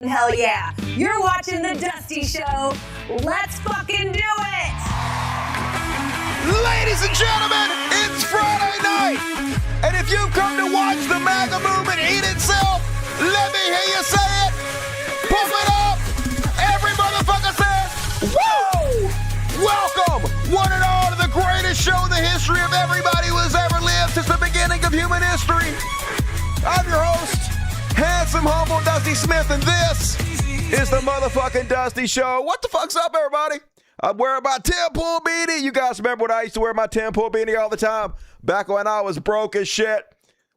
Hell yeah. You're watching The Dusty Show. Let's fucking do it. Ladies and gentlemen, it's Friday night. And if you've come to watch the MAGA movement eat itself, let me hear you say it. Pump it up. Every motherfucker says, woo! Welcome, one and all, to the greatest show in the history of everybody who has ever lived since the beginning of human history. I'm your host, handsome, humble Dusty Smith, and this is the motherfucking Dusty Show. What the fuck's up, everybody? I'm wearing my Temple beanie. You guys remember when I used to wear my Temple beanie all the time? Back when I was broke as shit.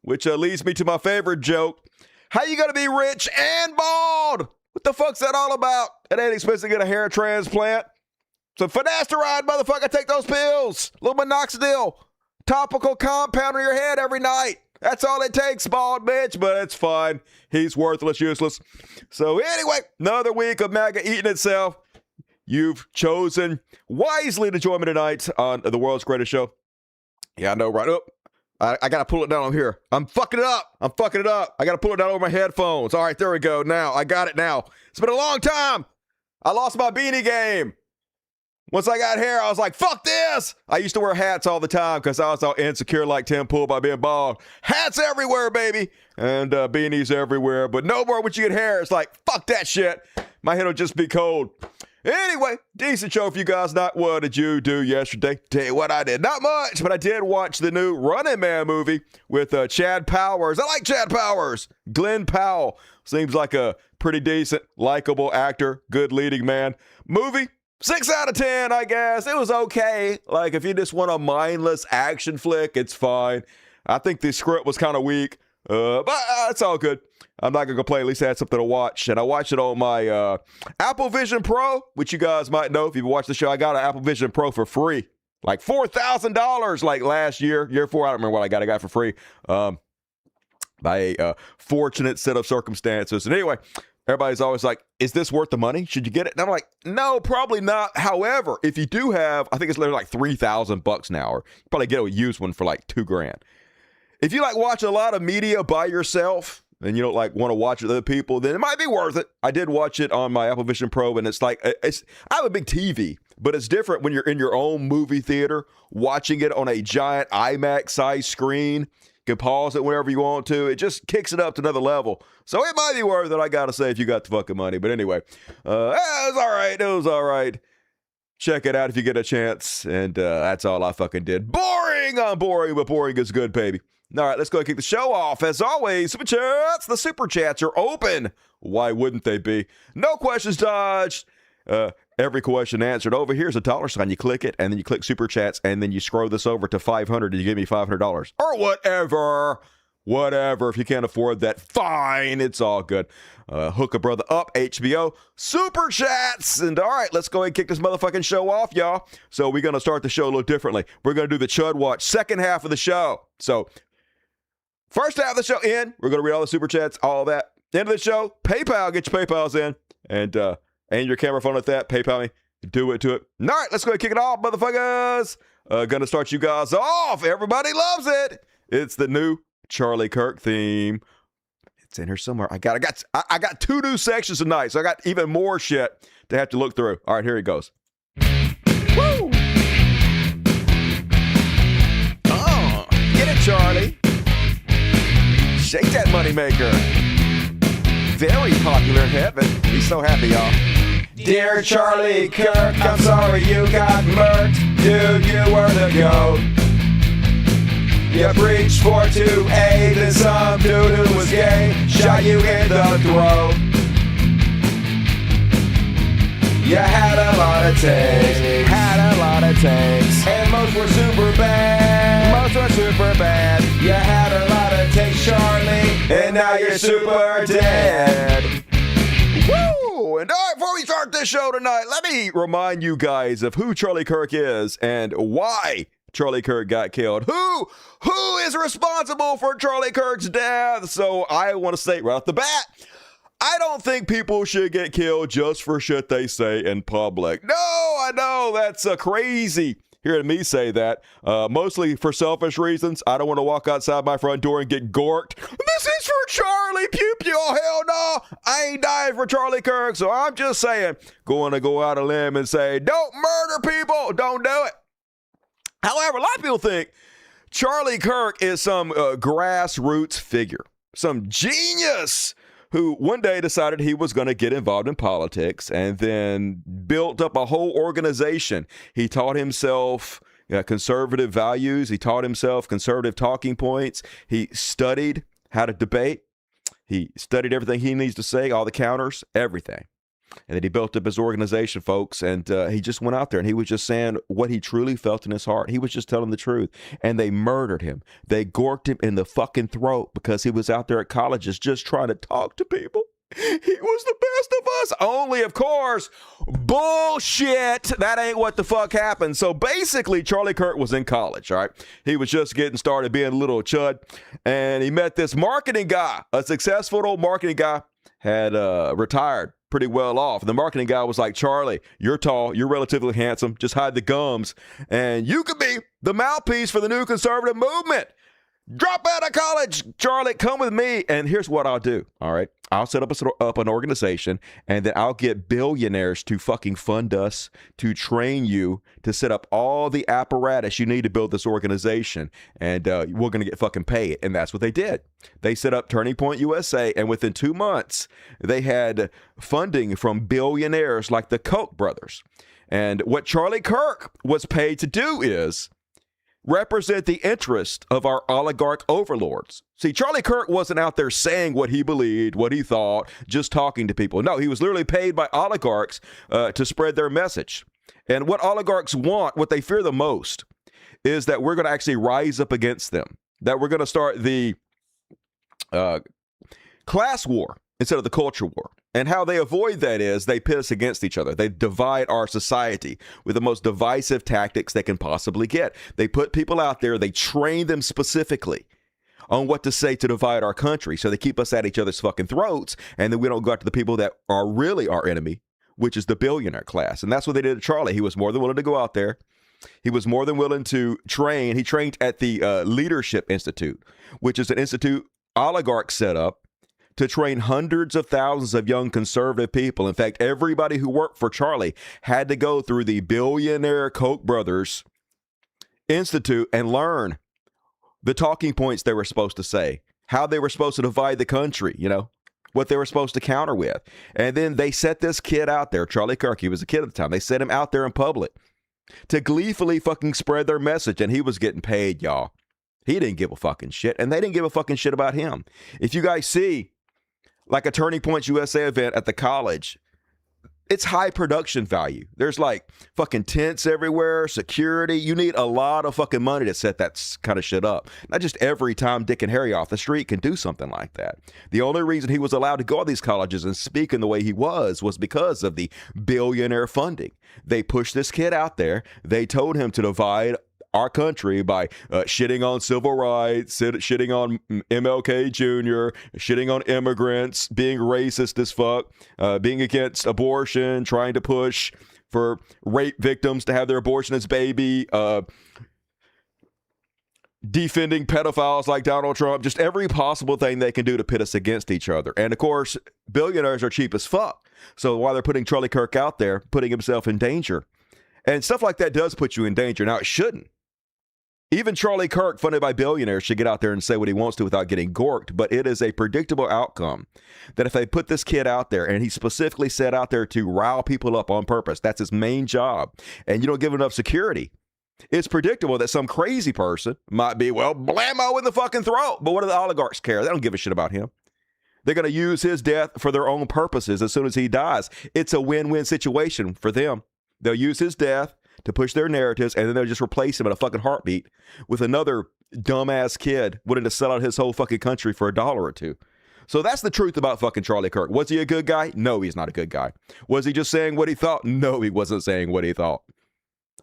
Which leads me to my favorite joke. How you gonna be rich and bald? What the fuck's that all about? It ain't expensive to get a hair transplant. So finasteride, motherfucker, take those pills. A little minoxidil. Topical compound on your head every night. That's all it takes, bald bitch, but it's fine. He's worthless, useless. So anyway, another week of MAGA eating itself. You've chosen wisely to join me tonight on the world's greatest show. Yeah, I know, right up. I got to pull it down over here. I'm fucking it up. I got to pull it down over my headphones. All right, there we go. Now, I got it now. It's been a long time. I lost my beanie game. Once I got hair, I was like, fuck this. I used to wear hats all the time because I was all insecure like Tim Pool by being bald. Hats everywhere, baby. And beanies everywhere. But no more once you get hair. It's like, fuck that shit. My head will just be cold. Anyway, decent show for you guys. Not what did you do yesterday? Tell you what I did. Not much, but I did watch the new Running Man movie with Chad Powers. I like Chad Powers. Glenn Powell. Seems like a pretty decent, likable actor. Good leading man. Movie. 6 out of 10, I guess. It was okay. Like, if you just want a mindless action flick, it's fine. I think the script was kind of weak, but it's all good. I'm not going to complain. At least I had something to watch. And I watched it on my Apple Vision Pro, which you guys might know if you've watched the show. I got an Apple Vision Pro for free. Like $4,000 like last year. Year 4, I don't remember what I got. I got it for free by a fortunate set of circumstances. And anyway, everybody's always like, is this worth the money? Should you get it? And I'm like, no, probably not. However, if you do have, I think it's like $3,000 now, or you probably get a used one for like $2,000. If you like watch a lot of media by yourself and you don't like want to watch it with other people, then it might be worth it. I did watch it on my Apple Vision Pro, and it's like, I have a big TV, but it's different when you're in your own movie theater, watching it on a giant IMAX size screen. You can pause it whenever you want to. It just kicks it up to another level. So it might be worth it, I gotta say, if you got the fucking money. But anyway, it was all right. It was all right. Check it out if you get a chance. And that's all I fucking did. Boring! I'm boring, but boring is good, baby. All right, let's go and kick the show off. As always, Super Chats. The Super Chats are open. Why wouldn't they be? No questions dodged. Every question answered. Over here's a dollar sign. You click it, and then you click Super Chats, and then you scroll this over to 500, and you give me $500. Or whatever. Whatever. If you can't afford that, fine. It's all good. Hook a brother up, HBO. Super Chats. And all right, let's go ahead and kick this motherfucking show off, y'all. So we're going to start the show a little differently. We're going to do the Chud Watch, second half of the show. So first half of the show in, we're going to read all the Super Chats, all that. End of the show, PayPal. Get your PayPals in. And your camera phone at that. PayPal me. Do it to it. All right, let's go ahead and kick it off, motherfuckers. Gonna start you guys off. Everybody loves it. It's the new Charlie Kirk theme. It's in here somewhere. I got 2 new sections tonight, so I got even more shit to have to look through. All right, here he goes. Woo! Oh, get it, Charlie. Shake that moneymaker. Very popular in heaven. He's so happy, y'all. Dear Charlie Kirk, I'm sorry you got murked. Dude, you were the GOAT. You preached 428 and some dude who was gay shot you in the throat. You had a lot of takes, and most were super bad. You had a lot of takes, Charlie, and now you're super dead. Woo! And all right, before we start this show tonight, let me remind you guys of who Charlie Kirk is and why Charlie Kirk got killed. Who is responsible for Charlie Kirk's death? So I want to say right off the bat, I don't think people should get killed just for shit they say in public. No, I know that's crazy. hearing me say that, mostly for selfish reasons. I don't want to walk outside my front door and get gorked. This is for Charlie. Pew pew. Oh, hell no. I ain't dying for Charlie Kirk. So I'm just saying, going to go out a limb and say, don't murder people. Don't do it. However, a lot of people think Charlie Kirk is some grassroots figure, some genius who one day decided he was going to get involved in politics and then built up a whole organization. He taught himself conservative values. He taught himself conservative talking points. He studied how to debate. He studied everything he needs to say, all the counters, everything. And then he built up his organization, folks, and he just went out there and he was just saying what he truly felt in his heart. He was just telling the truth. And they murdered him. They gorked him in the fucking throat because he was out there at colleges just trying to talk to people. He was the best of us. Only, of course, bullshit. That ain't what the fuck happened. So basically, Charlie Kirk was in college, all right? He was just getting started being a little chud. And he met this marketing guy, a successful old marketing guy, had retired pretty well off. The marketing guy was like, Charlie, you're tall, you're relatively handsome, just hide the gums, and you could be the mouthpiece for the new conservative movement. Drop out of college, Charlie, come with me. And here's what I'll do, all right? I'll set up an organization, and then I'll get billionaires to fucking fund us, to train you, to set up all the apparatus you need to build this organization, and we're going to get fucking paid. And that's what they did. They set up Turning Point USA, and within 2 months, they had funding from billionaires like the Koch brothers. And what Charlie Kirk was paid to do is represent the interest of our oligarch overlords. See, Charlie Kirk wasn't out there saying what he believed, what he thought, just talking to people. No, he was literally paid by oligarchs to spread their message. And what oligarchs want, what they fear the most, is that we're going to actually rise up against them, that we're going to start the class war instead of the culture war. And how they avoid that is they pit us against each other. They divide our society with the most divisive tactics they can possibly get. They put people out there, they train them specifically on what to say to divide our country. So they keep us at each other's fucking throats, and then we don't go after the people that are really our enemy, which is the billionaire class. And that's what they did to Charlie. He was more than willing to go out there. He was more than willing to train. He trained at the Leadership Institute, which is an institute oligarchs set up to train hundreds of thousands of young conservative people. In fact, everybody who worked for Charlie had to go through the billionaire Koch brothers Institute and learn the talking points they were supposed to say, how they were supposed to divide the country, you know, what they were supposed to counter with. And then they set this kid out there, Charlie Kirk, he was a kid at the time. They set him out there in public to gleefully fucking spread their message, and he was getting paid, y'all. He didn't give a fucking shit, and they didn't give a fucking shit about him. If you guys see like a Turning Point USA event at the college, it's high production value. There's like fucking tents everywhere, security. You need a lot of fucking money to set that kind of shit up. Not just every Tom, Dick, and Harry off the street can do something like that. The only reason he was allowed to go to these colleges and speak in the way he was because of the billionaire funding. They pushed this kid out there. They told him to divide our country by shitting on civil rights, shitting on MLK Jr., shitting on immigrants, being racist as fuck, being against abortion, trying to push for rape victims to have their abortion as baby, defending pedophiles like Donald Trump, just every possible thing they can do to pit us against each other. And of course, billionaires are cheap as fuck. So while they're putting Charlie Kirk out there, putting himself in danger, and stuff like that does put you in danger. Now, it shouldn't. Even Charlie Kirk, funded by billionaires, should get out there and say what he wants to without getting gorked. But it is a predictable outcome that if they put this kid out there, and he specifically set out there to rile people up on purpose, that's his main job, and you don't give enough security, it's predictable that some crazy person might be, well, blammo in the fucking throat. But what do the oligarchs care? They don't give a shit about him. They're going to use his death for their own purposes as soon as he dies. It's a win-win situation for them. They'll use his death to push their narratives, and then they'll just replace him in a fucking heartbeat with another dumbass kid willing to sell out his whole fucking country for $1 or $2. So that's the truth about fucking Charlie Kirk. Was he a good guy? No, he's not a good guy. Was he just saying what he thought? No, he wasn't saying what he thought.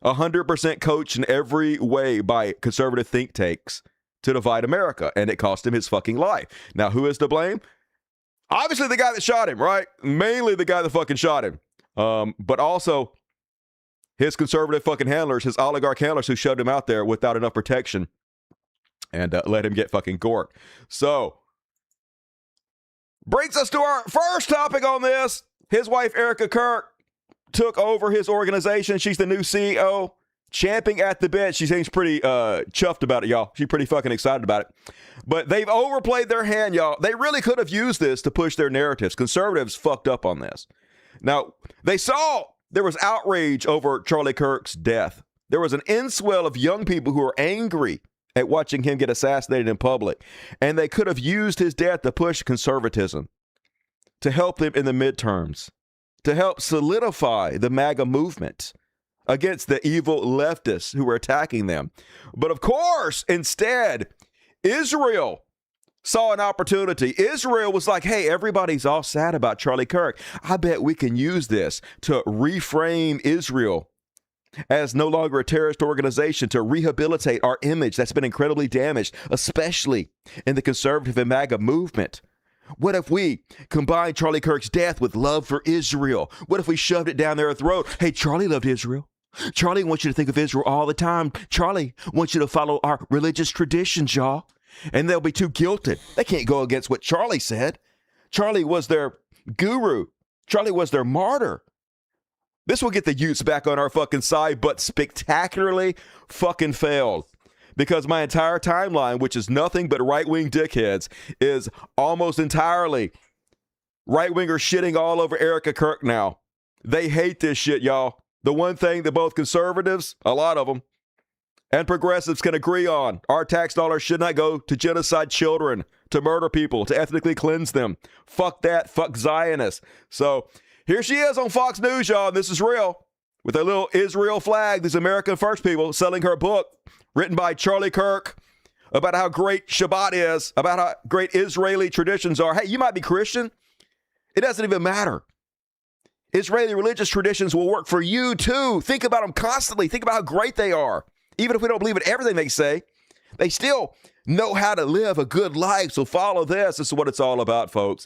100% coached in every way by conservative think tanks to divide America, and it cost him his fucking life. Now, who is to blame? Obviously the guy that shot him, right? Mainly the guy that fucking shot him. But also his conservative fucking handlers, his oligarch handlers who shoved him out there without enough protection and let him get fucking gorked. So, brings us to our first topic on this. His wife, Erica Kirk, took over his organization. She's the new CEO, champing at the bit. She seems pretty chuffed about it, y'all. She's pretty fucking excited about it. But they've overplayed their hand, y'all. They really could have used this to push their narratives. Conservatives fucked up on this. Now, they saw there was outrage over Charlie Kirk's death. There was an inswell of young people who were angry at watching him get assassinated in public. And they could have used his death to push conservatism, to help them in the midterms, to help solidify the MAGA movement against the evil leftists who were attacking them. But of course, instead, Israel saw an opportunity. Israel was like, hey, everybody's all sad about Charlie Kirk. I bet we can use this to reframe Israel as no longer a terrorist organization, to rehabilitate our image that's been incredibly damaged, especially in the conservative and MAGA movement. What if we combined Charlie Kirk's death with love for Israel? What if we shoved it down their throat? Hey, Charlie loved Israel. Charlie wants you to think of Israel all the time. Charlie wants you to follow our religious traditions, y'all. And they'll be too guilted. They can't go against what Charlie said. Charlie was their guru. Charlie was their martyr. This will get the youths back on our fucking side, but spectacularly fucking failed. Because my entire timeline, which is nothing but right-wing dickheads, is almost entirely right-wingers shitting all over Erica Kirk now. They hate this shit, y'all. The one thing that both conservatives, a lot of them, and progressives can agree on: our tax dollars should not go to genocide children, to murder people, to ethnically cleanse them. Fuck that. Fuck Zionists. So here she is on Fox News, y'all, and this is real, with a little Israel flag, these American First people, selling her book, written by Charlie Kirk, about how great Shabbat is, about how great Israeli traditions are. Hey, you might be Christian. It doesn't even matter. Israeli religious traditions will work for you, too. Think about them constantly. Think about how great they are. Even if we don't believe in everything they say, they still know how to live a good life. So follow this. This is what it's all about, folks.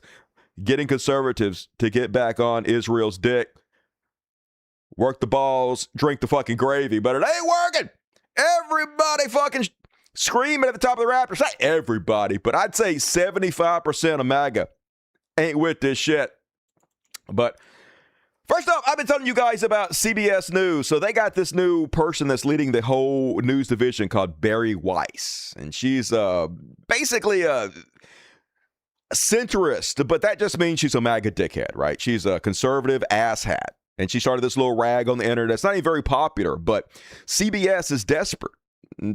Getting conservatives to get back on Israel's dick. Work the balls, drink the fucking gravy. But it ain't working. Everybody fucking screaming at the top of the rafters. Not everybody, but I'd say 75% of MAGA ain't with this shit. But first up, I've been telling you guys about CBS News. So they got this new person that's leading the whole news division called Bari Weiss. And she's basically a centrist, but that just means she's a MAGA dickhead, right? She's a conservative asshat. And she started this little rag on the internet. It's not even very popular, but CBS is desperate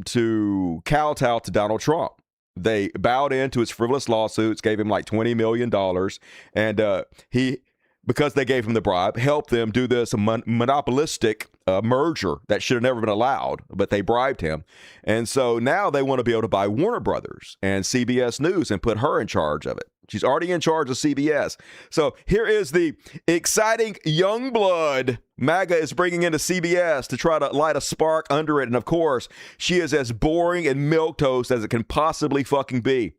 to kowtow to Donald Trump. They bowed into his frivolous lawsuits, gave him like $20 million, and he, because they gave him the bribe, helped them do this monopolistic merger that should have never been allowed, but they bribed him. And so now they want to be able to buy Warner Brothers and CBS News and put her in charge of it. She's already in charge of CBS. So here is the exciting young blood MAGA is bringing into CBS to try to light a spark under it. And of course, she is as boring and milquetoast as it can possibly fucking be.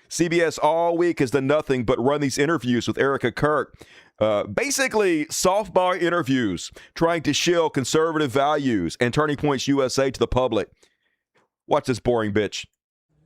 CBS all week has done nothing but run these interviews with Erica Kirk. Basically softball interviews trying to shill conservative values and Turning Points USA to the public. Watch this boring bitch.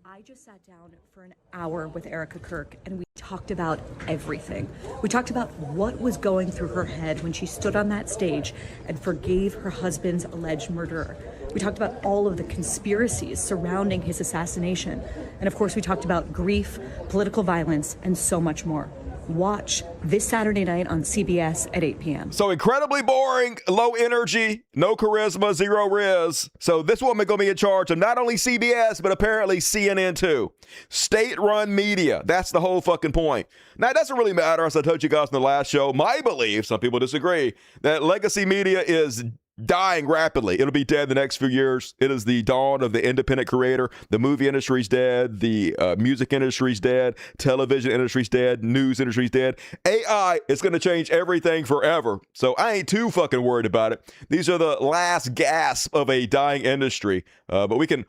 I just sat down for an hour with Erica Kirk and we talked about everything. We talked about what was going through her head when she stood on that stage and forgave her husband's alleged murderer. We talked about all of the conspiracies surrounding his assassination. And of course, we talked about grief, political violence, and so much more. Watch this Saturday night on CBS at 8 p.m. So incredibly boring, low energy, no charisma, zero riz. So this woman going to be in charge of not only CBS, but apparently CNN too. State-run media. That's the whole fucking point. Now, it doesn't really matter, as I told you guys in the last show. My belief, some people disagree, that legacy media is dying rapidly. It'll be dead the next few years. It is the dawn of the independent creator. The movie industry's dead. The music industry's dead. Television industry's dead. News industry's dead. AI is going to change everything forever. So I ain't too fucking worried about it. These are the last gasp of a dying industry. But we can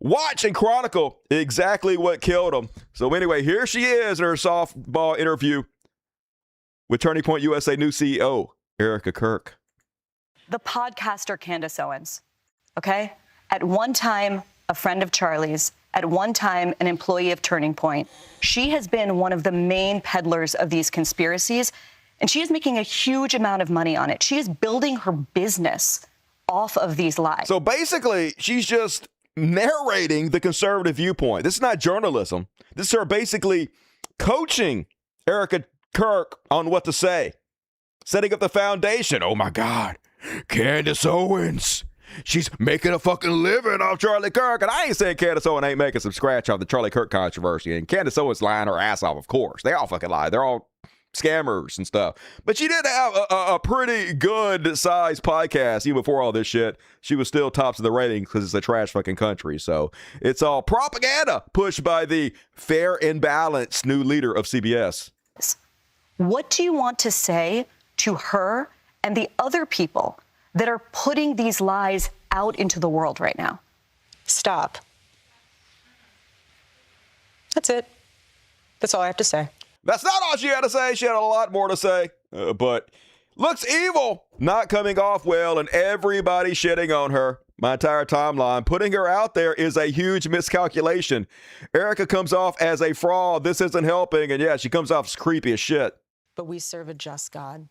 watch and chronicle exactly what killed them. So anyway, here she is in her softball interview with Turning Point USA new CEO, Erica Kirk. The podcaster Candace Owens, okay? At one time, a friend of Charlie's, at one time, an employee of Turning Point. She has been one of the main peddlers of these conspiracies, and she is making a huge amount of money on it. She is building her business off of these lies. So basically, she's just narrating the conservative viewpoint. This is not journalism. This is her basically coaching Erica Kirk on what to say, setting up the foundation. Oh my God, Candace Owens. She's making a fucking living off Charlie Kirk. And I ain't saying Candace Owens ain't making some scratch off the Charlie Kirk controversy. And Candace Owens lying her ass off, of course. They all fucking lie. They're all scammers and stuff. But she did have a pretty good sized podcast even before all this shit. She was still tops of the ratings because it's a trash fucking country. So it's all propaganda pushed by the fair and balanced new leader of CBS. What do you want to say to her and the other people that are putting these lies out into the world right now? Stop. That's it. That's all I have to say. That's not all she had to say. She had a lot more to say, but looks evil, not coming off well, and everybody shitting on her. My entire timeline, putting her out there is a huge miscalculation. Erica comes off as a fraud. This isn't helping, and yeah, she comes off as creepy as shit. But we serve a just God,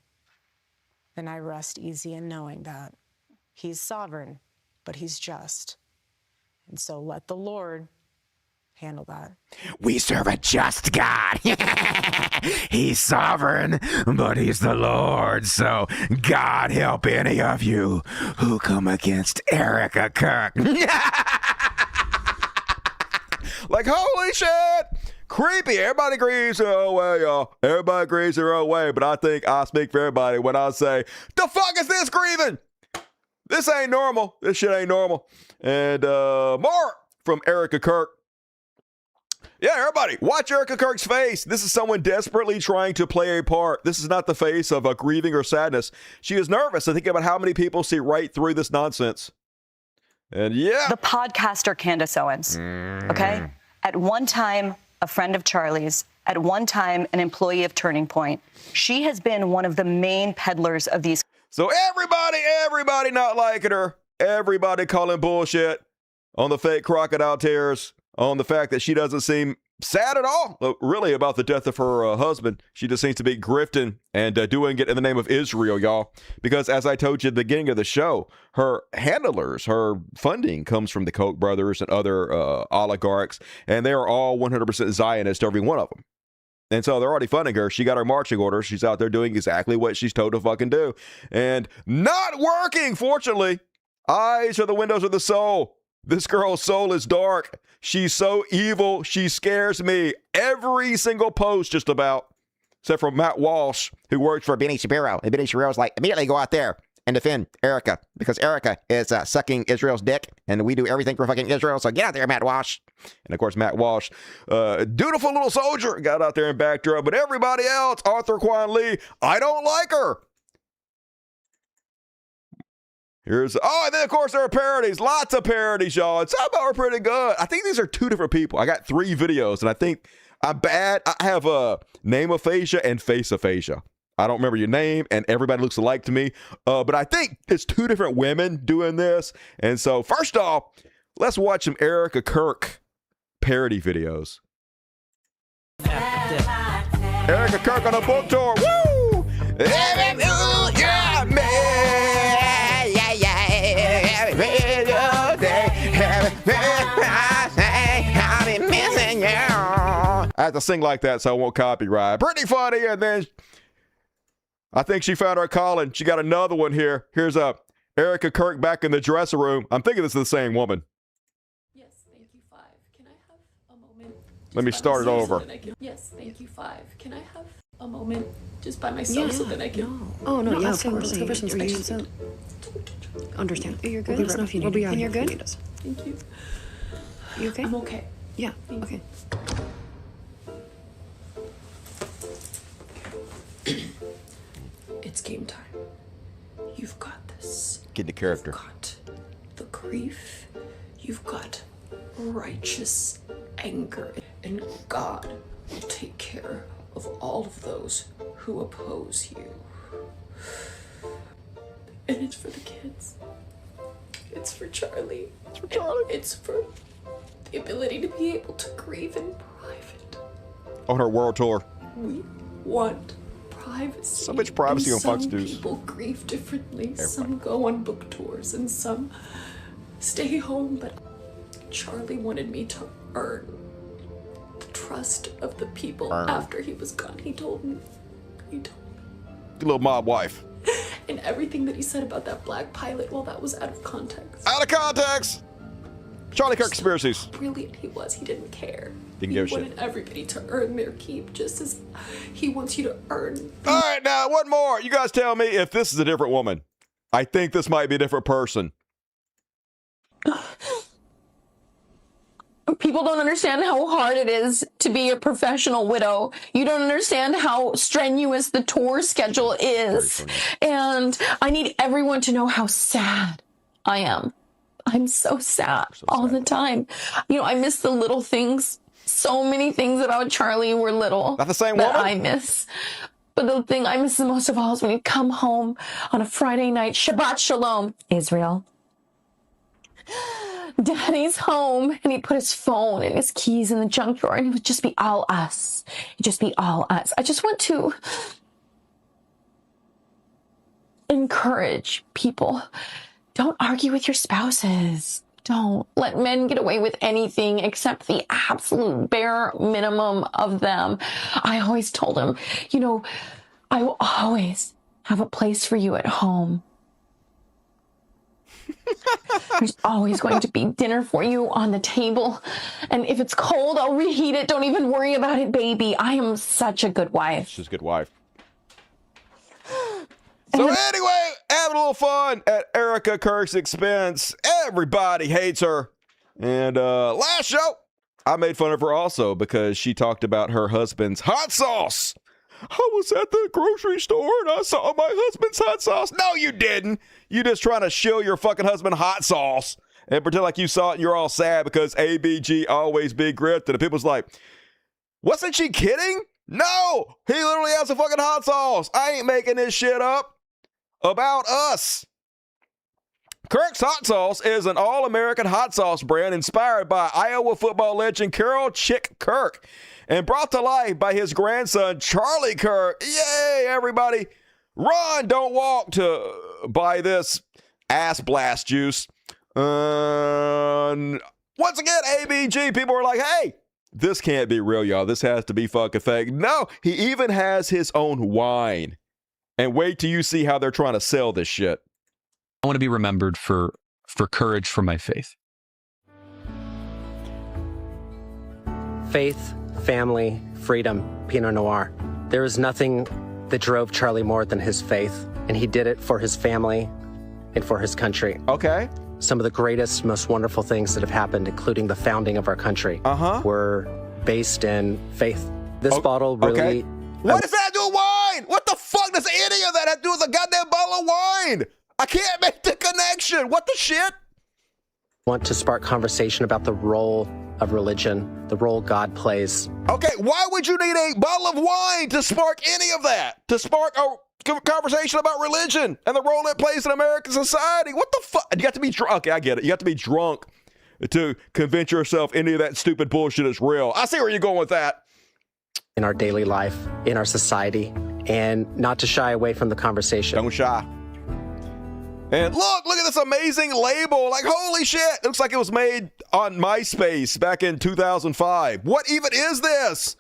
and I rest easy in knowing that. He's sovereign, but he's just. And so let the Lord handle that. We serve a just God. He's sovereign, but he's the Lord. So God help any of you who come against Erica Kirk. Like, holy shit. Creepy. Everybody agrees their own way, y'all. Everybody agrees their own way, but I think I speak for everybody when I say, the fuck is this grieving? This ain't normal. This shit ain't normal. And more from Erica Kirk. Yeah, everybody, watch Erica Kirk's face. This is someone desperately trying to play a part. This is not the face of a grieving or sadness. She is nervous and thinking about how many people see right through this nonsense. And yeah. The podcaster Candace Owens, okay? At one time, a friend of Charlie's, at one time, an employee of Turning Point. She has been one of the main peddlers of these. So everybody not liking her. Everybody calling bullshit on the fake crocodile tears, on the fact that she doesn't seem sad at all, really, about the death of her husband. She just seems to be grifting and doing it in the name of Israel, y'all. Because as I told you at the beginning of the show, her handlers, her funding comes from the Koch brothers and other oligarchs, and they are all 100% Zionist, every one of them. And so they're already funding her. She got her marching orders. She's out there doing exactly what she's told to fucking do. And not working, fortunately. Eyes are the windows of the soul. This girl's soul is dark. She's so evil. She scares me. Every single post, just about, except for Matt Walsh, who works for Benny Shapiro. And Benny Shapiro's like, immediately go out there and defend Erica, because Erica is sucking Israel's dick, and we do everything for fucking Israel. So get out there, Matt Walsh. And of course, Matt Walsh, dutiful little soldier, got out there and backed her up. But everybody else, Arthur Quan Lee, I don't like her. And then of course there are parodies, lots of parodies, y'all. And some of them are pretty good. I think these are two different people. I got 3 videos, and I think I'm bad. I have name aphasia and face aphasia. I don't remember your name, and everybody looks alike to me. But I think it's 2 different women doing this. And so first off, let's watch some Erica Kirk parody videos. Erica Kirk on a book tour. Woo! Yeah, man. I have to sing like that so I won't copyright. Pretty funny. And then I think she found her calling. She got another one here. Here's Erica Kirk back in the dressing room. I'm thinking this is the same woman. Yes, thank you, 5. Can I have a moment? Let me start it over. Yes, thank you, 5. Can I have a moment just by myself so that I can... No. Oh, no, yeah, of course. Let's go for some space. Understand. You're good. Let us know if you need it. And you're good? Thank you. You okay? I'm okay. Yeah, okay. It's game time. You've got this. Get the character. You've got the grief. You've got righteous anger. And God will take care of all of those who oppose you. And It's for the kids. It's for Charlie. It's for Charlie. And it's for the ability to be able to grieve in private. On her world tour. We want privacy. So much privacy on Fox News. Some people grieve differently. Some go on book tours and some stay home. But Charlie wanted me to earn the trust of the people after he was gone. He told me. Good little mob wife. And everything that he said about that black pilot, well, that was out of context. Out of context! Charlie Kirk conspiracies. Brilliant he was. He didn't care. Didn't give a shit. He wanted everybody to earn their keep just as he wants you to earn. All right, now, one more. You guys tell me if this is a different woman. I think this might be a different person. People don't understand how hard it is to be a professional widow. You don't understand how strenuous the tour schedule is. And I need everyone to know how sad I am. I'm so sad all the time. You know, I miss the little things. So many things about Charlie were little. Not the same that woman? I miss. But the thing I miss the most of all is when you come home on a Friday night, Shabbat Shalom, Israel. Daddy's home, and he'd put his phone and his keys in the junk drawer, and it would just be all us. It'd just be all us. I just want to encourage people. Don't argue with your spouses. Don't let men get away with anything except the absolute bare minimum of them. I always told him, you know, I will always have a place for you at home. There's always going to be dinner for you on the table. And if it's cold, I'll reheat it. Don't even worry about it, baby. I am such a good wife. She's a good wife. So anyway, having a little fun at Erica Kirk's expense. Everybody hates her. And last show, I made fun of her also because she talked about her husband's hot sauce. I was at the grocery store and I saw my husband's hot sauce. No, you didn't. You just trying to shill your fucking husband hot sauce and pretend like you saw it and you're all sad because ABG always be grifted. And people's like, wasn't she kidding? No, he literally has a fucking hot sauce. I ain't making this shit up. About us. Kirk's Hot Sauce is an all-American hot sauce brand inspired by Iowa football legend Carol Chick Kirk and brought to life by his grandson, Charlie Kirk. Yay, everybody. Run, don't walk to buy this ass blast juice. Once again, ABG, people are like, hey, this can't be real, y'all. This has to be fucking fake. No, he even has his own wine. And wait till you see how they're trying to sell this shit. I want to be remembered for courage for my faith. Faith, family, freedom, Pinot Noir. There is nothing that drove Charlie more than his faith, and he did it for his family and for his country. Okay. Some of the greatest, most wonderful things that have happened, including the founding of our country, were based in faith. This bottle really... Okay. What does that do with wine? What the fuck does any of that have to do with a goddamn bottle of wine? I can't make the connection. What the shit? Want to spark conversation about the role of religion, the role God plays. Okay, why would you need a bottle of wine to spark any of that? To spark a conversation about religion and the role it plays in American society? What the fuck? You have to be drunk. Okay, I get it. You have to be drunk to convince yourself any of that stupid bullshit is real. I see where you're going with that. In our daily life, in our society, and not to shy away from the conversation. Don't shy. And look at this amazing label. Like, holy shit. It looks like it was made on MySpace back in 2005. What even is this?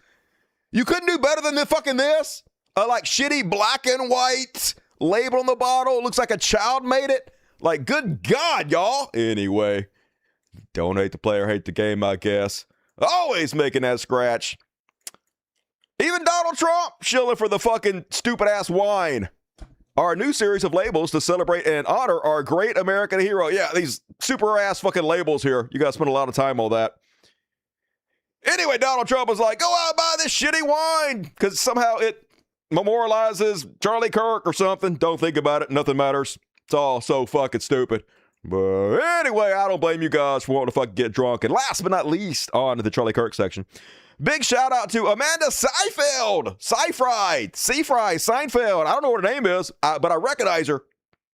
You couldn't do better than this? A like shitty black and white label on the bottle. It looks like a child made it. Like, good God, y'all. Anyway, don't hate the player, hate the game, I guess. Always making that scratch. Even Donald Trump shilling for the fucking stupid-ass wine. Our new series of labels to celebrate and honor our great American hero. Yeah, these super-ass fucking labels here. You guys spend a lot of time on that. Anyway, Donald Trump was like, go out and buy this shitty wine because somehow it memorializes Charlie Kirk or something. Don't think about it. Nothing matters. It's all so fucking stupid. But anyway, I don't blame you guys for wanting to fucking get drunk. And last but not least, on to the Charlie Kirk section. Big shout out to Amanda Seinfeld. Seinfeld. I don't know what her name is, but I recognize her.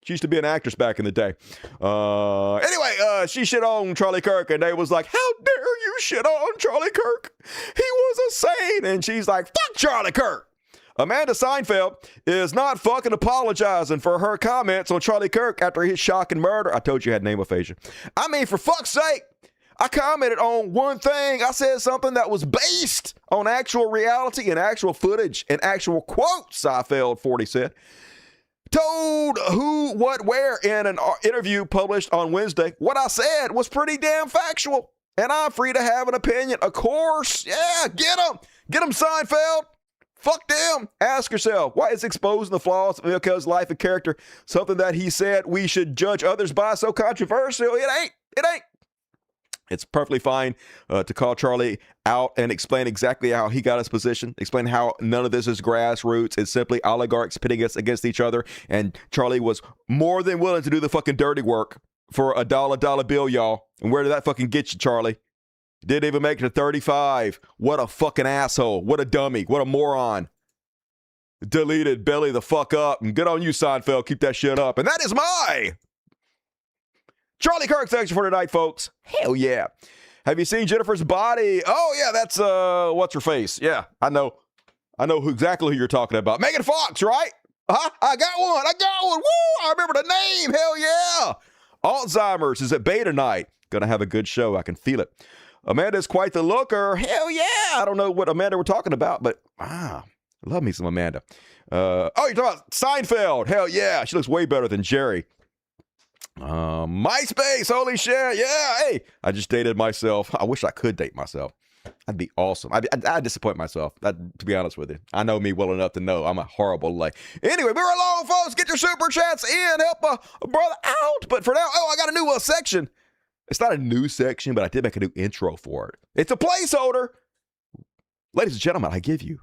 She used to be an actress back in the day. Anyway, she shit on Charlie Kirk, and they was like, how dare you shit on Charlie Kirk? He was a saint. And she's like, fuck Charlie Kirk. Amanda Seinfeld is not fucking apologizing for her comments on Charlie Kirk after his shocking murder. I told you I had name aphasia. I mean, for fuck's sake, I commented on one thing. I said something that was based on actual reality and actual footage and actual quotes, Seinfeld 40 said. Told who, what, where in an interview published on Wednesday. What I said was pretty damn factual, and I'm free to have an opinion. Of course, yeah, get him, Seinfeld. Fuck them. Ask yourself, why is exposing the flaws of Emilio's life and character something that he said we should judge others by so controversial? It ain't. It's perfectly fine to call Charlie out and explain exactly how he got his position, explain how none of this is grassroots. It's simply oligarchs pitting us against each other. And Charlie was more than willing to do the fucking dirty work for a dollar bill, y'all. And where did that fucking get you, Charlie? Didn't even make it to 35. What a fucking asshole. What a dummy. What a moron. Deleted, belly the fuck up. And good on you, Seinfeld. Keep that shit up. And that is my Charlie Kirk section for tonight, folks. Hell yeah. Have you seen Jennifer's body? Oh, yeah, that's, what's her face? Yeah, I know exactly who you're talking about. Megan Fox, right? Huh? I got one. Woo! I remember the name. Hell yeah. Alzheimer's is at Bay tonight. Gonna have a good show. I can feel it. Amanda's quite the looker. Hell yeah. I don't know what Amanda we're talking about, but I love me some Amanda. You're talking about Seinfeld. Hell yeah. She looks way better than Jerry. MySpace, holy shit, yeah, hey, I just dated myself. I wish I could date myself. That'd be awesome. I'd disappoint myself, to be honest with you. I know me well enough to know I'm a horrible Anyway, we're along, folks. Get your super chats in. Help a brother out. But for now, I got a new section. It's not a new section, but I did make a new intro for it. It's a placeholder. Ladies and gentlemen, I give you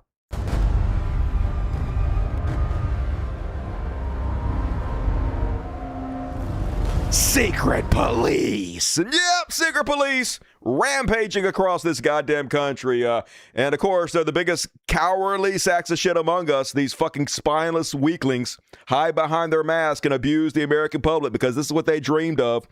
Secret Police. Yep, Secret Police rampaging across this goddamn country. And of course, they're the biggest cowardly sacks of shit among us. These fucking spineless weaklings hide behind their mask and abuse the American public because this is what they dreamed of.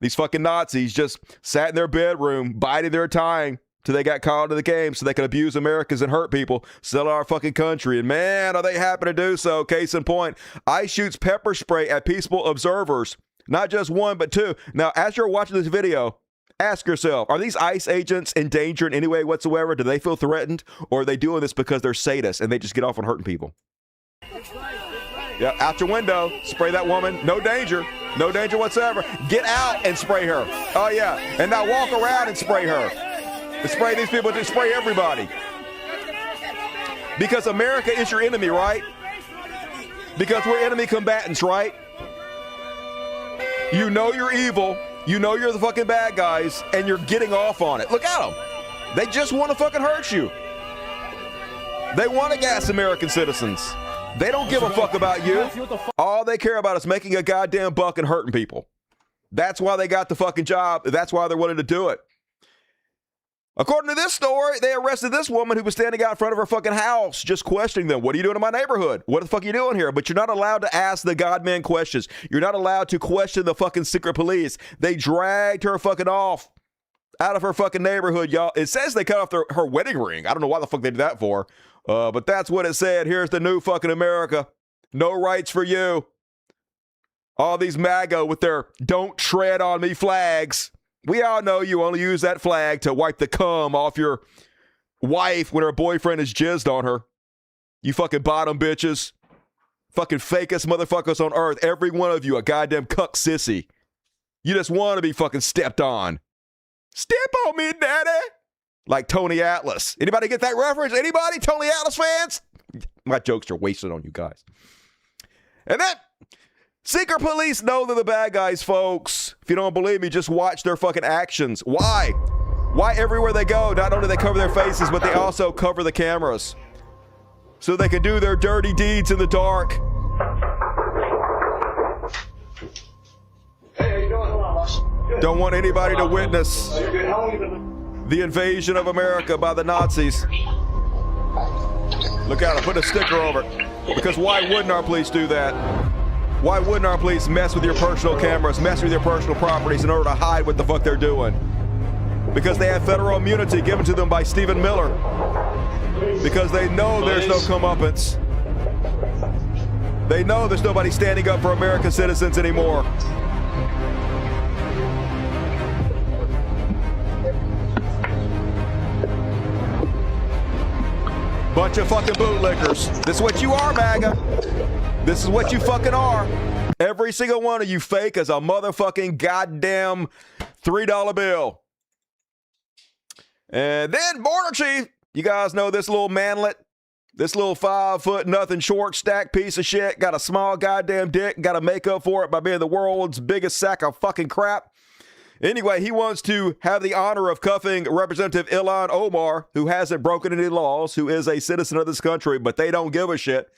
These fucking Nazis just sat in their bedroom, biding their time till they got called to the game so they could abuse Americans and hurt people, sell our fucking country. And man, are they happy to do so. Case in point, ICE shoots pepper spray at peaceful observers. Not just one, but two. Now, as you're watching this video, ask yourself, are these ICE agents in danger in any way whatsoever? Do they feel threatened? Or are they doing this because they're sadists and they just get off on hurting people? Yeah, out your window, spray that woman. No danger. No danger whatsoever. Get out and spray her. Oh, yeah. And now walk around and spray her. And spray these people, just spray everybody. Because America is your enemy, right? Because we're enemy combatants, right? You know you're evil, you know you're the fucking bad guys, and you're getting off on it. Look at them. They just want to fucking hurt you. They want to gas American citizens. They don't give a fuck about you. All they care about is making a goddamn buck and hurting people. That's why they got the fucking job. That's why they're willing to do it. According to this story, they arrested this woman who was standing out in front of her fucking house, just questioning them. What are you doing in my neighborhood? What the fuck are you doing here? But you're not allowed to ask the godman questions. You're not allowed to question the fucking secret police. They dragged her fucking off out of her fucking neighborhood, y'all. It says they cut off her wedding ring. I don't know why the fuck they did that for. But that's what it said. Here's the new fucking America. No rights for you. All these MAGA with their don't tread on me flags. We all know you only use that flag to wipe the cum off your wife when her boyfriend has jizzed on her. You fucking bottom bitches. Fucking fakest motherfuckers on earth. Every one of you a goddamn cuck sissy. You just want to be fucking stepped on. Step on me, daddy. Like Tony Atlas. Anybody get that reference? Anybody? Tony Atlas fans? My jokes are wasted on you guys. And then secret police know they're the bad guys, folks. If you don't believe me, just watch their fucking actions. Why? Why everywhere they go, not only they cover their faces, but they also cover the cameras so they can do their dirty deeds in the dark. Hey, how you doing? Don't want anybody to witness the invasion of America by the Nazis. Look out, I put a sticker over it. Because why wouldn't our police do that? Why wouldn't our police mess with your personal cameras, mess with your personal properties in order to hide what the fuck they're doing? Because they have federal immunity given to them by Stephen Miller. Because they know there's no comeuppance. They know there's nobody standing up for American citizens anymore. Bunch of fucking bootlickers. This is what you are, MAGA. This is what you fucking are. Every single one of you fake as a motherfucking goddamn $3 bill. And then Border Chief, you guys know this little manlet, this little 5 foot nothing short stack piece of shit, got a small goddamn dick, got to make up for it by being the world's biggest sack of fucking crap. Anyway, he wants to have the honor of cuffing Representative Ilhan Omar, who hasn't broken any laws, who is a citizen of this country, but they don't give a shit.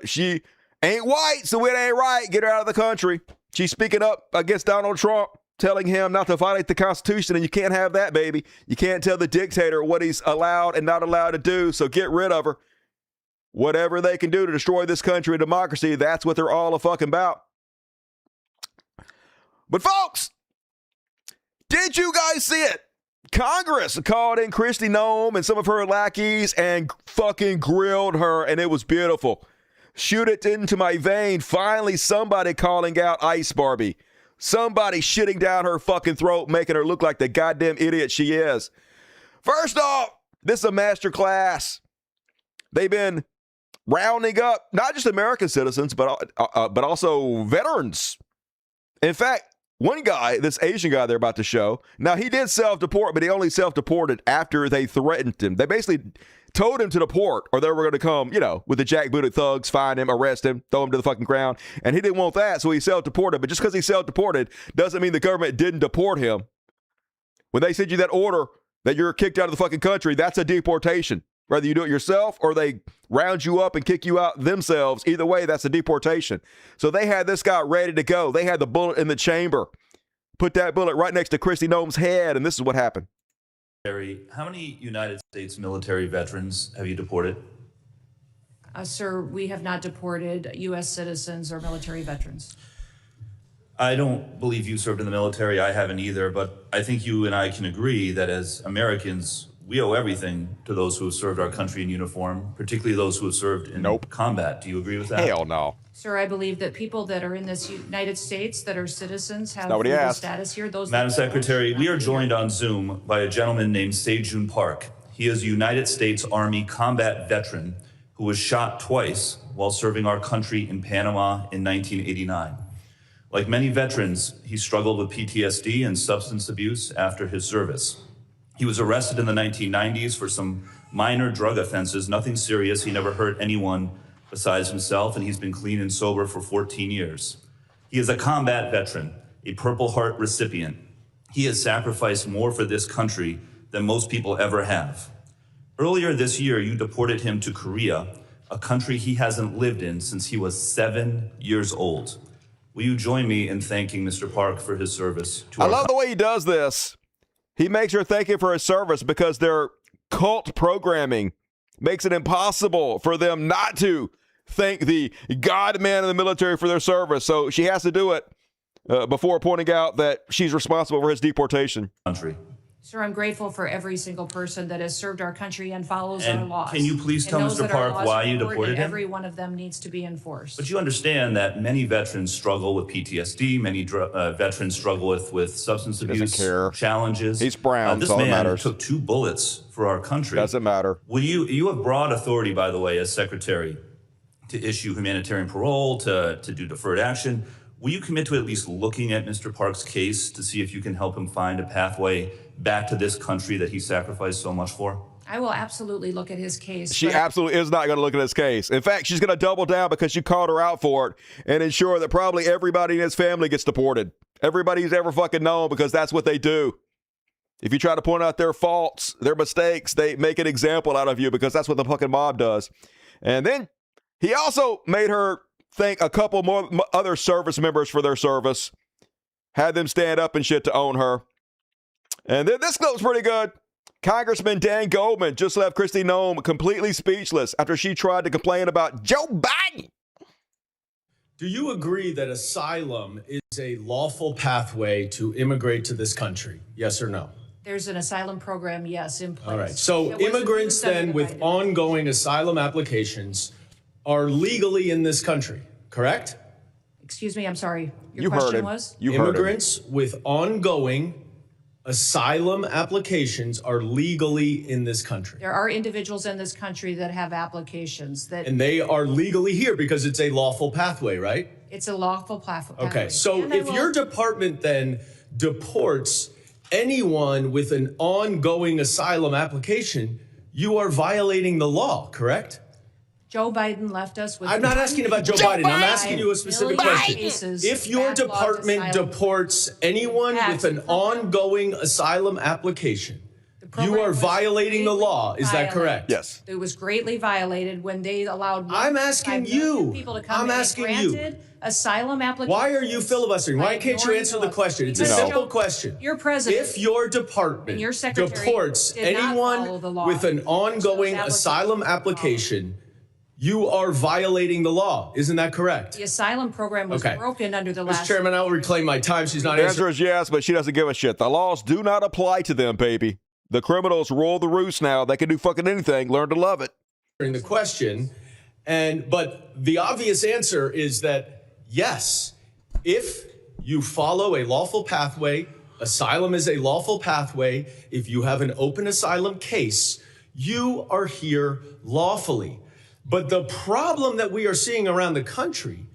She ain't white, so it ain't right. Get her out of the country. She's speaking up against Donald Trump, telling him not to violate the Constitution, and you can't have that, baby. You can't tell the dictator what he's allowed and not allowed to do, so get rid of her. Whatever they can do to destroy this country and democracy, that's what they're all a fucking about. But folks, did you guys see it? Congress called in Kristi Noem and some of her lackeys and fucking grilled her, and it was beautiful. Shoot it into my vein. Finally, somebody calling out Ice Barbie. Somebody shitting down her fucking throat, making her look like the goddamn idiot she is. First off, this is a master class. They've been rounding up not just American citizens, but also veterans. In fact, one guy, this Asian guy they're about to show, now he did self-deport, but he only self-deported after they threatened him. They basically told him to deport, or they were going to come, with the jackbooted thugs, find him, arrest him, throw him to the fucking ground. And he didn't want that, so he self-deported. But just because he self-deported doesn't mean the government didn't deport him. When they send you that order that you're kicked out of the fucking country, that's a deportation. Whether you do it yourself or they round you up and kick you out themselves, either way, that's a deportation. So they had this guy ready to go. They had the bullet in the chamber. Put that bullet right next to Kristi Noem's head, and this is what happened. How many United States military veterans have you deported? Sir, we have not deported U.S. citizens or military veterans. I don't believe you served in the military. I haven't either, but I think you and I can agree that as Americans, we owe everything to those who have served our country in uniform, particularly those who have served in combat. Do you agree with that? Hell no. Sir, I believe that people that are in this United States that are citizens have Nobody legal asked. status here. Madam Secretary, we are joined on Zoom by a gentleman named Sejun Park. He is a United States Army combat veteran who was shot twice while serving our country in Panama in 1989. Like many veterans, he struggled with PTSD and substance abuse after his service. He was arrested in the 1990s for some minor drug offenses, nothing serious. He never hurt anyone besides himself, and he's been clean and sober for 14 years. He is a combat veteran, a Purple Heart recipient. He has sacrificed more for this country than most people ever have. Earlier this year, you deported him to Korea, a country he hasn't lived in since he was 7 years old. Will you join me in thanking Mr. Park for his service to I our love the way he does this. He makes her thank him for his service because their cult programming makes it impossible for them not to thank the God man of the military for their service. So she has to do it before pointing out that she's responsible for his deportation. country? Sir, I'm grateful for every single person that has served our country and follows our And laws. can you please and tell knows Mr. that our Park laws why are you important deported and him? every one of them needs to be enforced. But you understand that many veterans struggle with PTSD, many veterans struggle with substance abuse challenges. He's brown, This that's all that man matters. took 2 bullets for our country. Doesn't matter. Will you have broad authority, by the way, as secretary, to issue humanitarian parole, to do deferred action. Will you commit to at least looking at Mr. Park's case to see if you can help him find a pathway back to this country that he sacrificed so much for? I will absolutely look at his case. She but absolutely is not going to look at his case. In fact, she's going to double down because you called her out for it and ensure that probably everybody in his family gets deported. Everybody who's ever fucking known, because that's what they do. If you try to point out their faults, their mistakes, they make an example out of you because that's what the fucking mob does. And then he also made her thank a couple more other service members for their service, had them stand up and shit to own her. And then this clip's pretty good. Congressman Dan Goldman just left Kristi Noem completely speechless after she tried to complain about Joe Biden. Do you agree that asylum is a lawful pathway to immigrate to this country? Yes or no? There's an asylum program, yes, in place. All right. So immigrants then with ongoing asylum applications are legally in this country, correct? Excuse me, I'm sorry. Your question was? Immigrants with ongoing asylum applications are legally in this country. There are individuals in this country that have applications that... And they are legally here because it's a lawful pathway, right? It's a lawful pathway. Okay, so if your department then deports anyone with an ongoing asylum application, you are violating the law, correct? Joe Biden left us with... I'm not asking about Joe Biden. I'm asking you a specific question. If your department deports anyone with an ongoing asylum application, you are violating the law. Is that correct? Yes. It was greatly violated when they allowed... I'm asking you. People to come I'm asking you. Asylum applications. Why are you filibustering? Why can't you answer the question? It's a simple question. Your president. If your department and your secretary deports anyone with an ongoing asylum application, you are violating the law. Isn't that correct? The asylum program was broken under the last... Mr. Chairman, I will reclaim my time. She's not answering. The answer is yes, but she doesn't give a shit. The laws do not apply to them, baby. The criminals rule the roost now. They can do fucking anything. Learn to love it. The question, but the obvious answer is that yes, if you follow a lawful pathway, asylum is a lawful pathway. If you have an open asylum case, you are here lawfully. But the problem that we are seeing around the country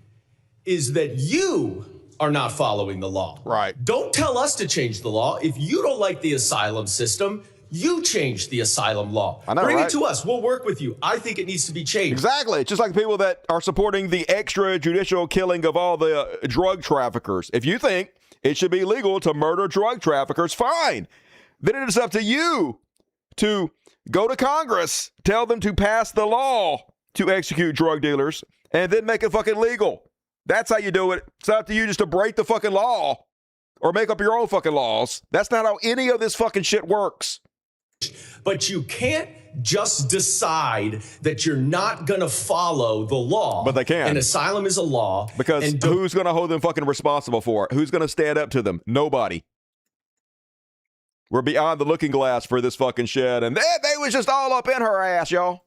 is that you are not following the law. Right. Don't tell us to change the law. If you don't like the asylum system, you change the asylum law. I know, Bring right? it to us. We'll work with you. I think it needs to be changed. Exactly. Just like the people that are supporting the extrajudicial killing of all the drug traffickers. If you think it should be legal to murder drug traffickers, fine. Then it is up to you to go to Congress, tell them to pass the law to execute drug dealers, and then make it fucking legal. That's how you do it. It's up to you just to break the fucking law or make up your own fucking laws. That's not how any of this fucking shit works. But you can't just decide that you're not going to follow the law. But they can. And asylum is a law. Because who's going to hold them fucking responsible for it? Who's going to stand up to them? Nobody. We're beyond the looking glass for this fucking shit. And they was just all up in her ass, y'all.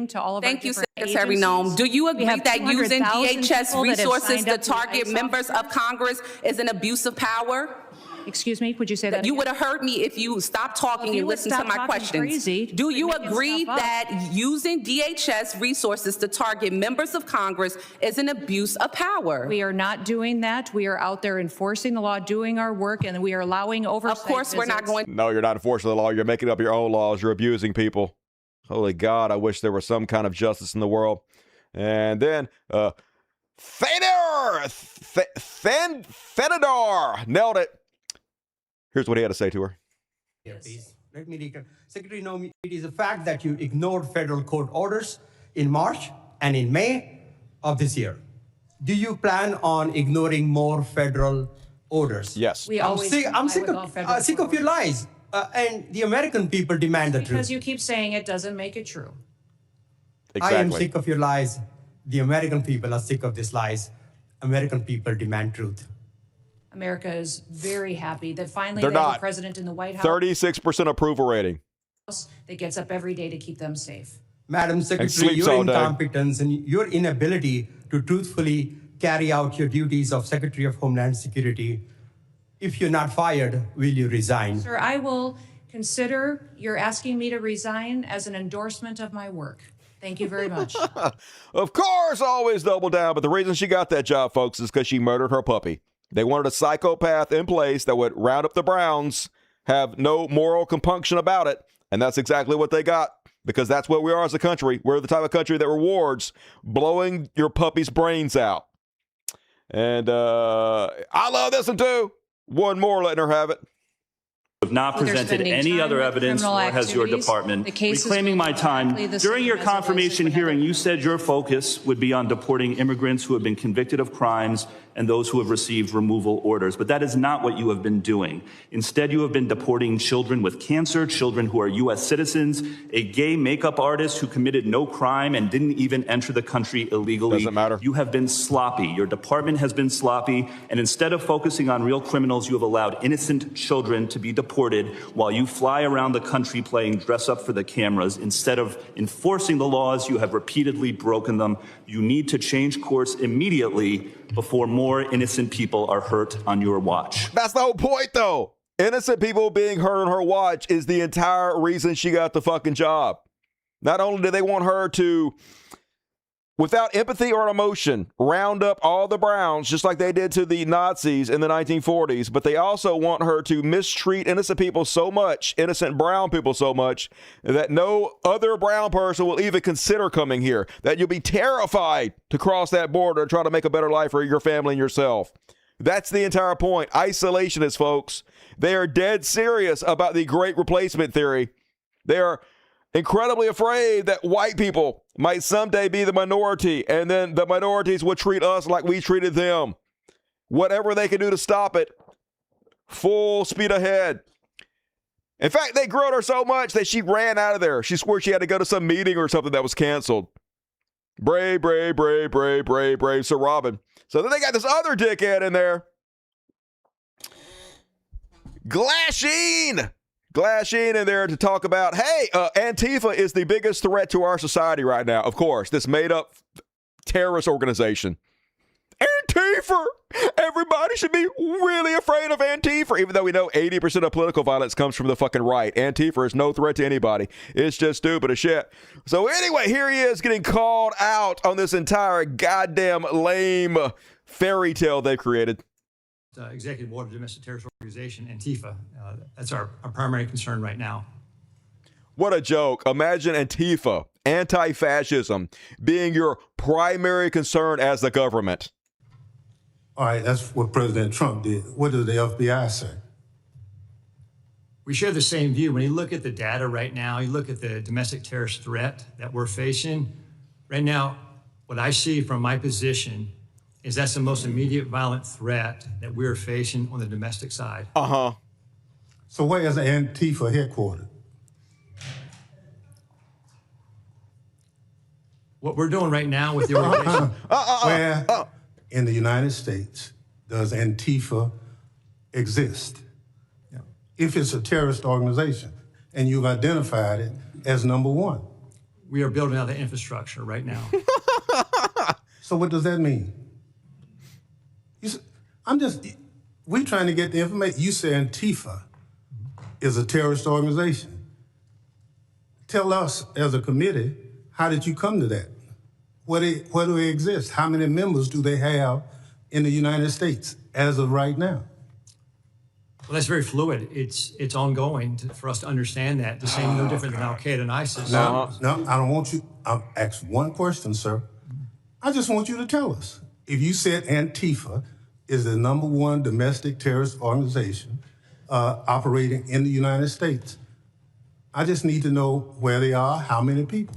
To all of Thank you, Secretary Noem. Do you agree that using DHS resources to target members of Congress is an abuse of power? Excuse me, would you say that You would have heard me if you stopped talking and listened to my questions. Do you agree that using DHS resources to target members of Congress is an abuse of power? We are not doing that. We are out there enforcing the law, doing our work, and we are allowing oversight. Of course, we're not going. No, you're not enforcing the law. You're making up your own laws. You're abusing people. Holy God, I wish there was some kind of justice in the world. And then, Fenador nailed it. Here's what he had to say to her. Please, let me recap. Secretary Noem, it is a fact that you ignored federal court orders in March and in May of this year. Do you plan on ignoring more federal orders? Yes. I'm sick of your lies. And the American people demand the truth. Because you keep saying it doesn't make it true. Exactly. I am sick of your lies. The American people are sick of these lies. American people demand truth. America is very happy that finally They're they have not. a president in the White House 36% approval rating. that gets up every day to keep them safe. Madam Secretary, your incompetence and your inability to truthfully carry out your duties of Secretary of Homeland Security. If you're not fired, will you resign? Sir, I will consider your asking me to resign as an endorsement of my work. Thank you very much. Of course, always double down. But the reason she got that job, folks, is because she murdered her puppy. They wanted a psychopath in place that would round up the Browns, have no moral compunction about it. And that's exactly what they got, because that's what we are as a country. We're the type of country that rewards blowing your puppy's brains out. And I love this one, too. One more letting her have it. Have not presented any other evidence, nor has your department. Reclaiming my time, during your confirmation hearing, you said your focus would be on deporting immigrants who have been convicted of crimes and those who have received removal orders. But that is not what you have been doing. Instead, you have been deporting children with cancer, children who are U.S. citizens, a gay makeup artist who committed no crime and didn't even enter the country illegally. Doesn't matter. You have been sloppy. Your department has been sloppy. And instead of focusing on real criminals, you have allowed innocent children to be deported while you fly around the country playing dress up for the cameras. Instead of enforcing the laws, you have repeatedly broken them. You need to change course immediately before more innocent people are hurt on your watch. That's the whole point, though. Innocent people being hurt on her watch is the entire reason she got the fucking job. Not only do they want her to, without empathy or emotion, round up all the Browns, just like they did to the Nazis in the 1940s, but they also want her to mistreat innocent people so much, innocent brown people so much, that no other brown person will even consider coming here, that you'll be terrified to cross that border and try to make a better life for your family and yourself. That's the entire point. Isolationists, folks. They are dead serious about the Great Replacement theory. They are incredibly afraid that white people might someday be the minority, and then the minorities would treat us like we treated them. Whatever they can do to stop it, full speed ahead. In fact, they grilled her so much that she ran out of there. She swore she had to go to some meeting or something that was canceled. Brave, brave, brave, brave, brave, brave Sir Robin. So then they got this other dickhead in there. Glasheen in there to talk about, hey, Antifa is the biggest threat to our society right now. Of course, this made-up terrorist organization. Antifa! Everybody should be really afraid of Antifa, even though we know 80% of political violence comes from the fucking right. Antifa is no threat to anybody. It's just stupid as shit. So anyway, here he is getting called out on this entire goddamn lame fairy tale they created. Executive Order Domestic Terrorist Organization, Antifa. That's our primary concern right now. What a joke. Imagine Antifa, anti-fascism, being your primary concern as the government. All right, that's what President Trump did. What does the FBI say? We share the same view. When you look at the data right now, you look at the domestic terrorist threat that we're facing. Right now, what I see from my position is that's the most immediate violent threat that we're facing on the domestic side. Uh-huh. So where is Antifa headquartered? What we're doing right now with the organization... Where in the United States does Antifa exist? Yeah. If it's a terrorist organization, and you've identified it as number one. We are building out the infrastructure right now. So what does that mean? We're trying to get the information. You say Antifa is a terrorist organization. Tell us as a committee, how did you come to that? Where do they exist? How many members do they have in the United States as of right now? Well, that's very fluid. It's ongoing for us to understand that. The same, no different than Al-Qaeda and ISIS. No, I don't want you. I'll ask one question, sir. I just want you to tell us. If you said Antifa is the number one domestic terrorist organization operating in the United States, I just need to know where they are, how many people.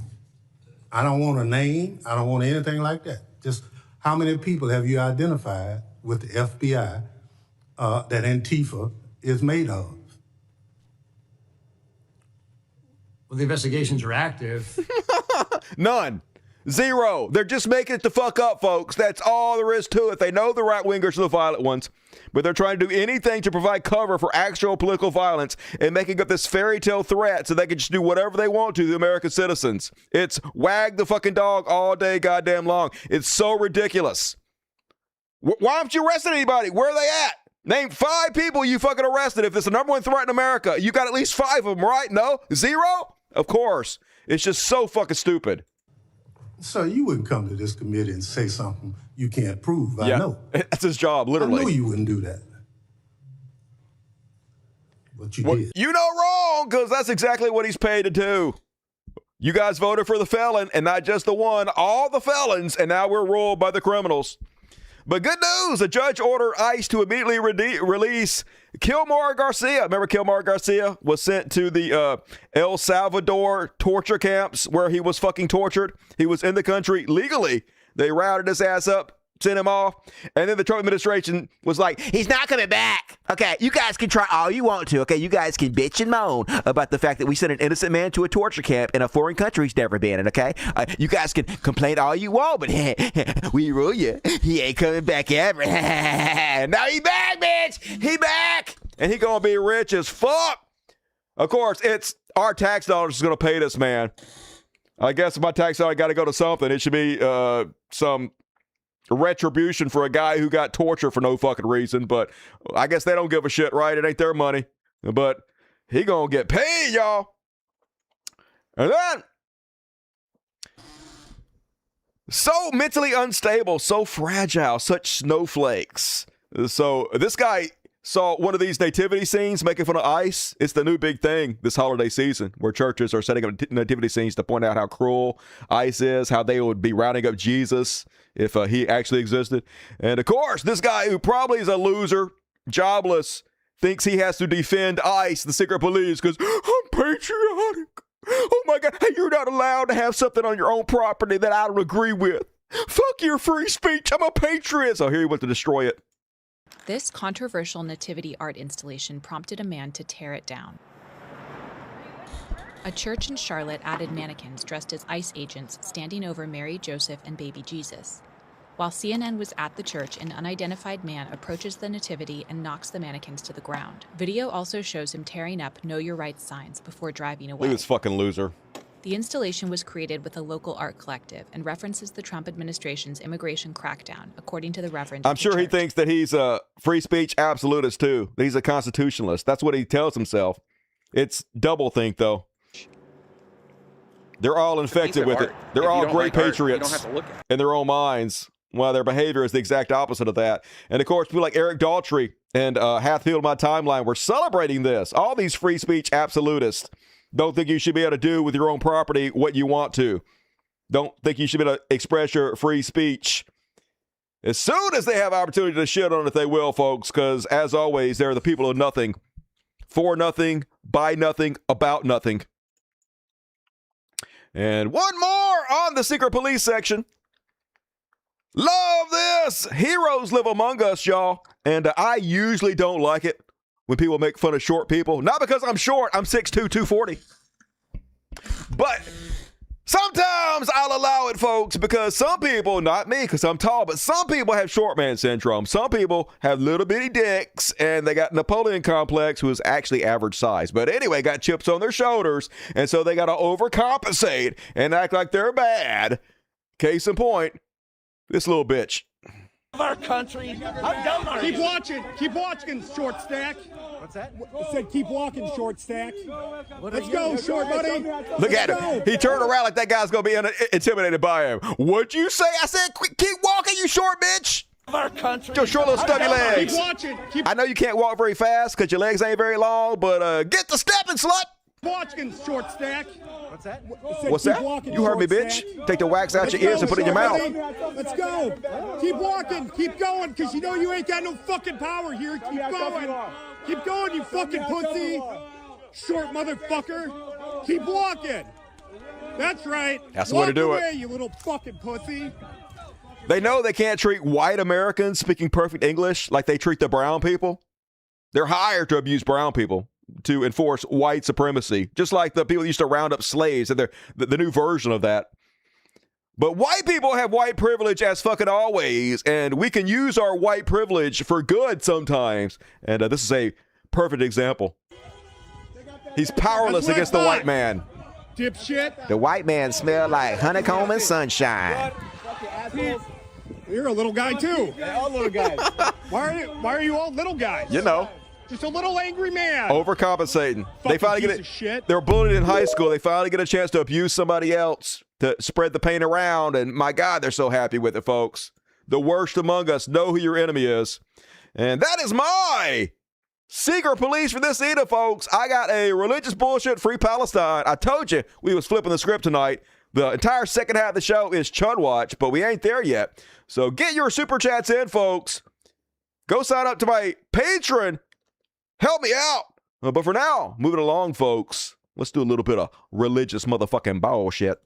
I don't want a name. I don't want anything like that. Just how many people have you identified with the FBI that Antifa is made of? Well, the investigations are active. None. Zero. They're just making it the fuck up, folks. That's all there is to it. They know the right wingers are the violent ones, but they're trying to do anything to provide cover for actual political violence and making up this fairy tale threat so they can just do whatever they want to the American citizens. It's wag the fucking dog all day goddamn long. It's so ridiculous. Why haven't you arrested anybody? Where are they at? Name 5 people you fucking arrested. If it's the number one threat in America, you got at least 5 of them, right? No? 0? Of course. It's just so fucking stupid. So you wouldn't come to this committee and say something you can't prove. I know. That's his job, literally. I know you wouldn't do that. But you did. You know wrong, because that's exactly what he's paid to do. You guys voted for the felon, and not just the one, all the felons, and now we're ruled by the criminals. But good news, a judge ordered ICE to immediately release Kilmar Garcia. Remember Kilmar Garcia was sent to the El Salvador torture camps where he was fucking tortured. He was in the country legally. They routed his ass up sent him off. And then the Trump administration was like, he's not coming back. Okay, you guys can try all you want to. Okay, you guys can bitch and moan about the fact that we sent an innocent man to a torture camp in a foreign country he's never been in, okay? You guys can complain all you want, but we rule you. He ain't coming back ever. Now he back, bitch. He back. And he gonna be rich as fuck. Of course, it's our tax dollars is gonna pay this man. I guess if my tax dollar got to go to something, it should be some retribution for a guy who got tortured for no fucking reason. But I guess they don't give a shit, right? It ain't their money. But he gonna get paid, y'all. And then, so mentally unstable, so fragile, such snowflakes. So this guy saw one of these nativity scenes making fun of ICE. It's the new big thing this holiday season, where churches are setting up nativity scenes to point out how cruel ICE is, how they would be rounding up Jesus if he actually existed. And of course, this guy, who probably is a loser, jobless, thinks he has to defend ICE, the secret police, because I'm patriotic. Oh my God, hey, you're not allowed to have something on your own property that I don't agree with. Fuck your free speech. I'm a patriot. So here he went to destroy it. This controversial nativity art installation prompted a man to tear it down. A church in Charlotte added mannequins dressed as ICE agents standing over Mary, Joseph, and baby Jesus. While CNN was at the church, an unidentified man approaches the nativity and knocks the mannequins to the ground. Video also shows him tearing up "Know Your Rights" signs before driving away. Look at this fucking loser. The installation was created with a local art collective and references the Trump administration's immigration crackdown, according to the Reverend. I'm sure he thinks that he's a free speech absolutist too. That he's a constitutionalist. That's what he tells himself. It's doublethink, though. They're all infected with it. They're all great patriots in their own minds, while their behavior is the exact opposite of that. And of course, people like Eric Daltrey and Hathfield, my timeline, were celebrating this. All these free speech absolutists don't think you should be able to do with your own property what you want to. Don't think you should be able to express your free speech. As soon as they have opportunity to shit on it, they will, folks, because as always, they're the people of nothing. For nothing, by nothing, about nothing. And one more on the secret police section. Love this. Heroes live among us, y'all. And I usually don't like it when people make fun of short people. Not because I'm short. I'm 6'2", 240. But sometimes I'll allow it, folks, because some people, not me because I'm tall, but some people have short man syndrome. Some people have little bitty dicks, and they got Napoleon complex, who is actually average size. But anyway, got chips on their shoulders, and so they got to overcompensate and act like they're bad. Case in point, this little bitch. Our country. Keep watching, short stack. What's that? I said keep walking, short stack. Let's go, short buddy. Look at him. He turned around like that guy's going to be intimidated by him. What'd you say? I said keep walking, you short bitch. Our country. Your short little stubby legs. Keep watching. I know you can't walk very fast because your legs ain't very long, but get the stepping, slut. Watching, short stack. What's that? What's that? You heard me, bitch. Take the wax out your ears and put it in your mouth. Let's go. Keep walking. Keep going, because you know you ain't got no fucking power here. Keep going. Keep going, you fucking pussy. Short motherfucker. Keep walking. That's right. That's the way to do Walk away, it. you little fucking pussy. They know they can't treat white Americans speaking perfect English like they treat the brown people. They're hired to abuse brown people, to enforce white supremacy, just like the people used to round up slaves, and they're the new version of that. But white people have white privilege as fucking always, and we can use our white privilege for good sometimes. And this is a perfect example. He's powerless against the white man. Dipshit. The white man smelled like honeycomb and sunshine. You're a little guy too. All little guys. Why are you all little guys? You know. Just a little angry man. Overcompensating. They finally get it. They were bullied in high school. They finally get a chance to abuse somebody else, to spread the pain around. And my God, they're so happy with it, folks. The worst among us know who your enemy is. And that is my secret police for this evening, folks. I got a religious bullshit free Palestine. I told you we was flipping the script tonight. The entire second half of the show is Chud Watch, but we ain't there yet. So get your super chats in, folks. Go sign up to my Patreon. Help me out. But for now, moving along, folks, let's do a little bit of religious motherfucking bullshit.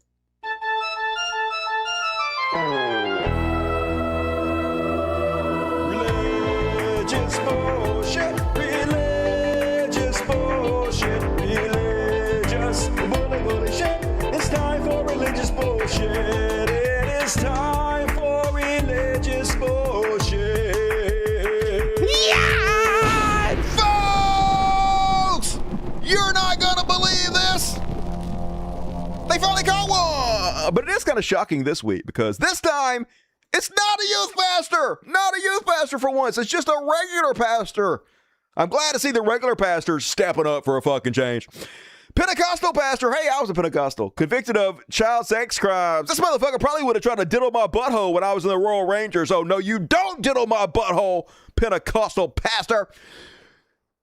religious bullshit, religious bullshit, religious bullshit. It's time for religious bullshit. It is time for religious bullshit. Yeah! Folks! You're not gonna believe this! They finally caught one! But it is kind of shocking this week because this time, it's not a youth pastor! Not a youth pastor for once. It's just a regular pastor. I'm glad to see the regular pastors stepping up for a fucking change. Pentecostal pastor, hey, I was a Pentecostal, convicted of child sex crimes. This motherfucker probably would have tried to diddle my butthole when I was in the Royal Rangers. Oh, no, you don't diddle my butthole, Pentecostal pastor.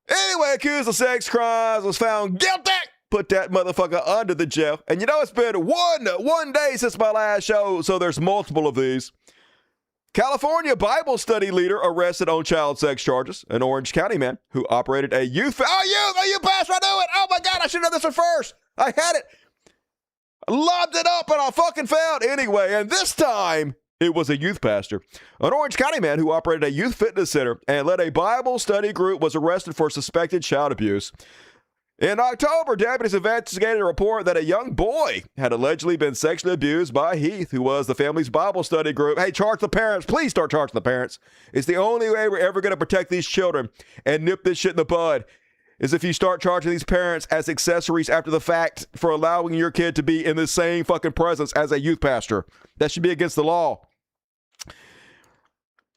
Anyway, accused of sex crimes, was found guilty. Put that motherfucker under the jail. And you know, it's been one day since my last show, so there's multiple of these. California Bible study leader arrested on child sex charges. An Orange County man who operated a youth... you pastor, I knew it! Oh my God, I should have done this one first! I had it! I lobbed it up and I fucking failed! Anyway, and this time, it was a youth pastor. An Orange County man who operated a youth fitness center and led a Bible study group was arrested for suspected child abuse. In October, deputies investigated a report that a young boy had allegedly been sexually abused by Heath, who was the family's Bible study group. Hey, charge the parents. Please start charging the parents. It's the only way we're ever going to protect these children and nip this shit in the bud, is if you start charging these parents as accessories after the fact for allowing your kid to be in the same fucking presence as a youth pastor. That should be against the law.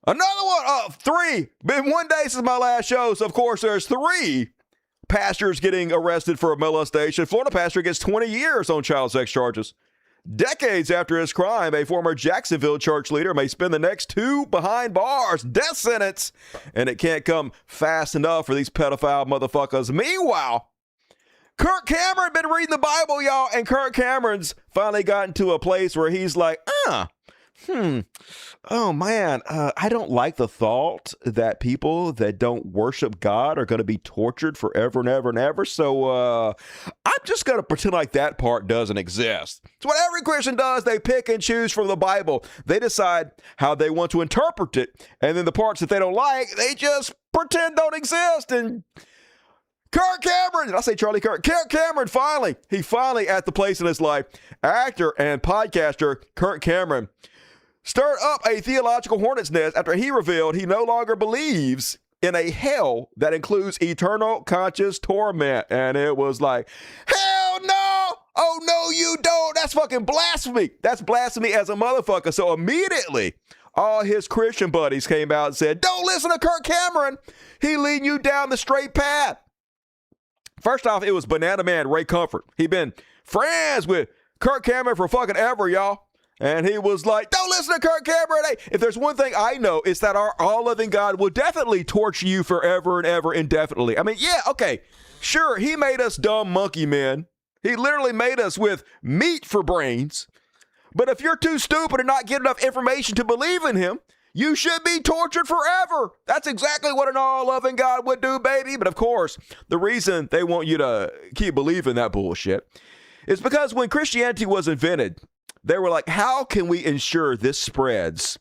Another one, 3. Been one day since my last show, so of course there's 3 pastors getting arrested for molestation. Florida pastor gets 20 years on child sex charges. Decades after his crime, a former Jacksonville church leader may spend the next 2 behind bars. Death sentence. And it can't come fast enough for these pedophile motherfuckers. Meanwhile, Kirk Cameron been reading the Bible, y'all, and Kirk Cameron's finally gotten to a place where he's like, oh man, I don't like the thought that people that don't worship God are going to be tortured forever and ever and ever. So I'm just going to pretend like that part doesn't exist. It's what every Christian does. They pick and choose from the Bible. They decide how they want to interpret it. And then the parts that they don't like, they just pretend don't exist. And Kirk Cameron, did I say Charlie Kirk? Kirk Cameron finally at the place in his life. Actor and podcaster Kirk Cameron stirred up a theological hornet's nest after he revealed he no longer believes in a hell that includes eternal conscious torment. And it was like, hell no! Oh no, you don't! That's fucking blasphemy! That's blasphemy as a motherfucker. So immediately, all his Christian buddies came out and said, don't listen to Kirk Cameron! He leading you down the straight path. First off, it was Banana Man Ray Comfort. He'd been friends with Kirk Cameron for fucking ever, y'all. And he was like, don't listen to Kirk Cameron. Hey, if there's one thing I know, it's that our all-loving God will definitely torture you forever and ever indefinitely. I mean, yeah, okay, sure, he made us dumb monkey men. He literally made us with meat for brains. But if you're too stupid and not get enough information to believe in him, you should be tortured forever. That's exactly what an all-loving God would do, baby. But of course, the reason they want you to keep believing that bullshit is because when Christianity was invented, they were like, how can we ensure this spreads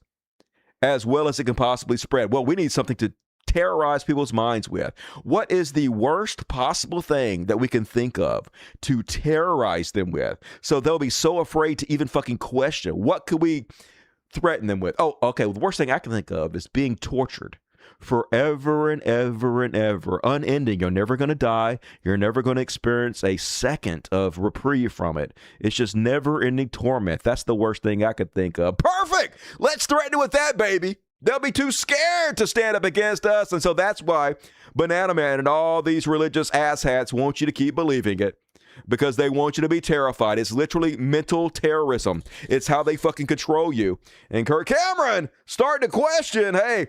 as well as it can possibly spread? Well, we need something to terrorize people's minds with. What is the worst possible thing that we can think of to terrorize them with? So they'll be so afraid to even fucking question. What could we threaten them with? Oh, okay, well, the worst thing I can think of is being tortured forever and ever and ever, unending. You're never going to die. You're never going to experience a second of reprieve from it. It's just never-ending torment. That's the worst thing I could think of. Perfect! Let's threaten it with that, baby. They'll be too scared to stand up against us, and so that's why Banana Man and all these religious asshats want you to keep believing it, because they want you to be terrified. It's literally mental terrorism. It's how they fucking control you. And Kirk Cameron starting to question, hey,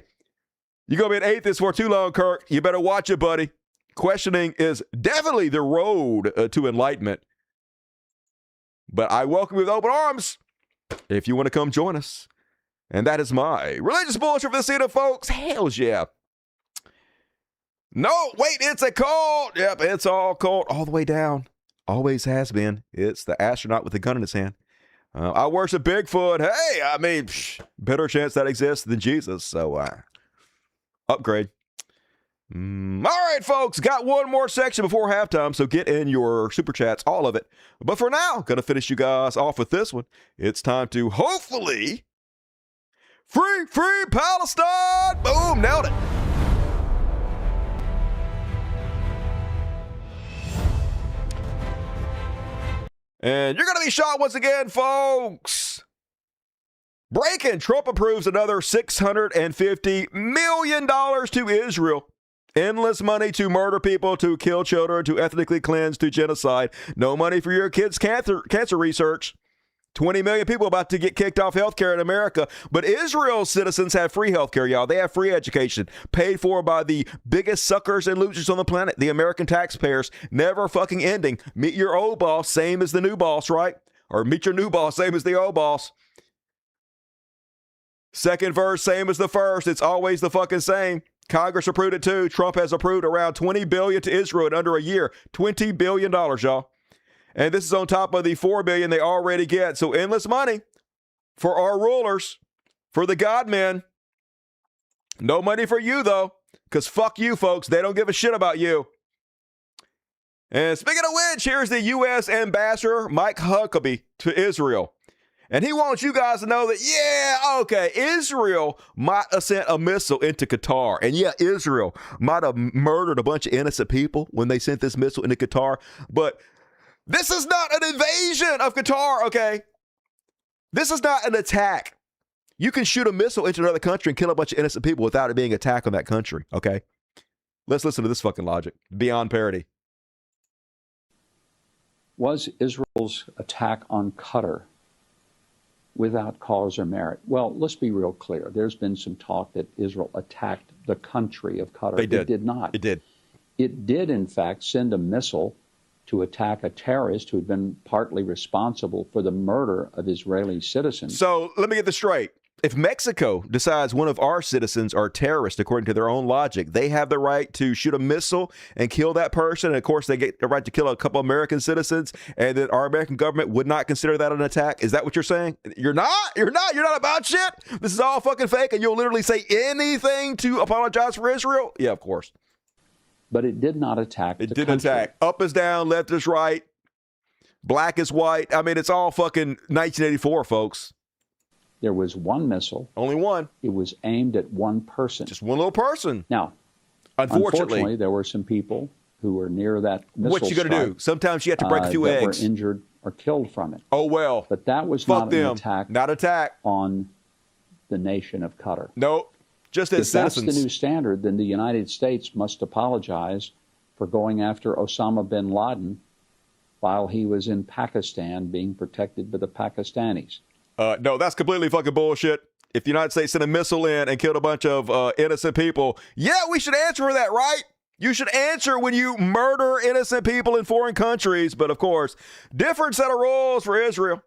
you're going to be an atheist for too long, Kirk. You better watch it, buddy. Questioning is definitely the road to enlightenment. But I welcome you with open arms if you want to come join us. And that is my religious bullshit for this evening, folks. Hells yeah. No, wait, it's a cult. Yep, it's all cult all the way down. Always has been. It's the astronaut with a gun in his hand. I worship Bigfoot. Hey, I mean, better chance that exists than Jesus. So, upgrade. All right, folks, got one more section before halftime, so get in your super chats, all of it. But for now, gonna finish you guys off with this one. It's time to hopefully free Palestine. Boom, nailed it. And you're gonna be shot once again, folks. Breaking, Trump approves another $650 million to Israel. Endless money to murder people, to kill children, to ethnically cleanse, to genocide. No money for your kids' cancer research. 20 million people about to get kicked off healthcare in America. But Israel's citizens have free healthcare, y'all. They have free education, paid for by the biggest suckers and losers on the planet, the American taxpayers, never fucking ending. Meet your old boss, same as the new boss, right? Or meet your new boss, same as the old boss. Second verse, same as the first. It's always the fucking same. Congress approved it too. Trump has approved around $20 billion to Israel in under a year. $20 billion, y'all. And this is on top of the $4 billion they already get. So endless money for our rulers, for the God men. No money for you, though, because fuck you, folks. They don't give a shit about you. And speaking of which, here's the U.S. Ambassador Mike Huckabee to Israel. And he wants you guys to know that, yeah, okay, Israel might have sent a missile into Qatar. And yeah, Israel might have murdered a bunch of innocent people when they sent this missile into Qatar. But this is not an invasion of Qatar, okay? This is not an attack. You can shoot a missile into another country and kill a bunch of innocent people without it being an attack on that country, okay? Let's listen to this fucking logic. Beyond parody. Was Israel's attack on Qatar without cause or merit? Well, let's be real clear. There's been some talk that Israel attacked the country of Qatar. They did. It did not. It did. It did, in fact, send a missile to attack a terrorist who had been partly responsible for the murder of Israeli citizens. So let me get this straight. If Mexico decides one of our citizens are terrorists, according to their own logic, they have the right to shoot a missile and kill that person. And of course, they get the right to kill a couple American citizens. And then our American government would not consider that an attack. Is that what you're saying? You're not about shit. This is all fucking fake. And you'll literally say anything to apologize for Israel. Yeah, of course. But it did not attack the country. It did attack. Up is down, left is right, black is white. I mean, it's all fucking 1984, folks. There was one missile. Only one. It was aimed at one person. Just one little person. Now, unfortunately, there were some people who were near that missile. What you going to do? Sometimes you have to break a few eggs. Were injured or killed from it. Oh, well. But that was Fuck not them. an attack on the nation of Qatar. Nope. Just as citizens. If that's the new standard, then the United States must apologize for going after Osama bin Laden while he was in Pakistan being protected by the Pakistanis. No, that's completely fucking bullshit. If the United States sent a missile in and killed a bunch of innocent people, yeah, we should answer for that, right? You should answer when you murder innocent people in foreign countries. But of course, different set of rules for Israel.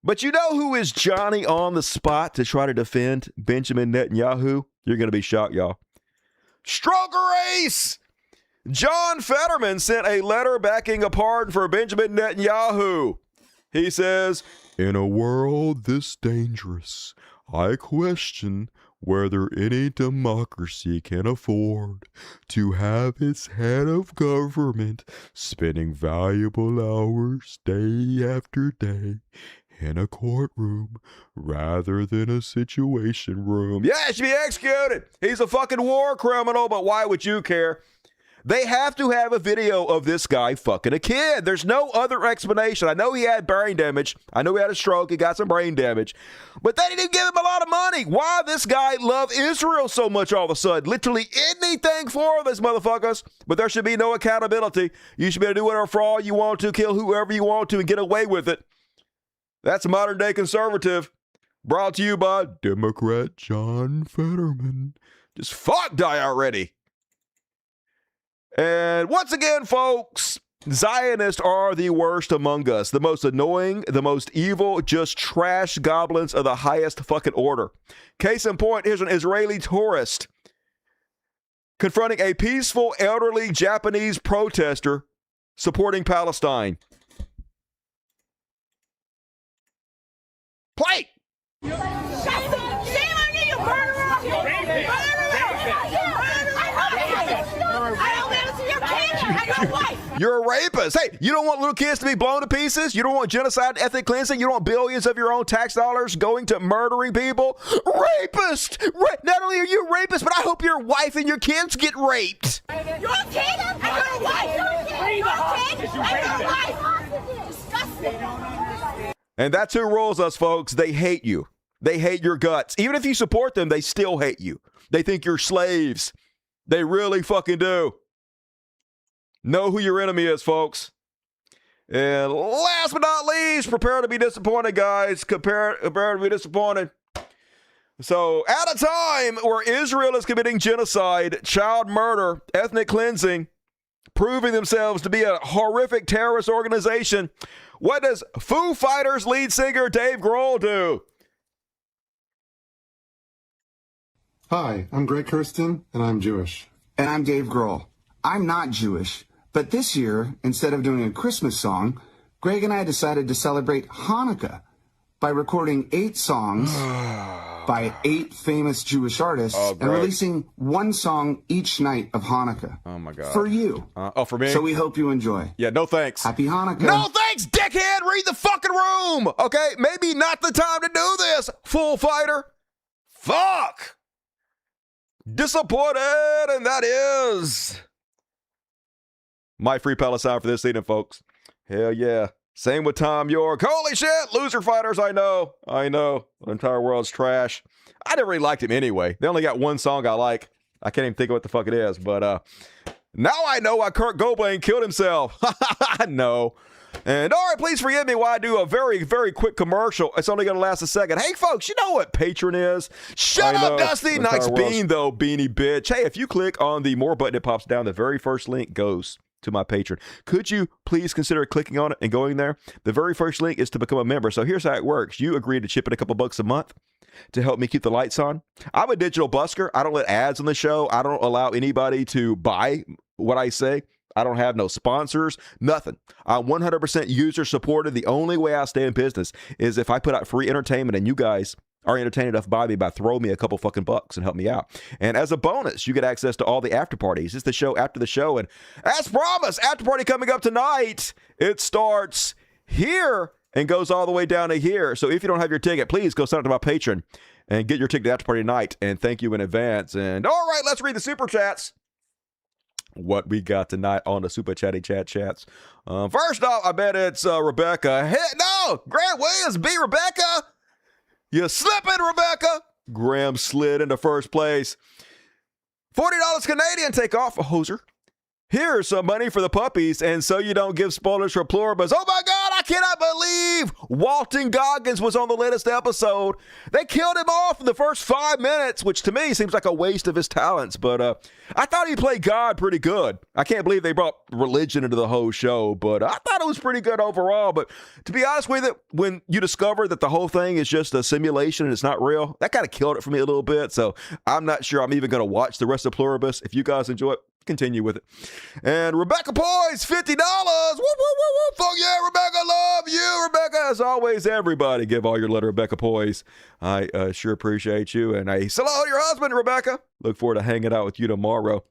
But you know who is Johnny on the spot to try to defend Benjamin Netanyahu? You're going to be shocked, y'all. Stronger Ace! John Fetterman sent a letter backing a pardon for Benjamin Netanyahu. He says, in a world this dangerous, I question whether any democracy can afford to have its head of government spending valuable hours day after day in a courtroom rather than a situation room. Yeah, he should be executed. He's a fucking war criminal, but why would you care? They have to have a video of this guy fucking a kid. There's no other explanation. I know he had brain damage. I know he had a stroke. He got some brain damage. But they didn't give him a lot of money. Why this guy love Israel so much all of a sudden? Literally anything for this motherfuckers. But there should be no accountability. You should be able to do whatever fraud you want to, kill whoever you want to, and get away with it. That's a modern day conservative. Brought to you by Democrat John Fetterman. Just fuck die already. And once again, folks, Zionists are the worst among us. The most annoying, the most evil, just trash goblins of the highest fucking order. Case in point, here's an Israeli tourist confronting a peaceful, elderly Japanese protester supporting Palestine. Play! Shame on you, you murderer! You're a rapist. Hey, you don't want little kids to be blown to pieces? You don't want genocide, ethnic cleansing? You don't want billions of your own tax dollars going to murdering people? Rapist! Not only are you a rapist, but I hope your wife and your kids get raped. Your kid and your wife. Your kid and your wife. Disgusting. And that's who rules us, folks. They hate you. They hate your guts. Even if you support them, they still hate you. They think you're slaves. They really fucking do. Know who your enemy is, folks. And last but not least, prepare to be disappointed, guys. Prepare to be disappointed. So, at a time where Israel is committing genocide, child murder, ethnic cleansing, proving themselves to be a horrific terrorist organization, what does Foo Fighters lead singer Dave Grohl do? Hi, I'm Greg Kirsten, and I'm Jewish. And I'm Dave Grohl. I'm not Jewish, but this year, instead of doing a Christmas song, Greg and I decided to celebrate Hanukkah by recording 8 songs by 8 famous Jewish artists and releasing 1 song each night of Hanukkah. Oh, my God. For you. For me? So we hope you enjoy. Yeah, no thanks. Happy Hanukkah. No thanks, dickhead! Read the fucking room! Okay, maybe not the time to do this, Full Fighter. Fuck! Disappointed, and that is my Free Palestine for this evening, folks. Hell yeah. Same with Tom York. Holy shit, loser fighters, I know. The entire world's trash. I never really liked him anyway. They only got 1 song I like. I can't even think of what the fuck it is, but now I know why Kurt Cobain killed himself. I know. And all right, please forgive me while I do a very, very quick commercial. It's only going to last a second. Hey, folks, you know what Patreon is? Shut up, Dusty. Nice bean, though, beanie bitch. Hey, if you click on the more button that pops down, the very first link goes to my Patreon. Could you please consider clicking on it and going there? The very first link is to become a member. So here's how it works. You agree to chip in a couple bucks a month to help me keep the lights on. I'm a digital busker. I don't let ads on the show. I don't allow anybody to buy what I say. I don't have no sponsors, nothing. I'm 100% user supported. The only way I stay in business is if I put out free entertainment and you guys are entertained enough by me by throwing me a couple fucking bucks and help me out. And as a bonus, you get access to all the after parties. It's the show after the show. And as promised, after party coming up tonight. It starts here and goes all the way down to here. So if you don't have your ticket, please go sign up to my Patreon and get your ticket to after party tonight. And thank you in advance. And all right, let's read the super chats. What we got tonight on the Super Chatty Chats. First off, I bet it's Rebecca. Hey, no! Grant Williams beat Rebecca! You slipping, Rebecca! Graham slid into first place. $40 Canadian, take off a hoser. Here's some money for the puppies, and so you don't give spoilers for Pluribus. Oh my God, I cannot believe Walton Goggins was on the latest episode. They killed him off in the first 5 minutes, which to me seems like a waste of his talents, but I thought he played God pretty good. I can't believe they brought religion into the whole show, but I thought it was pretty good overall. But to be honest with you, when you discover that the whole thing is just a simulation and it's not real, that kind of killed it for me a little bit, so I'm not sure I'm even going to watch the rest of Pluribus. If you guys enjoy it, continue with it. And Rebecca Poise, $50. Woo, woo, woo, woo. Fuck yeah, Rebecca. Love you, Rebecca. As always, everybody give all your love to Rebecca Poise. I sure appreciate you. And I salute your husband, Rebecca. Look forward to hanging out with you tomorrow.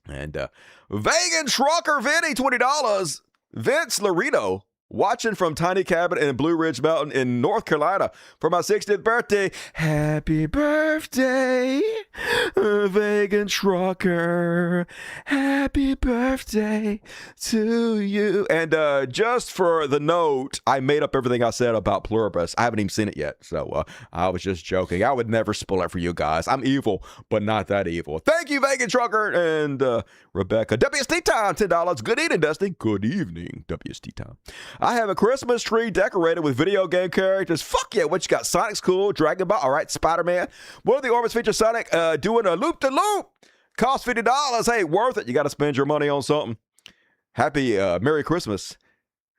And Vegan Trucker Vinny, $20. Vince Larito, watching from Tiny Cabin in Blue Ridge Mountain in North Carolina for my 60th birthday. Happy birthday, Vegan Trucker. Happy birthday to you. And just for the note, I made up everything I said about Pluribus. I haven't even seen it yet, so I was just joking. I would never spoil it for you guys. I'm evil, but not that evil. Thank you, Vegan Trucker and Rebecca. WST time, $10. Good evening, Dusty. Good evening, WST time. I have a Christmas tree decorated with video game characters. Fuck yeah, what you got? Sonic's cool, Dragon Ball, all right, Spider-Man. One of the orbits feature Sonic doing a loop-de-loop. Cost $50. Hey, worth it. You got to spend your money on something. Happy Merry Christmas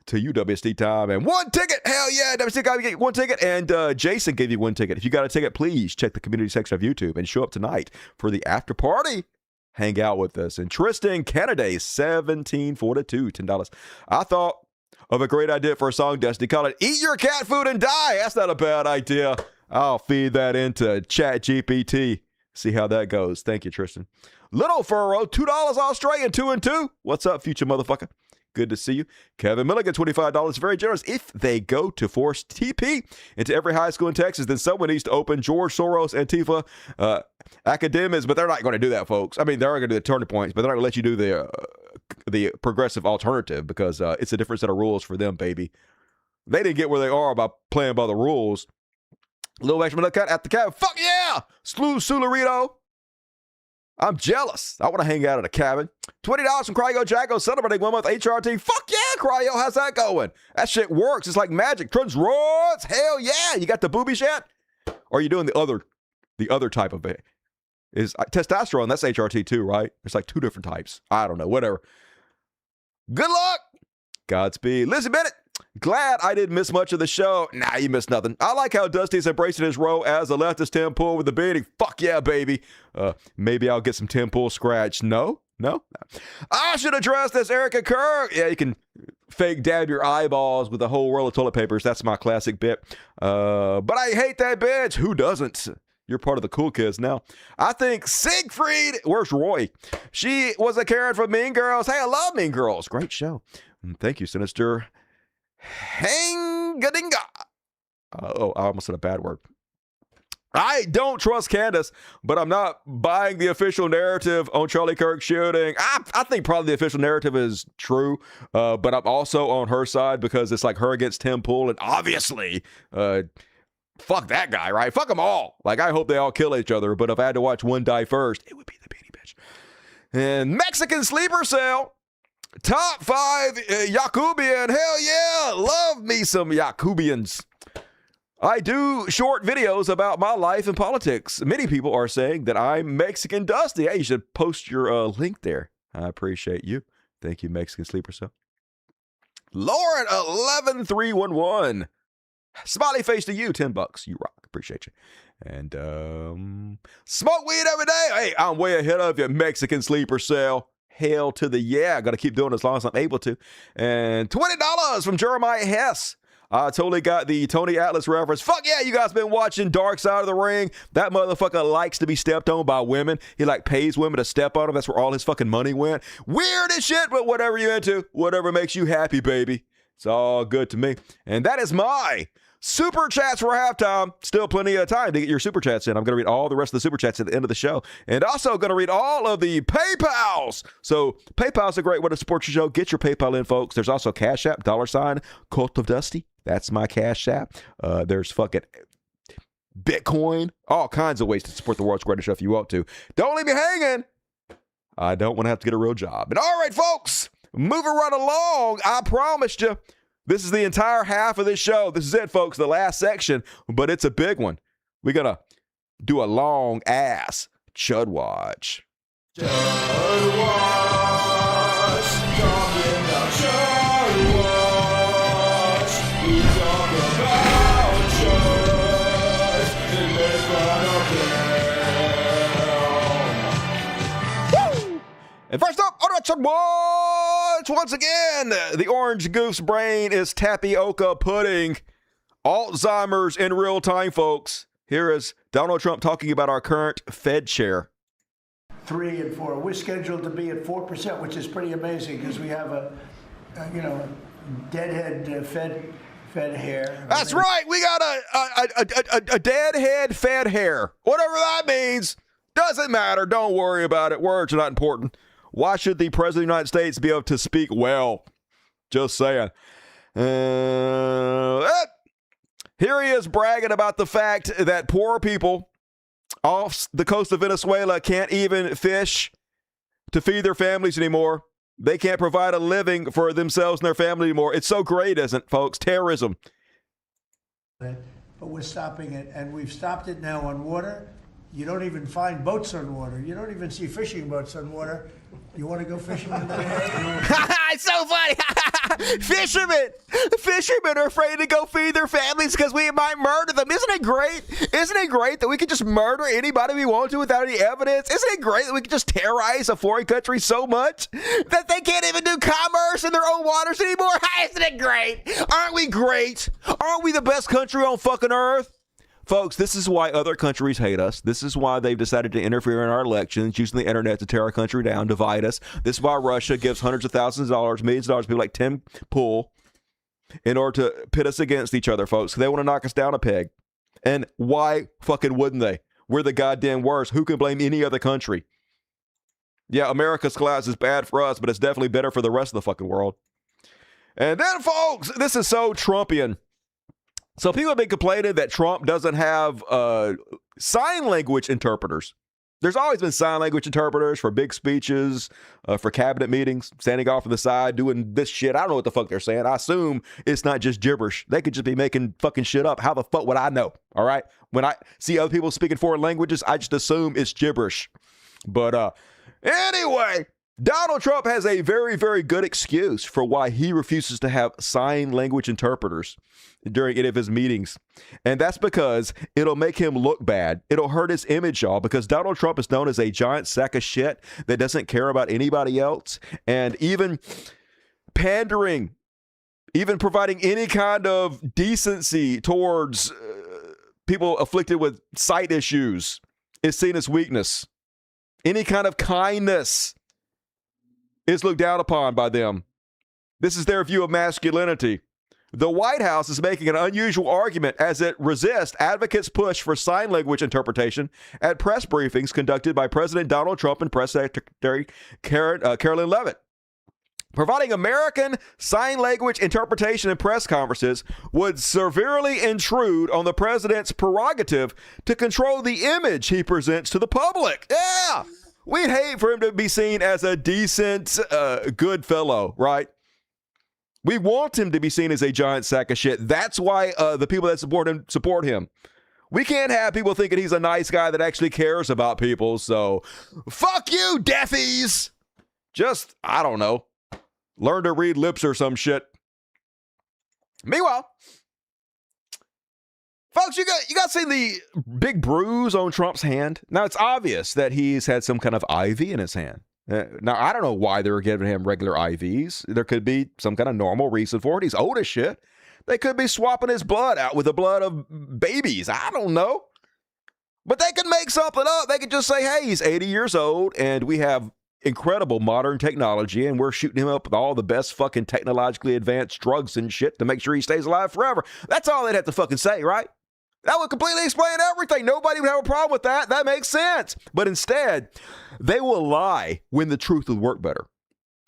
to you, WST time. And 1 ticket. Hell yeah, WST time, you get 1 ticket. And Jason gave you 1 ticket. If you got a ticket, please check the community section of YouTube and show up tonight for the after party. Hang out with us. And Tristan Kennedy, $17.42, $10. I thought of a great idea for a song, Dusty. Call it Eat Your Cat Food and Die. That's not a bad idea. I'll feed that into ChatGPT. See how that goes. Thank you, Tristan. Little Furrow, $2 Australian, 2 and 2. What's up, future motherfucker? Good to see you. Kevin Milligan, $25. Very generous. If they go to force TP into every high school in Texas, then someone needs to open George Soros Antifa academics, but they're not going to do that, folks. I mean, they're going to do the turning points, but they're not going to let you do the progressive alternative because it's a different set of rules for them, baby. They didn't get where they are by playing by the rules. Little extra cut at the cabin. Fuck yeah! Sularito. I'm jealous. I want to hang out at a cabin. $20 from Cryo Jacko celebrating 1 month HRT. Fuck yeah, Cryo. How's that going? That shit works. It's like magic. Trends roars. Hell yeah. You got the boobies yet? Or are you doing the other type of it? Is testosterone, that's HRT too, right? There's like 2 different types. I don't know. Whatever. Good luck. Godspeed. Lizzie Bennett. Glad I didn't miss much of the show. Nah, you missed nothing. I like how Dusty's embracing his role as a leftist Tim Pool with the beanie. Fuck yeah, baby. Maybe I'll get some Tim Pool scratch. No. I should address this Erica Kirk. Yeah, you can fake dab your eyeballs with a whole roll of toilet papers. That's my classic bit. But I hate that bitch. Who doesn't? You're part of the cool kids now. I think Siegfried, where's Roy? She was a Karen from Mean Girls. Hey, I love Mean Girls. Great show. Thank you, Sinister. Hangadinga. I almost said a bad word. I don't trust Candace, but I'm not buying the official narrative on Charlie Kirk shooting. I think probably the official narrative is true, but I'm also on her side because it's like her against Tim Pool, and obviously, fuck that guy, right? Fuck them all. Like, I hope they all kill each other, but if I had to watch one die first, it would be the beanie bitch. And Mexican sleeper cell. Top 5 Yakubian. Hell yeah. Love me some Yakubians. I do short videos about my life and politics. Many people are saying that I'm Mexican Dusty. Hey, you should post your link there. I appreciate you. Thank you, Mexican Sleeper Cell. Lauren 11311. Smiley face to you, $10. You rock. Appreciate you. And smoke weed every day. Hey, I'm way ahead of you, Mexican Sleeper Cell. Hell to the yeah. Got to keep doing it as long as I'm able to. And $20 from Jeremiah Hess. I totally got the Tony Atlas reference. Fuck yeah, you guys been watching Dark Side of the Ring. That motherfucker likes to be stepped on by women. He like pays women to step on him. That's where all his fucking money went. Weird as shit, but whatever you're into, whatever makes you happy, baby. It's all good to me. And that is my super chats for halftime. Still plenty of time to get your super chats in. I'm going to read all the rest of the super chats at the end of the show. And also going to read all of the PayPals. So PayPal's a great way to support your show. Get your PayPal in, folks. There's also Cashapp, $ cultofdusty. That's my Cashapp. There's fucking Bitcoin. All kinds of ways to support the world's greatest show if you want to. Don't leave me hanging. I don't want to have to get a real job. And all right, folks, moving right along. I promised you. This is the entire half of this show. This is it, folks, the last section, but it's a big one. We're going to do a long-ass Chud Watch. Chud Watch, talking about Chud Watch. We talk about Chud in this final Woo! And first up, on Chud Watch, once again, the orange goof's brain is tapioca pudding. Alzheimer's in real time, folks. Here is Donald Trump talking about our current Fed chair. 3 and 4. We're scheduled to be at 4%, which is pretty amazing because we have a deadhead Fed hair. That's right. We got a deadhead Fed hair. Whatever that means. Doesn't matter. Don't worry about it. Words are not important. Why should the President of the United States be able to speak well? Just saying. Here he is bragging about the fact that poor people off the coast of Venezuela can't even fish to feed their families anymore. They can't provide a living for themselves and their family anymore. It's so great, isn't it, folks? Terrorism. But we're stopping it, and we've stopped it now on water. You don't even find boats on water. You don't even see fishing boats on water. You want to go fishing in the It's so funny. Fishermen are afraid to go feed their families because we might murder them. Isn't it great? Isn't it great that we can just murder anybody we want to without any evidence? Isn't it great that we can just terrorize a foreign country so much that they can't even do commerce in their own waters anymore? Isn't it great? Aren't we great? Aren't we the best country on fucking earth? Folks, this is why other countries hate us. This is why they've decided to interfere in our elections, using the internet to tear our country down, divide us. This is why Russia gives hundreds of thousands of dollars, millions of dollars to people like Tim Pool in order to pit us against each other, folks. They want to knock us down a peg. And why fucking wouldn't they? We're the goddamn worst. Who can blame any other country? Yeah, America's collapse is bad for us, but it's definitely better for the rest of the fucking world. And then, folks, this is so Trumpian. So people have been complaining that Trump doesn't have sign language interpreters. There's always been sign language interpreters for big speeches, for cabinet meetings, standing off to the side, doing this shit. I don't know what the fuck they're saying. I assume it's not just gibberish. They could just be making fucking shit up. How the fuck would I know? All right? When I see other people speaking foreign languages, I just assume it's gibberish. But anyway, Donald Trump has a very, very good excuse for why he refuses to have sign language interpreters during any of his meetings. And that's because it'll make him look bad. It'll hurt his image, y'all, because Donald Trump is known as a giant sack of shit that doesn't care about anybody else. And even pandering, even providing any kind of decency towards people afflicted with sight issues is seen as weakness. Any kind of kindness is looked down upon by them. This is their view of masculinity. The White House is making an unusual argument as it resists advocates' push for sign language interpretation at press briefings conducted by President Donald Trump and Press Secretary Carolyn Leavitt. Providing American Sign Language interpretation in press conferences would severely intrude on the president's prerogative to control the image he presents to the public. Yeah! We'd hate for him to be seen as a decent, good fellow, right? We want him to be seen as a giant sack of shit. That's why the people that support him. We can't have people thinking he's a nice guy that actually cares about people. So, fuck you, deafies! Just, I don't know, learn to read lips or some shit. Meanwhile, folks, you got to see the big bruise on Trump's hand. Now, it's obvious that he's had some kind of IV in his hand. Now, I don't know why they were giving him regular IVs. There could be some kind of normal reason for it. He's old as shit. They could be swapping his blood out with the blood of babies. I don't know. But they could make something up. They could just say, hey, he's 80 years old, and we have incredible modern technology, and we're shooting him up with all the best fucking technologically advanced drugs and shit to make sure he stays alive forever. That's all they'd have to fucking say, right? That would completely explain everything. Nobody would have a problem with that. That makes sense. But instead, they will lie when the truth would work better.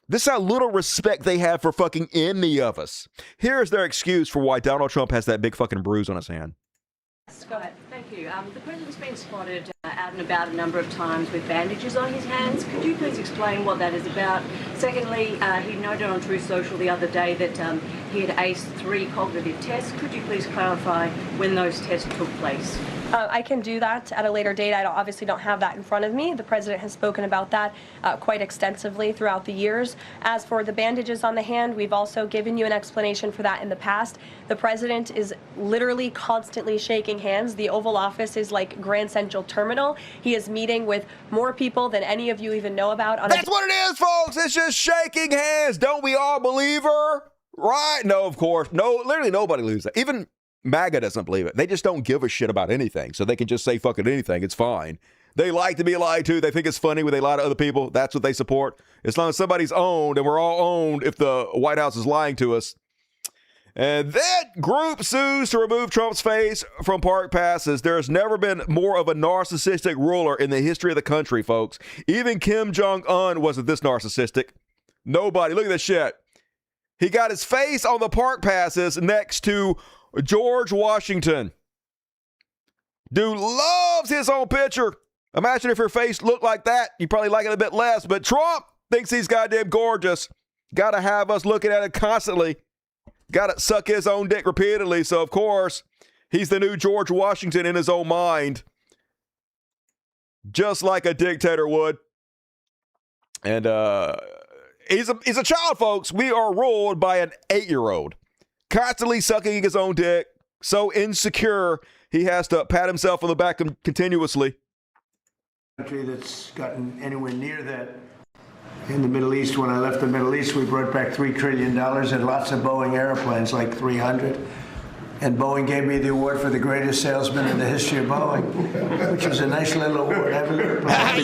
This is how little respect they have for fucking any of us. Here's their excuse for why Donald Trump has that big fucking bruise on his hand. Go ahead. Thank you. The president's been spotted out and about a number of times with bandages on his hands. Could you please explain what that is about? Secondly, he noted on Truth Social the other day that he had aced 3 cognitive tests. Could you please clarify when those tests took place? I can do that at a later date. I obviously don't have that in front of me. The president has spoken about that quite extensively throughout the years. As for the bandages on the hand, we've also given you an explanation for that in the past. The president is literally constantly shaking hands. The Oval Office is like Grand Central Terminal. He is meeting with more people than any of you even know about. That's what it is, folks. It's just shaking hands. Don't we all believe her? Right? No, of course. No, literally nobody believes that. Even MAGA doesn't believe it. They just don't give a shit about anything, so they can just say fucking anything. It's fine. They like to be lied to. They think it's funny when they lie to other people. That's what they support. As long as somebody's owned, and we're all owned if the White House is lying to us. And that group sues to remove Trump's face from park passes. There's never been more of a narcissistic ruler in the history of the country, folks. Even Kim Jong-un wasn't this narcissistic. Nobody. Look at this shit. He got his face on the park passes next to George Washington. Dude loves his own picture. Imagine if your face looked like that. You probably like it a bit less. But Trump thinks he's goddamn gorgeous. Got to have us looking at it constantly. Got to suck his own dick repeatedly. So, of course, he's the new George Washington in his own mind. Just like a dictator would. And he's a child, folks. We are ruled by an 8-year-old. Constantly sucking his own dick. So insecure, he has to pat himself on the back continuously. Country that's gotten anywhere near that. In the Middle East, when I left the Middle East, we brought back $3 trillion and lots of Boeing airplanes, like 300. And Boeing gave me the award for the greatest salesman in the history of Boeing, which was a nice little award.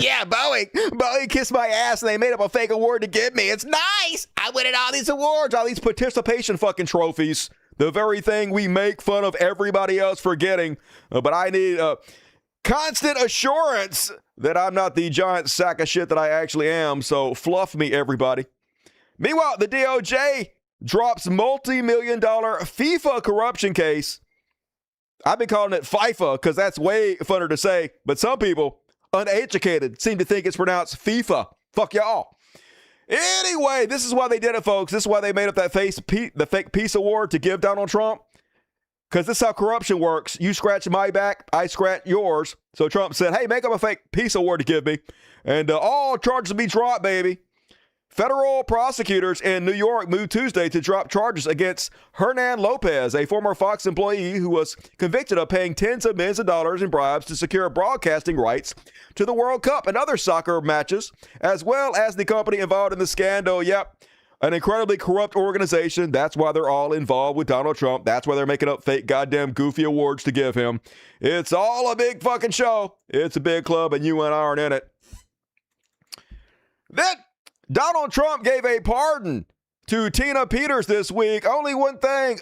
Yeah, Boeing kissed my ass and they made up a fake award to give me. It's nice. I winning all these awards, all these participation fucking trophies. The very thing we make fun of everybody else for getting. But I need constant assurance that I'm not the giant sack of shit that I actually am. So fluff me, everybody. Meanwhile, the DOJ drops multi-million-dollar FIFA corruption case. I've been calling it FIFA because that's way funner to say, but some people, uneducated, seem to think it's pronounced FIFA. Fuck y'all. Anyway, this is why they did it, folks. This is why they made up that the fake peace award to give Donald Trump. Because this is how corruption works. You scratch my back, I scratch yours. So Trump said, hey, make up a fake peace award to give me. And all charges will be dropped, baby. Federal prosecutors in New York moved Tuesday to drop charges against Hernan Lopez, a former Fox employee who was convicted of paying tens of millions of dollars in bribes to secure broadcasting rights to the World Cup and other soccer matches, as well as the company involved in the scandal. Yep, an incredibly corrupt organization. That's why they're all involved with Donald Trump. That's why they're making up fake goddamn goofy awards to give him. It's all a big fucking show. It's a big club and you and I aren't in it. Then Donald Trump gave a pardon to Tina Peters this week. Only one thing,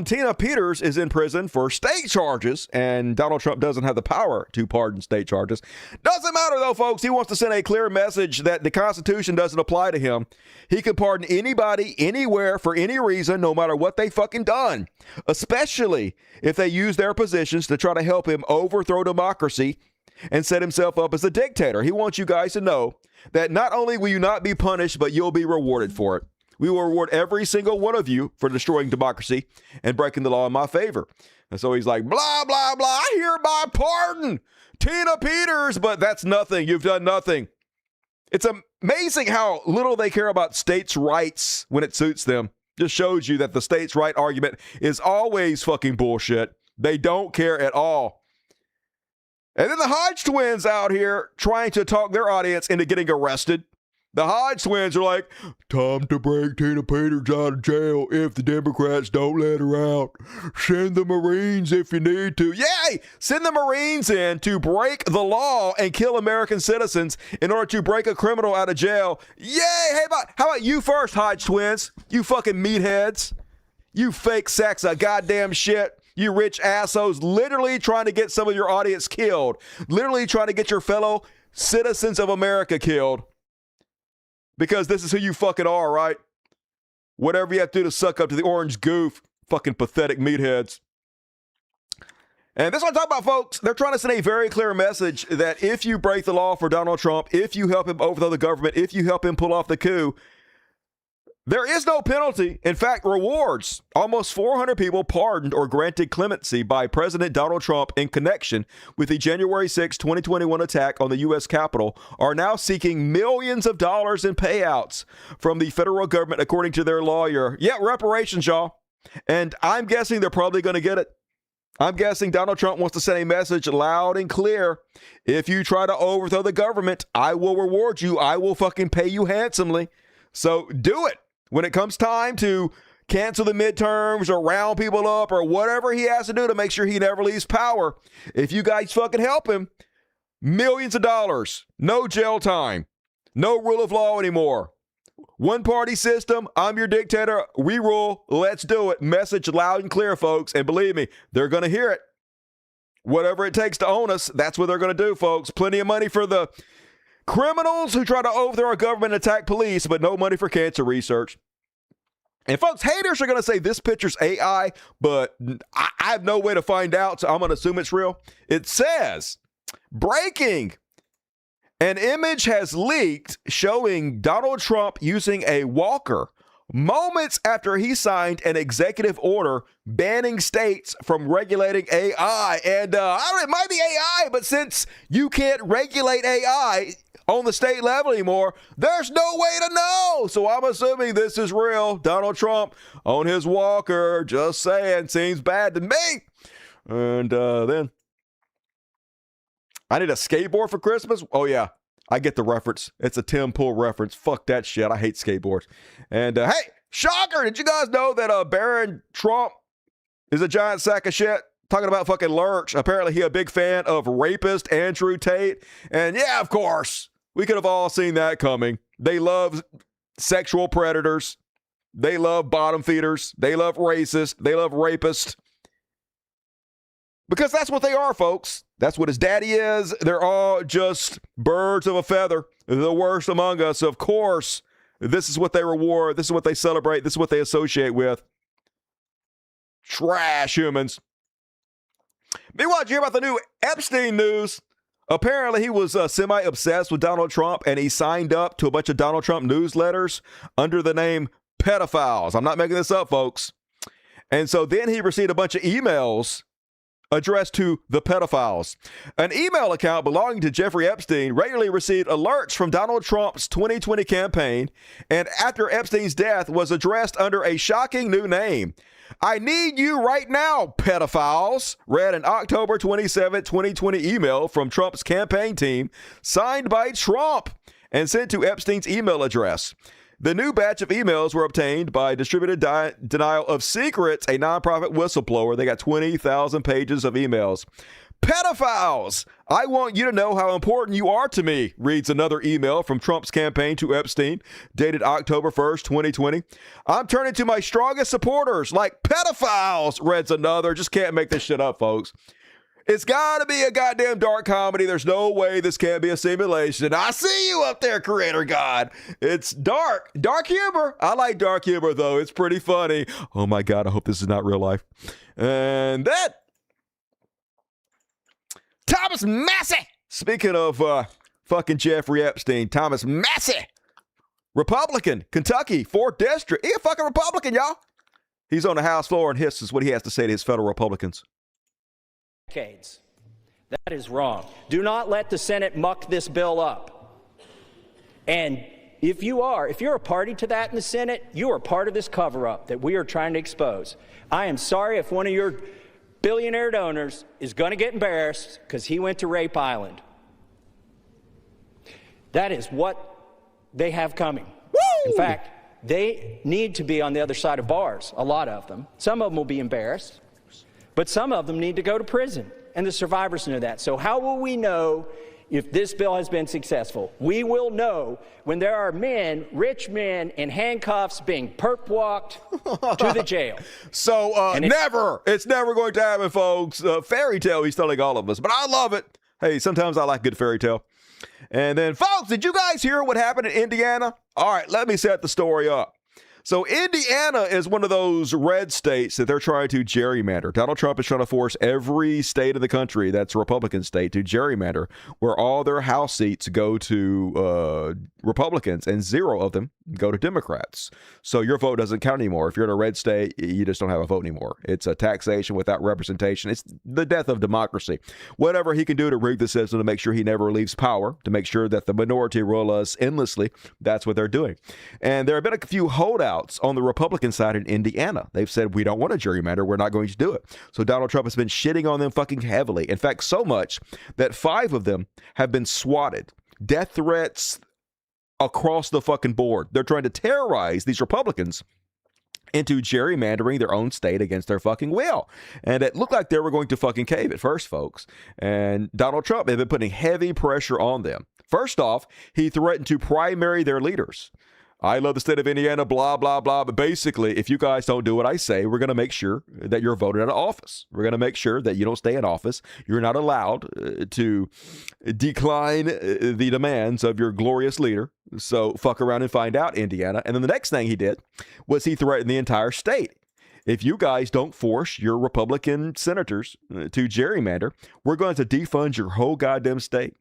Tina Peters is in prison for state charges, and Donald Trump doesn't have the power to pardon state charges. Doesn't matter, though, folks. He wants to send a clear message that the Constitution doesn't apply to him. He can pardon anybody, anywhere, for any reason, no matter what they fucking done, especially if they use their positions to try to help him overthrow democracy and set himself up as a dictator. He wants you guys to know that not only will you not be punished, but you'll be rewarded for it. We will reward every single one of you for destroying democracy and breaking the law in my favor. And so he's like, blah, blah, blah, I hereby pardon Tina Peters, but that's nothing. You've done nothing. It's amazing how little they care about states' rights when it suits them. Just shows you that the states' right argument is always fucking bullshit. They don't care at all. And then the Hodge twins out here trying to talk their audience into getting arrested. The Hodge twins are like, time to break Tina Peters out of jail if the Democrats don't let her out. Send the Marines if you need to. Yay! Send the Marines in to break the law and kill American citizens in order to break a criminal out of jail. Yay! Hey, how about you first, Hodge twins? You fucking meatheads. You fake sacks of goddamn shit. You rich assholes, literally trying to get some of your audience killed. Literally trying to get your fellow citizens of America killed. Because this is who you fucking are, right? Whatever you have to do to suck up to the orange goof. Fucking pathetic meatheads. And this is what I'm talking about, folks. They're trying to send a very clear message that if you break the law for Donald Trump, if you help him overthrow the government, if you help him pull off the coup, there is no penalty. In fact, rewards. Almost 400 people pardoned or granted clemency by President Donald Trump in connection with the January 6, 2021 attack on the U.S. Capitol are now seeking millions of dollars in payouts from the federal government, according to their lawyer. Yeah, reparations, y'all. And I'm guessing they're probably going to get it. I'm guessing Donald Trump wants to send a message loud and clear. If you try to overthrow the government, I will reward you. I will fucking pay you handsomely. So do it. When it comes time to cancel the midterms or round people up or whatever he has to do to make sure he never leaves power, if you guys fucking help him, millions of dollars, no jail time, no rule of law anymore. One party system, I'm your dictator, we rule, let's do it. Message loud and clear, folks. And believe me, they're going to hear it. Whatever it takes to own us, that's what they're going to do, folks. Plenty of money for the criminals who try to overthrow our government and attack police, but no money for cancer research. And folks, haters are going to say this picture's AI, but I have no way to find out, so I'm going to assume it's real. It says, breaking. An image has leaked showing Donald Trump using a walker moments after he signed an executive order banning states from regulating AI. And it might be AI, but since you can't regulate AI on the state level anymore, there's no way to know. So I'm assuming this is real. Donald Trump on his walker, just saying, seems bad to me. And then I need a skateboard for Christmas. Oh yeah, I get the reference. It's a Tim Pool reference. Fuck that shit. I hate skateboards. And hey, shocker, did you guys know that Barron Trump is a giant sack of shit. Talking about fucking Lurch. Apparently he a big fan of rapist Andrew Tate. And yeah, of course, we could have all seen that coming. They love sexual predators. They love bottom feeders. They love racists. They love rapists. Because that's what they are, folks. That's what his daddy is. They're all just birds of a feather. The worst among us. Of course, this is what they reward. This is what they celebrate. This is what they associate with. Trash humans. Meanwhile, did you hear about the new Epstein news? Apparently, he was semi-obsessed with Donald Trump, and he signed up to a bunch of Donald Trump newsletters under the name pedophiles. I'm not making this up, folks. And so then he received a bunch of emails addressed to the pedophiles. An email account belonging to Jeffrey Epstein regularly received alerts from Donald Trump's 2020 campaign, and after Epstein's death was addressed under a shocking new name. I need you right now, pedophiles, read an October 27, 2020 email from Trump's campaign team, signed by Trump, and sent to Epstein's email address. The new batch of emails were obtained by Distributed Denial of Secrets, a nonprofit whistleblower. They got 20,000 pages of emails. Pedophiles, I want you to know how important you are to me, reads another email from Trump's campaign to Epstein, dated October 1st, 2020. I'm turning to my strongest supporters like pedophiles, reads another. Just can't make this shit up, folks. It's got to be a goddamn dark comedy. There's no way this can't be a simulation. I see you up there, Creator God. It's dark. Dark humor. I like dark humor, though. It's pretty funny. Oh, my God. I hope this is not real life. And that... Thomas Massey. Speaking of fucking Jeffrey Epstein, Thomas Massey, Republican, Kentucky, 4th District. He a fucking Republican, y'all. He's on the House floor and hisses what he has to say to his fellow Republicans. Decades. That is wrong. Do not let the Senate muck this bill up. And if you're a party to that in the Senate, you are part of this cover-up that we are trying to expose. I am sorry if one of your billionaire donors is going to get embarrassed because he went to Rape Island. That is what they have coming. Woo! In fact, they need to be on the other side of bars, a lot of them. Some of them will be embarrassed, but some of them need to go to prison, and the survivors know that. So how will we know if this bill has been successful? We will know when there are men, rich men, in handcuffs being perp-walked to the jail. So it's never going to happen, folks. Fairy tale he's telling all of us, but I love it. Hey, sometimes I like good fairy tale. And then, folks, did you guys hear what happened in Indiana? All right, let me set the story up. So Indiana is one of those red states that they're trying to gerrymander. Donald Trump is trying to force every state of the country that's a Republican state to gerrymander, where all their House seats go to Republicans and 0 of them go to Democrats. So your vote doesn't count anymore. If you're in a red state, you just don't have a vote anymore. It's a taxation without representation. It's the death of democracy. Whatever he can do to rig the system to make sure he never leaves power, to make sure that the minority rule us endlessly, that's what they're doing. And there have been a few holdouts on the Republican side in Indiana. They've said, we don't want to gerrymander. We're not going to do it. So Donald Trump has been shitting on them fucking heavily. In fact, so much that 5 of them have been swatted. Death threats across the fucking board. They're trying to terrorize these Republicans into gerrymandering their own state against their fucking will. And it looked like they were going to fucking cave at first, folks. And Donald Trump had been putting heavy pressure on them. First off, he threatened to primary their leaders. I love the state of Indiana, blah, blah, blah. But basically, if you guys don't do what I say, we're going to make sure that you're voted out of office. We're going to make sure that you don't stay in office. You're not allowed to decline the demands of your glorious leader. So fuck around and find out, Indiana. And then the next thing he did was he threatened the entire state. If you guys don't force your Republican senators to gerrymander, we're going to defund your whole goddamn state.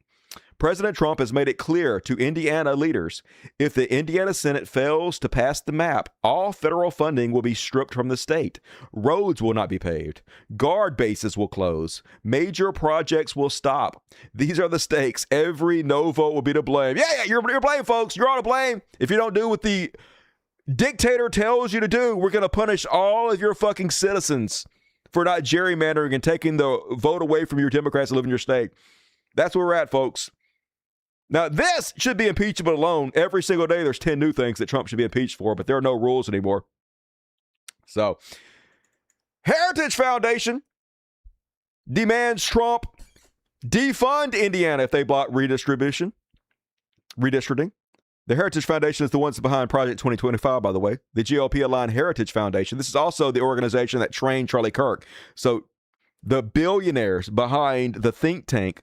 President Trump has made it clear to Indiana leaders, if the Indiana Senate fails to pass the map, all federal funding will be stripped from the state. Roads will not be paved. Guard bases will close. Major projects will stop. These are the stakes. Every no vote will be to blame. Yeah, you're blame, folks. You're all to blame. If you don't do what the dictator tells you to do, we're going to punish all of your fucking citizens for not gerrymandering and taking the vote away from your Democrats that live in your state. That's where we're at, folks. Now, this should be impeachable alone. Every single day, there's 10 new things that Trump should be impeached for, but there are no rules anymore. So, Heritage Foundation demands Trump defund Indiana if they block redistricting. The Heritage Foundation is the ones behind Project 2025, by the way. The GOP-aligned Heritage Foundation. This is also the organization that trained Charlie Kirk. So the billionaires behind the think tank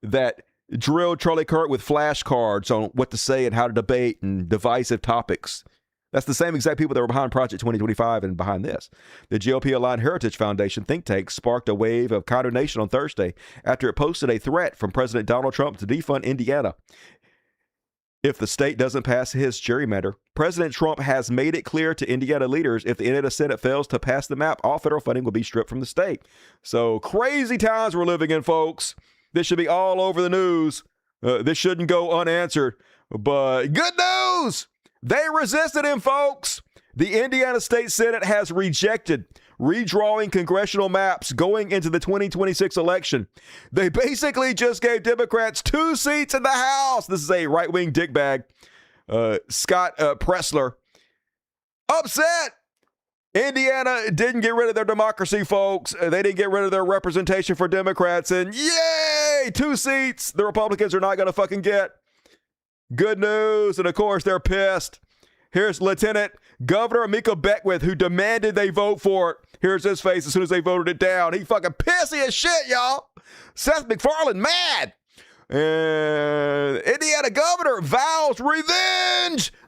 that drilled Charlie Kirk with flashcards on what to say and how to debate and divisive topics. That's the same exact people that were behind Project 2025 and behind this. The GOP-aligned Heritage Foundation think tank sparked a wave of condemnation on Thursday after it posted a threat from President Donald Trump to defund Indiana if the state doesn't pass his gerrymander. President Trump has made it clear to Indiana leaders if the Indiana Senate fails to pass the map, all federal funding will be stripped from the state. So crazy times we're living in, folks. This should be all over the news. This shouldn't go unanswered. But good news! They resisted him, folks. The Indiana State Senate has rejected redrawing congressional maps going into the 2026 election. They basically just gave Democrats 2 seats in the House. This is a right-wing dickbag, Scott Pressler. Upset. Indiana didn't get rid of their democracy, folks. They didn't get rid of their representation for Democrats. And yay, 2 seats the Republicans are not going to fucking get. Good news, and of course, they're pissed. Here's Lieutenant Governor Mika Beckwith, who demanded they vote for it. Here's his face as soon as they voted it down. He fucking pissy as shit, y'all. Seth MacFarlane mad. And Indiana Governor vows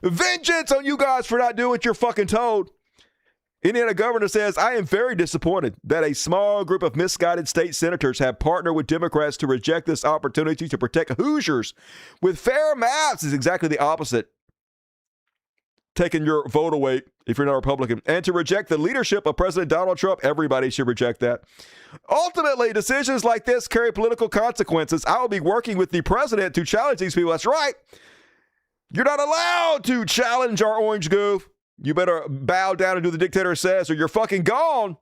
vengeance on you guys for not doing what you're fucking told. Indiana Governor says, I am very disappointed that a small group of misguided state senators have partnered with Democrats to reject this opportunity to protect Hoosiers with fair maps. Is exactly the opposite. Taking your vote away if you're not a Republican. And to reject the leadership of President Donald Trump. Everybody should reject that. Ultimately, decisions like this carry political consequences. I will be working with the president to challenge these people. That's right. You're not allowed to challenge our orange goof. You better bow down and do the dictator says or you're fucking gone.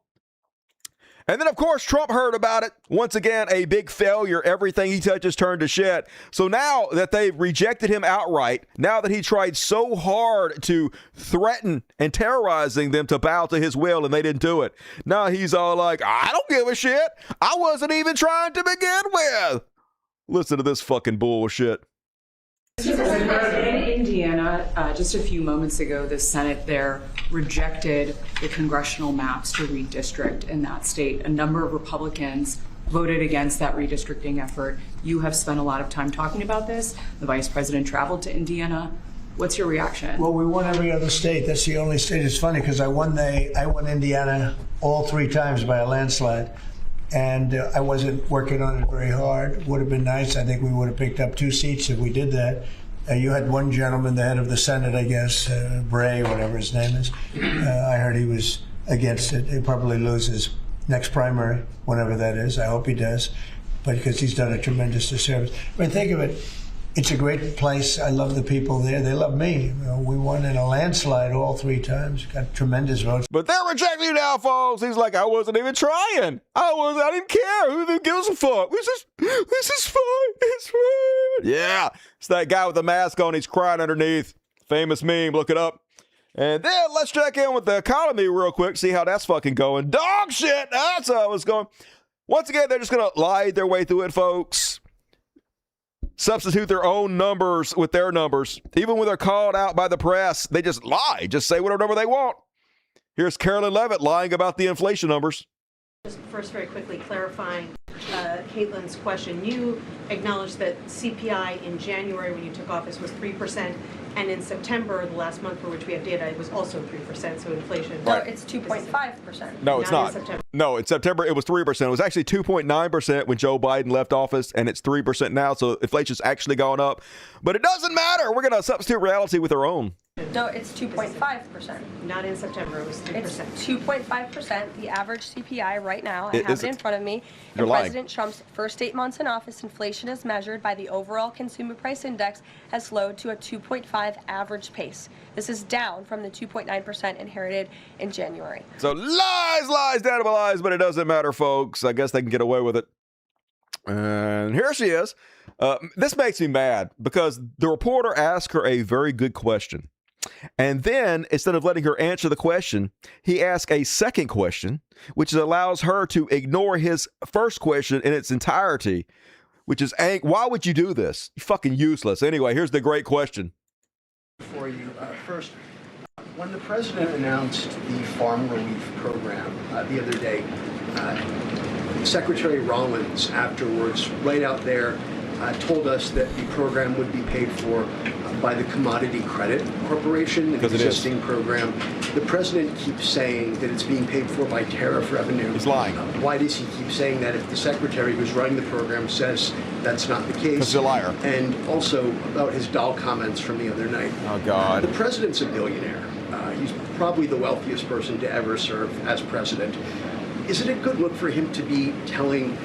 And then, of course, Trump heard about it. Once again, a big failure. Everything he touches turned to shit. So now that they've rejected him outright, now that he tried so hard to threaten and terrorizing them to bow to his will and they didn't do it, now he's all like, I don't give a shit. I wasn't even trying to begin with. Listen to this fucking bullshit. In Indiana, just a few moments ago, the Senate there rejected the congressional maps to redistrict in that state. A number of Republicans voted against that redistricting effort. You have spent a lot of time talking about this. The vice president traveled to Indiana. What's your reaction? Well, we won every other state. That's the only state. It's funny because I won Indiana all 3 times by a landslide. And I wasn't working on it very hard. Would have been nice. I think we would have picked up 2 seats if we did that. You had one gentleman, the head of the Senate, I guess, Bray, whatever his name is. I heard he was against it. He'll probably lose his next primary, whenever that is. I hope he does, but because he's done a tremendous disservice. I mean, think of it. It's a great place. I love the people there. They love me. You know, we won in a landslide all 3 times. Got tremendous votes. But they're rejecting you now, folks. He's like, I wasn't even trying. I didn't care. Who gives a fuck? This is fine. It's fine. Yeah. It's that guy with the mask on. He's crying underneath. Famous meme. Look it up. And then let's check in with the economy real quick. See how that's fucking going. Dog shit. That's how it's going. Once again, they're just going to lie their way through it, folks. Substitute their own numbers with their numbers. Even when they're called out by the press, they just lie. Just say whatever number they want. Here's Carolyn Levitt lying about the inflation numbers. Just first, very quickly, clarifying Caitlin's question. You acknowledged that CPI in January, when you took office, was 3%, and in September, the last month for which we have data, it was also 3%. So inflation. No, it's 2.5%. No, it's not. No, in September, it was 3%. It was actually 2.9% when Joe Biden left office, and it's 3% now. So inflation's actually gone up. But it doesn't matter. We're going to substitute reality with our own. No, it's 2.5%. Not in September. It was 3%. It's 2.5%. The average CPI right now, I have it in front of me. You're in lying. President Trump's first 8 months in office, inflation as measured by the overall consumer price index has slowed to a 2.5 average pace. This is down from the 2.9% inherited in January. So lies, damnable lies, but it doesn't matter, folks. I guess they can get away with it. And here she is. This makes me mad because the reporter asked her a very good question. And then, instead of letting her answer the question, he asked a second question, which allows her to ignore his first question in its entirety, which is, why would you do this? You're fucking useless. Anyway, here's the great question. For you, first, when the president announced the farm relief program the other day, Secretary Rollins afterwards, right out there, told us that the program would be paid for by the Commodity Credit Corporation, an existing program. The president keeps saying that it's being paid for by tariff revenue. He's lying. Why does he keep saying that if the secretary who's running the program says that's not the case? Because he's a liar. And also about his doll comments from the other night. Oh, God. The president's a billionaire. He's probably the wealthiest person to ever serve as president. Is it a good look for him to be telling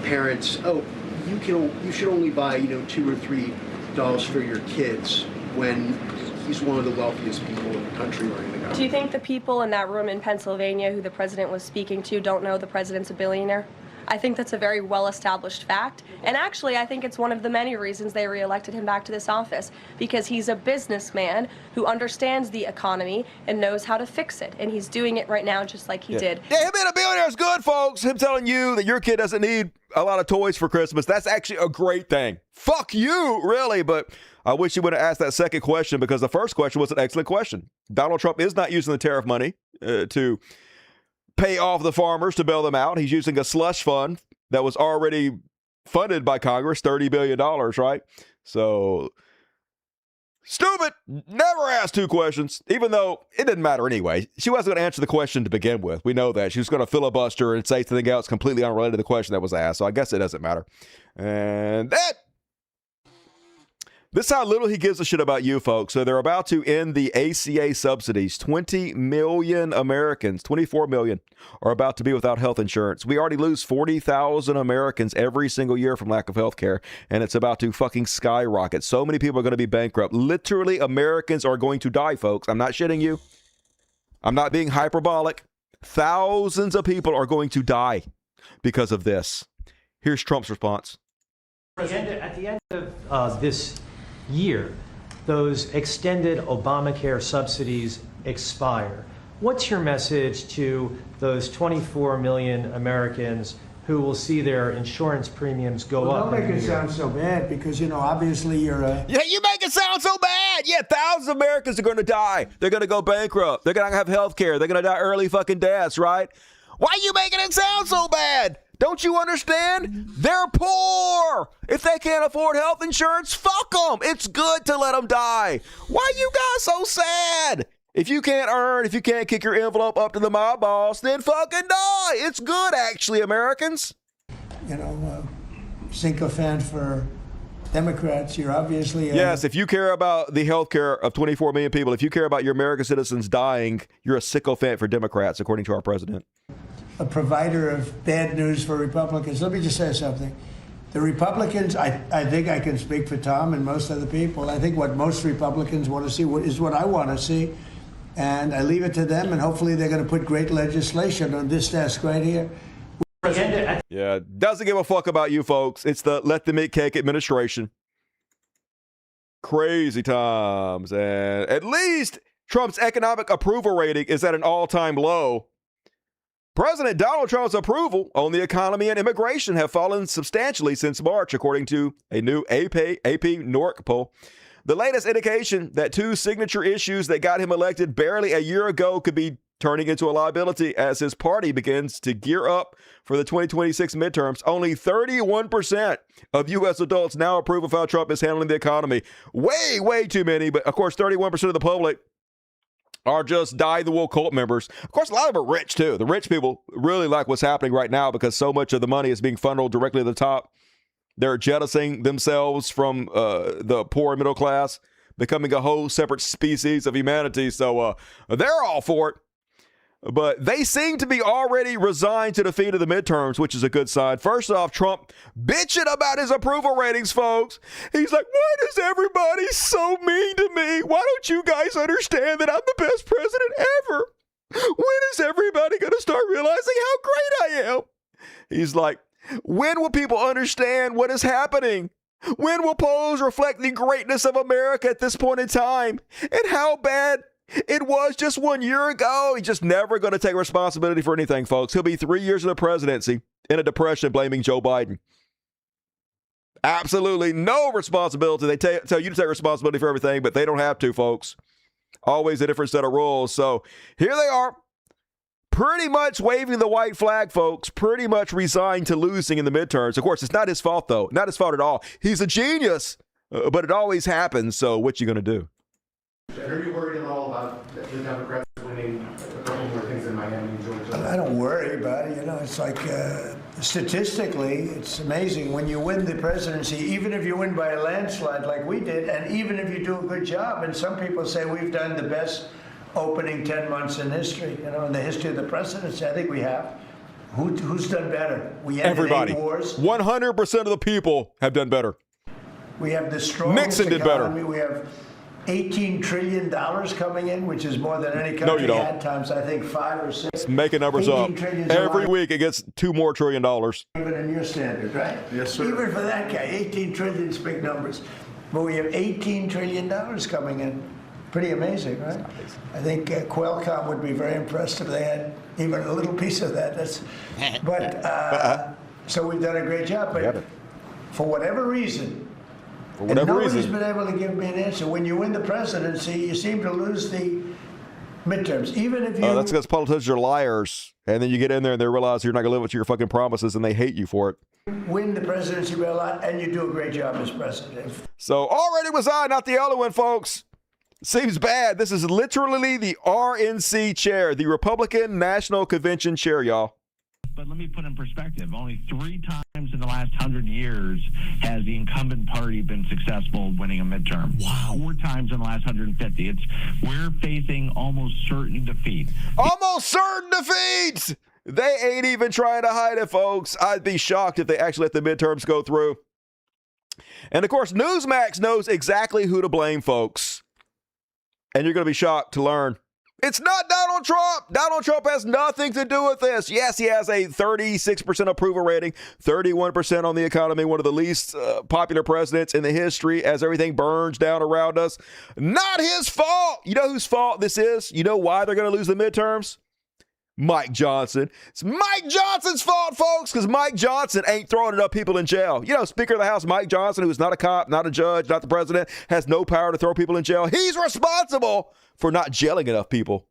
parents, oh, you should only buy, $2 or $3 for your kids, when he's one of the wealthiest people in the country running the government? Do you think the people in that room in Pennsylvania who the president was speaking to don't know the president's a billionaire? I think that's a very well-established fact. And actually, I think it's one of the many reasons they reelected him back to this office, because he's a businessman who understands the economy and knows how to fix it. And he's doing it right now just like he did. Yeah, him being a billionaire is good, folks. Him telling you that your kid doesn't need a lot of toys for Christmas, that's actually a great thing. Fuck you, really. But I wish you would have asked that second question, because the first question was an excellent question. Donald Trump is not using the tariff money to pay off the farmers to bail them out. He's using a slush fund that was already funded by Congress, $30 billion, right? So, stupid. Never asked two questions, even though it didn't matter anyway. She wasn't going to answer the question to begin with. We know that. She was going to filibuster and say something else completely unrelated to the question that was asked. So I guess it doesn't matter. And this is how little he gives a shit about you, folks. So they're about to end the ACA subsidies. 20 million Americans, 24 million, are about to be without health insurance. We already lose 40,000 Americans every single year from lack of health care, and it's about to fucking skyrocket. So many people are going to be bankrupt. Literally, Americans are going to die, folks. I'm not shitting you. I'm not being hyperbolic. Thousands of people are going to die because of this. Here's Trump's response. At the end of this year, those extended Obamacare subsidies expire. What's your message to those 24 million Americans who will see their insurance premiums go up? Don't make it sound so bad, because, obviously you're a... Yeah, you make it sound so bad. Yeah, thousands of Americans are going to die. They're going to go bankrupt. They're going to have health care. They're going to die early fucking deaths, right? Why are you making it sound so bad? Don't you understand? They're poor. If they can't afford health insurance, fuck them. It's good to let them die. Why are you guys so sad? If you can't earn, if you can't kick your envelope up to the mob boss, then fucking die. It's good, actually, Americans. Sycophant for Democrats. You're obviously... Yes, if you care about the health care of 24 million people, if you care about your American citizens dying, you're a sycophant for Democrats, according to our president. A provider of bad news for Republicans. Let me just say something. The Republicans, I think I can speak for Tom and most other people. I think what most Republicans want to see is what I want to see. And I leave it to them, and hopefully they're going to put great legislation on this desk right here. Yeah, doesn't give a fuck about you folks. It's the let them eat cake administration. Crazy times. And at least Trump's economic approval rating is at an all-time low. President Donald Trump's approval on the economy and immigration have fallen substantially since March, according to a new AP NORC poll. The latest indication that two signature issues that got him elected barely a year ago could be turning into a liability as his party begins to gear up for the 2026 midterms. Only 31% of U.S. adults now approve of how Trump is handling the economy. Way, way too many. But, of course, 31% of the public are just die-the-wool cult members. Of course, a lot of them are rich, too. The rich people really like what's happening right now because so much of the money is being funneled directly to the top. They're jettisoning themselves from the poor and middle class, becoming a whole separate species of humanity. So they're all for it. But they seem to be already resigned to defeat of the midterms, which is a good sign. First off, Trump bitching about his approval ratings, folks. He's like, why is everybody so mean to me? Why don't you guys understand that I'm the best president ever? When is everybody going to start realizing how great I am? He's like, when will people understand what is happening? When will polls reflect the greatness of America at this point in time and how bad it was just 1 year ago? He's just never going to take responsibility for anything, folks. He'll be 3 years in the presidency in a depression blaming Joe Biden. Absolutely no responsibility. They tell you to take responsibility for everything, but they don't have to, folks. Always a different set of rules. So here they are, pretty much waving the white flag, folks, pretty much resigned to losing in the midterms. Of course, it's not his fault, though. Not his fault at all. He's a genius, but it always happens. So what you going to do? Are you worried at all about the Democrats winning a couple more things in Miami and Georgia? I don't worry about it. You know, it's like statistically, it's amazing. When you win the presidency, even if you win by a landslide like we did, and even if you do a good job, and some people say we've done the best opening 10 months in history, you know, in the history of the presidency, I think we have. Who's done better? We ended Everybody. 8 wars. 100% of the people have done better. We have the strongest Nixon did better. economy. We have $18 trillion coming in, which is more than any No, country you don't. had, times I think 5 or 6. It's making numbers 18 up. trillion is a Every lot. week it gets $2 more trillion. Even in your standard, right? Yes, sir. Even for that guy, 18 trillion is big numbers. But we have $18 trillion coming in. Pretty amazing, right? I think Qualcomm would be very impressed if they had even a little piece of that. So we've done a great job. But for whatever reason, and nobody's been able to give me an answer. When you win the presidency, you seem to lose the midterms. Even if you That's because politicians are liars. And then you get in there and they realize you're not going to live up to your fucking promises and they hate you for it. win the presidency by a lot, and you do a great job as president. So already was I, not the only one, folks. Seems bad. This is literally the RNC chair, the Republican National Convention chair, y'all. But let me put in perspective. Only 3 times in the last 100 years has the incumbent party been successful winning a midterm. Wow. 4 times in the last 150. We're facing almost certain defeat. Almost certain defeat! They ain't even trying to hide it, folks. I'd be shocked if they actually let the midterms go through. And, of course, Newsmax knows exactly who to blame, folks. And you're going to be shocked to learn it's not Donald Trump. Donald Trump has nothing to do with this. Yes, he has a 36% approval rating, 31% on the economy, one of the least popular presidents in the history as everything burns down around us. Not his fault. You know whose fault this is? You know why they're going to lose the midterms? Mike Johnson. It's Mike Johnson's fault, folks, because Mike Johnson ain't throwing enough people in jail. You know, Speaker of the House Mike Johnson, who's not a cop, not a judge, not the president, has no power to throw people in jail. He's responsible for not jailing enough people.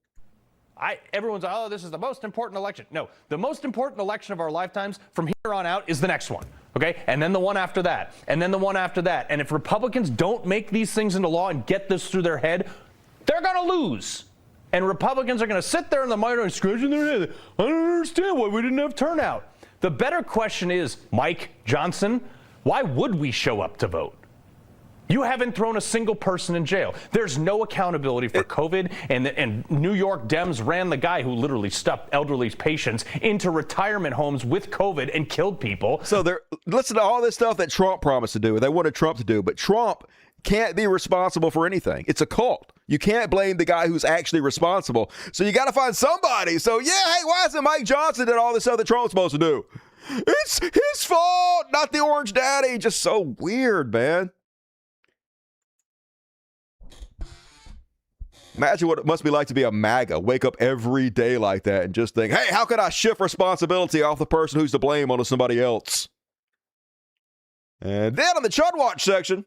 Everyone's, oh, this is the most important election. No, the most important election of our lifetimes from here on out is the next one. Okay, and then the one after that, and then the one after that. And if Republicans don't make these things into law and get this through their head, they're going to lose. And Republicans are going to sit there in the minority scratching their head. I don't understand why we didn't have turnout. The better question is, Mike Johnson, why would we show up to vote? You haven't thrown a single person in jail. There's no accountability for COVID, and New York Dems ran the guy who literally stuffed elderly patients into retirement homes with COVID and killed people. So listen to all this stuff that Trump promised to do, they wanted Trump to do, but Trump can't be responsible for anything. It's a cult. You can't blame the guy who's actually responsible. So you got to find somebody. So yeah, hey, why isn't Mike Johnson did all this stuff that Trump's supposed to do? It's his fault, not the Orange Daddy. Just so weird, man. Imagine what it must be like to be a MAGA, wake up every day like that and just think, hey, how can I shift responsibility off the person who's to blame onto somebody else? And then on the Chud Watch section,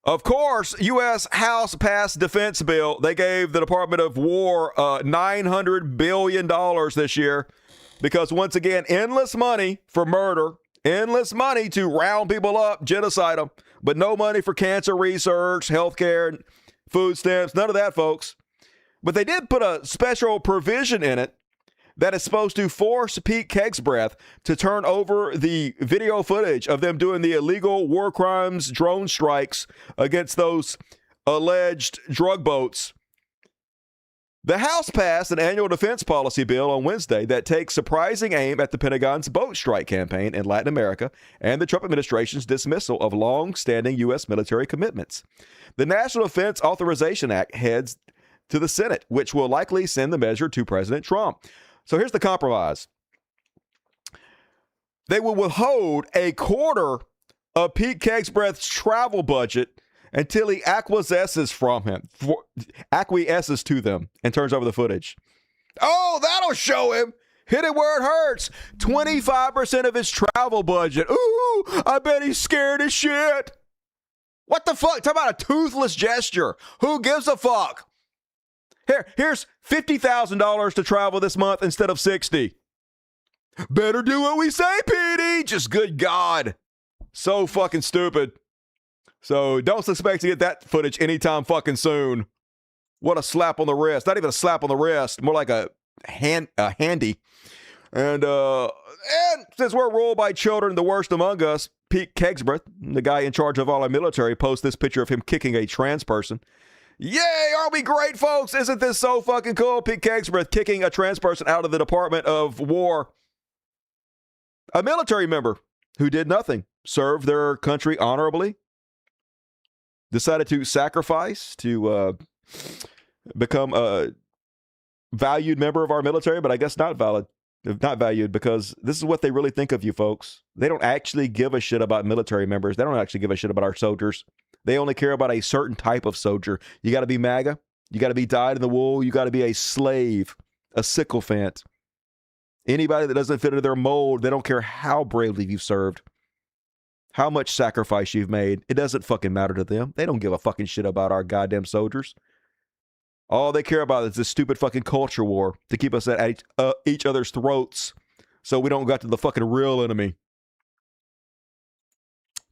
of course, U.S. House passed defense bill. They gave the Department of War $900 billion this year because, once again, endless money for murder, endless money to round people up, genocide them, but no money for cancer research, healthcare, food stamps, none of that, folks. But they did put a special provision in it that is supposed to force Pete Kegsbreath to turn over the video footage of them doing the illegal war crimes drone strikes against those alleged drug boats. The House passed an annual defense policy bill on Wednesday that takes surprising aim at the Pentagon's boat strike campaign in Latin America and the Trump administration's dismissal of long-standing U.S. military commitments. The National Defense Authorization Act heads to the Senate, which will likely send the measure to President Trump. So here's the compromise. They will withhold a quarter of Pete Kegsbreath's travel budget until he acquiesces to them and turns over the footage. Oh, that'll show him. Hit it where it hurts. 25% of his travel budget. Ooh, I bet he's scared as shit. What the fuck? Talk about a toothless gesture. Who gives a fuck? Here's $50,000 to travel this month instead of $60,000. Better do what we say, Petey. Just good God. So fucking stupid. So don't expect to get that footage anytime fucking soon. What a slap on the wrist. Not even a slap on the wrist. More like a handy. And since we're ruled by children, the worst among us, Pete Kegsbreath, the guy in charge of all our military, posts this picture of him kicking a trans person. Yay, aren't we great, folks? Isn't this so fucking cool? Pete Kegsbreath kicking a trans person out of the Department of War. A military member who did nothing, served their country honorably, decided to sacrifice to become a valued member of our military, but I guess not valued because this is what they really think of you folks. They don't actually give a shit about military members. They don't actually give a shit about our soldiers. They only care about a certain type of soldier. You got to be MAGA. You got to be dyed in the wool. You got to be a slave, a sycophant. Anybody that doesn't fit into their mold, they don't care how bravely you've served, how much sacrifice you've made. It doesn't fucking matter to them. They don't give a fucking shit about our goddamn soldiers. All they care about is this stupid fucking culture war to keep us at each other's throats so we don't go to the fucking real enemy.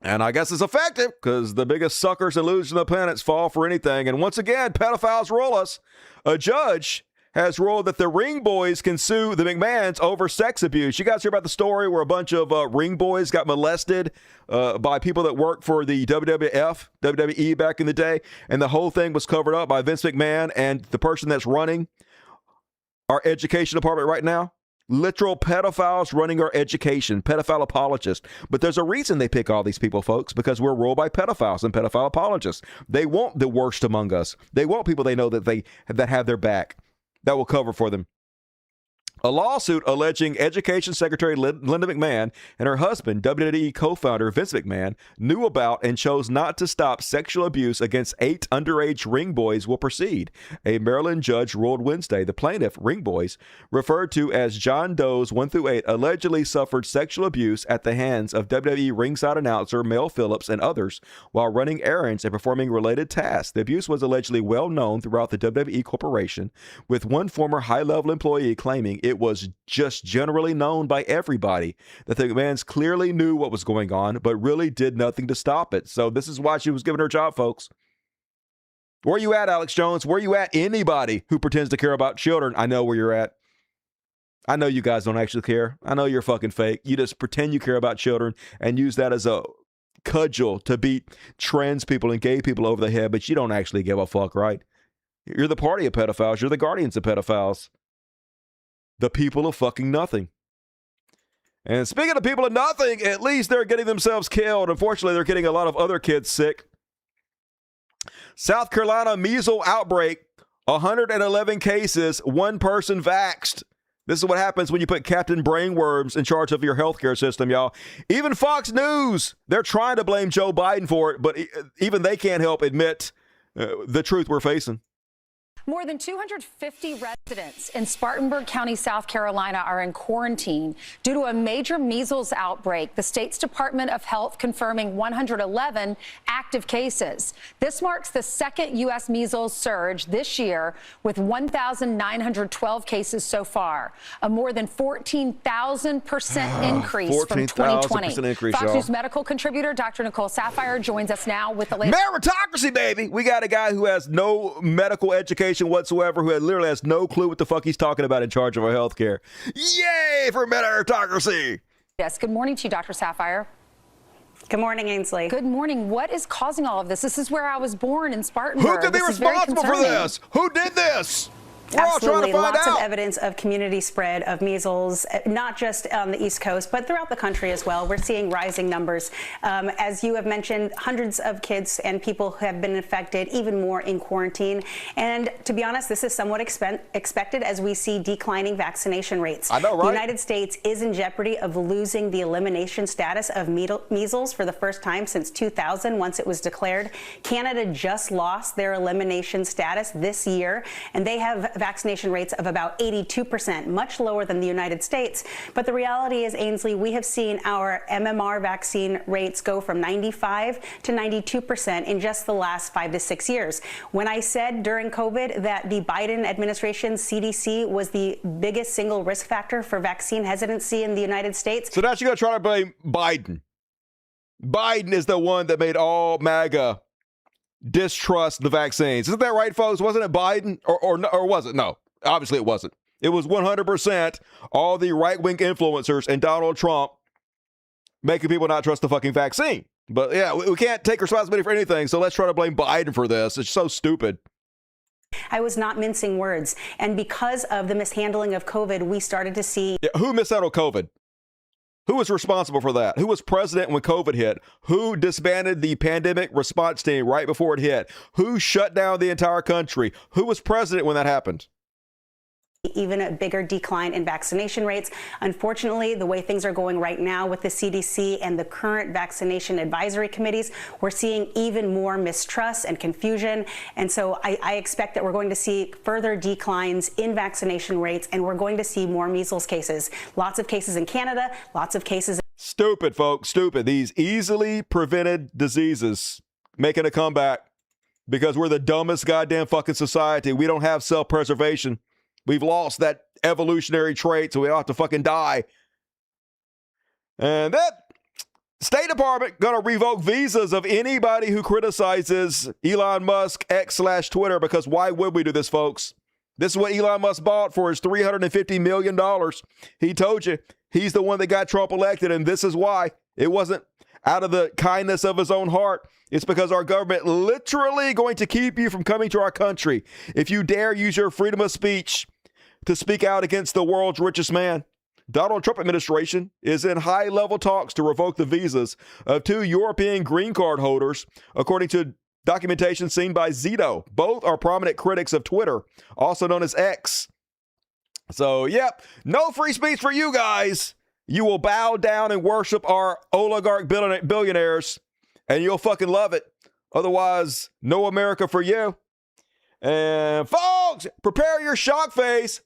And I guess it's effective because the biggest suckers and losers on the planets fall for anything. And once again, pedophiles rule us. A judge has ruled that the Ring Boys can sue the McMahons over sex abuse. You guys hear about the story where a bunch of Ring Boys got molested by people that worked for the WWE back in the day, and the whole thing was covered up by Vince McMahon and the person that's running our education department right now? Literal pedophiles running our education, pedophile apologists. But there's a reason they pick all these people, folks, because we're ruled by pedophiles and pedophile apologists. They want the worst among us. They want people they know that have their back, that will cover for them. A lawsuit alleging Education Secretary Linda McMahon and her husband, WWE co-founder Vince McMahon, knew about and chose not to stop sexual abuse against 8 underage Ring Boys will proceed. A Maryland judge ruled Wednesday the plaintiff, Ring Boys, referred to as John Does 1 through 8, allegedly suffered sexual abuse at the hands of WWE ringside announcer Mel Phillips and others while running errands and performing related tasks. The abuse was allegedly well known throughout the WWE corporation, with one former high-level employee claiming it was just generally known by everybody that the McMahons clearly knew what was going on, but really did nothing to stop it. So this is why she was given her job, folks. Where you at, Alex Jones? Where you at, anybody who pretends to care about children? I know where you're at. I know you guys don't actually care. I know you're fucking fake. You just pretend you care about children and use that as a cudgel to beat trans people and gay people over the head, but you don't actually give a fuck, right? You're the party of pedophiles. You're the guardians of pedophiles. The people of fucking nothing. And speaking of people of nothing, at least they're getting themselves killed. Unfortunately, they're getting a lot of other kids sick. South Carolina measles outbreak, 111 cases, 1 person vaxxed. This is what happens when you put Captain Brainworms in charge of your healthcare system, y'all. Even Fox News, they're trying to blame Joe Biden for it, but even they can't help admit the truth we're facing. More than 250 residents in Spartanburg County, South Carolina, are in quarantine due to a major measles outbreak. The state's Department of Health confirming 111 active cases. This marks the second U.S. measles surge this year, with 1,912 cases so far, a more than 14,000% increase from 2020. Fox News medical contributor Dr. Nicole Saphier joins us now with the latest. Meritocracy, baby. We got a guy who has no medical education whatsoever, who literally has no clue what the fuck he's talking about in charge of our health care. Yay for meritocracy! Yes, good morning to you, Dr. Saphier. Good morning, Ainsley. Good morning. What is causing all of this? This is where I was born, in Spartanburg. Who could be responsible for this? Who did this? We're all trying to find Lots out. of evidence of community spread of measles, not just on the East Coast, but throughout the country as well. We're seeing rising numbers. As you have mentioned, hundreds of kids and people have been infected, even more in quarantine. And to be honest, this is somewhat expected as we see declining vaccination rates. I know, right? The United States is in jeopardy of losing the elimination status of measles for the first time since 2000, once it was declared. Canada just lost their elimination status this year, and they have vaccination rates of about 82%, much lower than the United States. But the reality is, Ainsley, we have seen our MMR vaccine rates go from 95 to 92% in just the last 5 to 6 years. When I said during COVID that the Biden administration's CDC was the biggest single risk factor for vaccine hesitancy in the United States. So now you're going to try to blame Biden. Biden is the one that made all MAGA distrust the vaccines. Isn't that right, folks? Wasn't it Biden? Or was it? No, obviously it wasn't. It was 100% all the right-wing influencers and Donald Trump making people not trust the fucking vaccine. But yeah, we can't take responsibility for anything, so let's try to blame Biden for this. It's so stupid. I was not mincing words. And because of the mishandling of COVID, we started to see... Yeah, who mishandled COVID? Who was responsible for that? Who was president when COVID hit? Who disbanded the pandemic response team right before it hit? Who shut down the entire country? Who was president when that happened? Even a bigger decline in vaccination rates. Unfortunately, the way things are going right now with the CDC and the current vaccination advisory committees, we're seeing even more mistrust and confusion. And so I expect that we're going to see further declines in vaccination rates, and we're going to see more measles cases. Lots of cases in Canada, lots of cases. Stupid, folks, stupid. These easily prevented diseases making a comeback because we're the dumbest goddamn fucking society. We don't have self-preservation. We've lost that evolutionary trait, so we all have to fucking die. And that State Department going to revoke visas of anybody who criticizes Elon Musk X/Twitter, because why would we do this, folks? This is what Elon Musk bought for his $350 million. He told you he's the one that got Trump elected, and this is why. It wasn't out of the kindness of his own heart. It's because our government literally going to keep you from coming to our country if you dare use your freedom of speech to speak out against the world's richest man. Donald Trump administration is in high-level talks to revoke the visas of 2 European green card holders, according to documentation seen by Zito. Both are prominent critics of Twitter, also known as X. So, yep, no free speech for you guys. You will bow down and worship our oligarch billionaires, and you'll fucking love it. Otherwise, no America for you. And folks, prepare your shock face.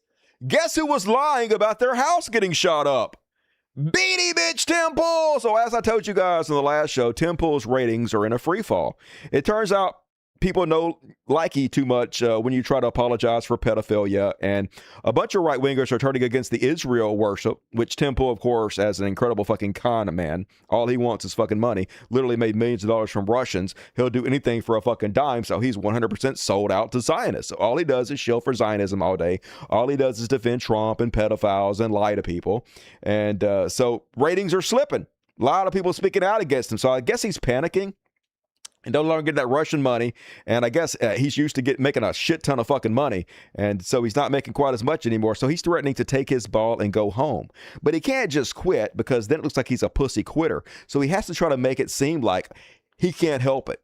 Guess who was lying about their house getting shot up? Beanie bitch Tim Pool. So as I told you guys in the last show, Tim Pool's ratings are in a free fall. It turns out people know likey too much when you try to apologize for pedophilia, and a bunch of right-wingers are turning against the Israel worship, which Tim Pool, of course, as an incredible fucking con man, all he wants is fucking money, literally made millions of dollars from Russians. He'll do anything for a fucking dime, so he's 100% sold out to Zionists. So all he does is shill for Zionism all day. All he does is defend Trump and pedophiles and lie to people. And so ratings are slipping. A lot of people speaking out against him, so I guess he's panicking and no longer get that Russian money. And I guess he's used to making a shit ton of fucking money. And so he's not making quite as much anymore. So he's threatening to take his ball and go home. But he can't just quit, because then it looks like he's a pussy quitter. So he has to try to make it seem like he can't help it.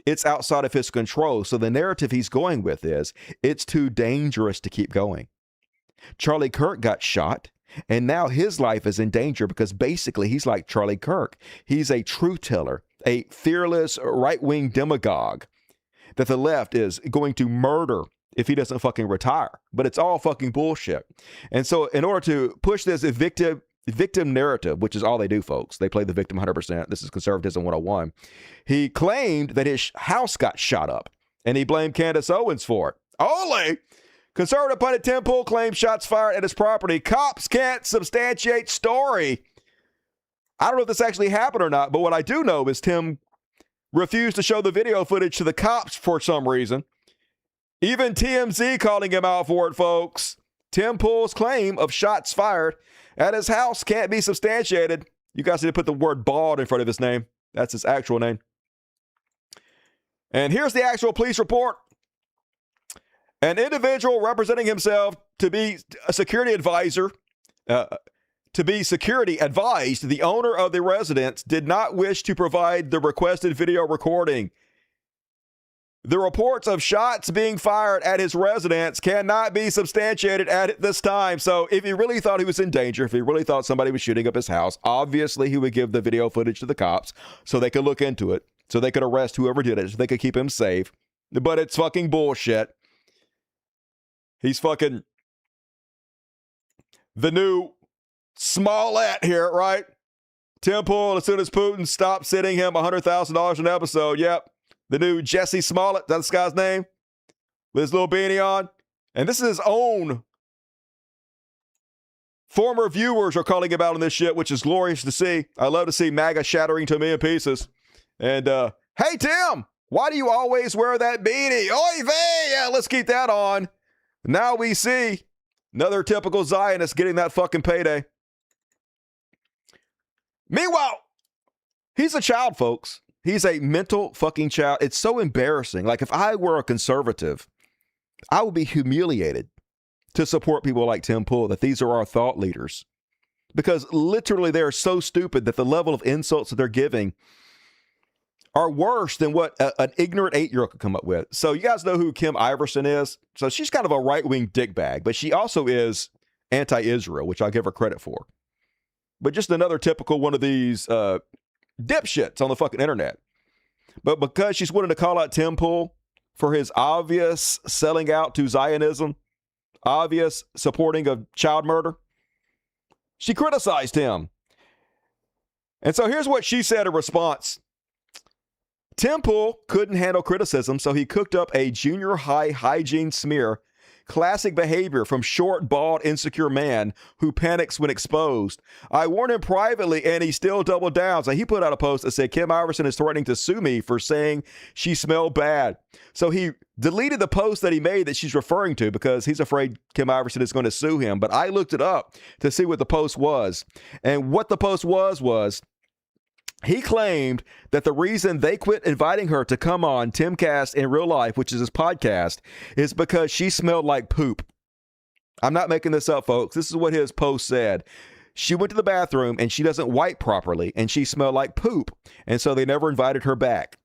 It's outside of his control. So the narrative he's going with is it's too dangerous to keep going. Charlie Kirk got shot, and now his life is in danger because basically he's like Charlie Kirk. He's a truth teller, a fearless right-wing demagogue that the left is going to murder if he doesn't fucking retire. But it's all fucking bullshit. And so in order to push this victim narrative, which is all they do, folks, they play the victim 100%. This is conservatism 101. He claimed that his house got shot up, and he blamed Candace Owens for it. Only conservative pundit Tim Pool claims shots fired at his property. Cops can't substantiate story. I don't know if this actually happened or not, but what I do know is Tim refused to show the video footage to the cops for some reason. Even TMZ calling him out for it, folks. Tim Pool's claim of shots fired at his house can't be substantiated. You guys need to put the word bald in front of his name. That's his actual name. And here's the actual police report. An individual representing himself to be a security advisor, to be security advised, the owner of the residence did not wish to provide the requested video recording. The reports of shots being fired at his residence cannot be substantiated at this time. So if he really thought he was in danger, if he really thought somebody was shooting up his house, obviously he would give the video footage to the cops so they could look into it, so they could arrest whoever did it, so they could keep him safe. But it's fucking bullshit. He's fucking the new Smollett here, right? Tim Pool, as soon as Putin stopped sending him $100,000 an episode, yep. The new Jesse Smollett, that's this guy's name, with his little beanie on. And this is his own former viewers are calling him out on this shit, which is glorious to see. I love to see MAGA shattering to me in pieces. And, hey, Tim, why do you always wear that beanie? Oy vey, yeah, let's keep that on. Now we see another typical Zionist getting that fucking payday. Meanwhile, he's a child, folks. He's a mental fucking child. It's so embarrassing. Like, if I were a conservative, I would be humiliated to support people like Tim Pool, that these are our thought leaders. Because literally they are so stupid that the level of insults that they're giving are worse than what an ignorant 8-year-old could come up with. So you guys know who Kim Iverson is? So she's kind of a right-wing dickbag, but she also is anti-Israel, which I'll give her credit for. But just another typical one of these dipshits on the fucking internet. But because she's willing to call out Tim Pool for his obvious selling out to Zionism, obvious supporting of child murder, she criticized him. And so here's what she said in response. Tim Pool couldn't handle criticism, so he cooked up a junior high hygiene smear. Classic behavior from short, bald, insecure man who panics when exposed. I warned him privately and he still doubled down. So he put out a post that said, Kim Iverson is threatening to sue me for saying she smelled bad. So he deleted the post that he made that she's referring to because he's afraid Kim Iverson is going to sue him. But I looked it up to see what the post was. And what the post was he claimed that the reason they quit inviting her to come on Timcast in real life, which is his podcast, is because she smelled like poop. I'm not making this up, folks. This is what his post said. She went to the bathroom and she doesn't wipe properly and she smelled like poop. And so they never invited her back.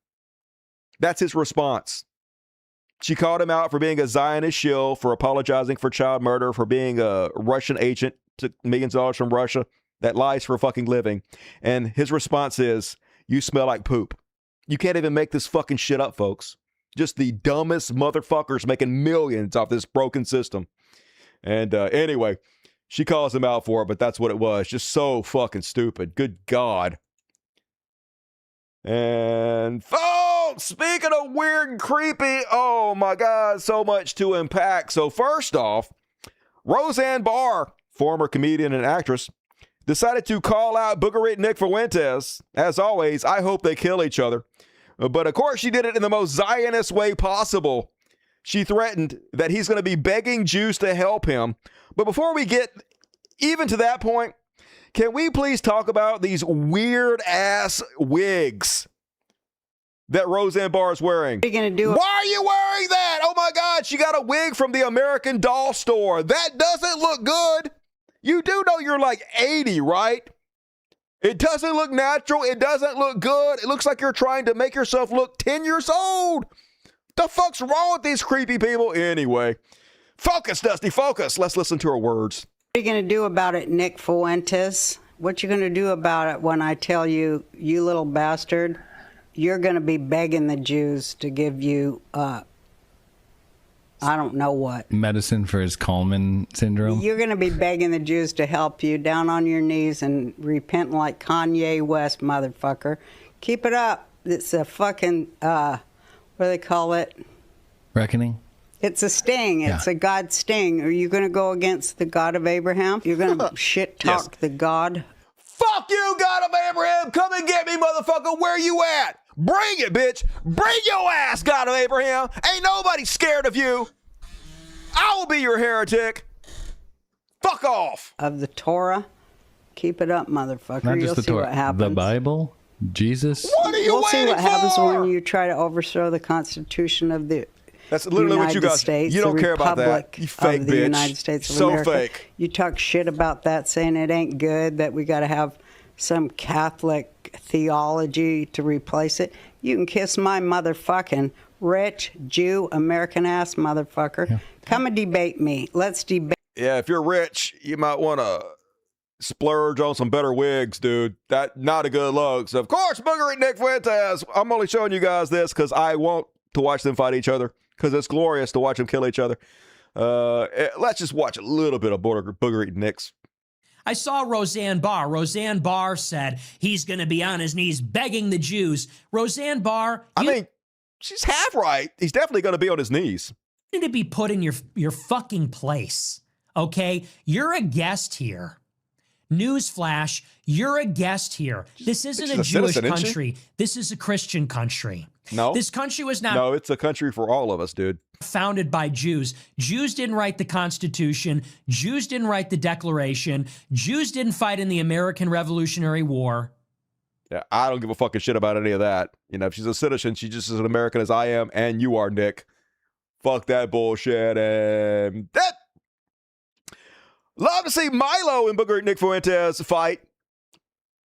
That's his response. She called him out for being a Zionist shill, for apologizing for child murder, for being a Russian agent, took millions of dollars from Russia that lies for a fucking living. And his response is, you smell like poop. You can't even make this fucking shit up, folks. Just the dumbest motherfuckers making millions off this broken system. And anyway, she calls him out for it, but that's what it was. Just so fucking stupid. Good God. And folks, speaking of weird and creepy, oh my God, so much to unpack. So first off, Roseanne Barr, former comedian and actress, decided to call out Boogerite Nick Fuentes. As always, I hope they kill each other. But of course, she did it in the most Zionist way possible. She threatened that he's going to be begging Jews to help him. But before we get even to that point, can we please talk about these weird-ass wigs that Roseanne Barr is wearing? What are you going to do? Why are you wearing that? Oh my God, she got a wig from the American Doll store. That doesn't look good. You do know you're like 80, right? It doesn't look natural. It doesn't look good. It looks like you're trying to make yourself look 10 years old. The fuck's wrong with these creepy people? Anyway, focus, Dusty, focus. Let's listen to her words. What are you going to do about it, Nick Fuentes? What you going to do about it when I tell you, you little bastard, you're going to be begging the Jews to give you, I don't know what. Medicine for his Kallman syndrome? You're going to be begging the Jews to help you down on your knees and repent like Kanye West, motherfucker. Keep it up. It's a fucking, what do they call it? Reckoning? It's a sting. It's a God sting. Are you going to go against the God of Abraham? You're going to shit talk the God? Fuck you, God of Abraham. Come and get me, motherfucker. Where you at? Bring it, bitch. Bring your ass, God of Abraham. Ain't nobody scared of you. I will be your heretic. Fuck off. Of the Torah. Keep it up, motherfucker. Not just You'll the see Torah, what happens. the Bible, Jesus. What are you We'll see waiting what happens for? when you try to overthrow the Constitution of the That's literally what you United guys. States, You don't the care about that. Republic You fake of the bitch. United States of So America. fake. You talk shit about that, saying it ain't good, that we got to have some Catholic theology to replace it. You can kiss my motherfucking rich Jew American ass motherfucker. Yeah. Come and debate me. Let's debate. Yeah, if you're rich, you might want to splurge on some better wigs, dude. That not a good look. So of course, Booger and Nick Fuentes. I'm only showing you guys this because I want to watch them fight each other, because it's glorious to watch them kill each other. Let's just watch a little bit of Booger and Nick's. I saw Roseanne Barr. Roseanne Barr said he's going to be on his knees begging the Jews. Roseanne Barr, I mean, she's half right. He's definitely going to be on his knees. You need to be put in your fucking place, okay? You're a guest here. Newsflash, you're a guest here. This isn't a Jewish country. This is a Christian country. No. This country was not... No, it's a country for all of us, dude. Founded by Jews. Jews didn't write the Constitution. Jews didn't write the Declaration. Jews didn't fight in the American Revolutionary War. Yeah, I don't give a fucking shit about any of that. You know, if she's a citizen, she's just as an American as I am and you are, Nick. Fuck that bullshit. And that. Love to see Milo and Booger and Nick Fuentes fight.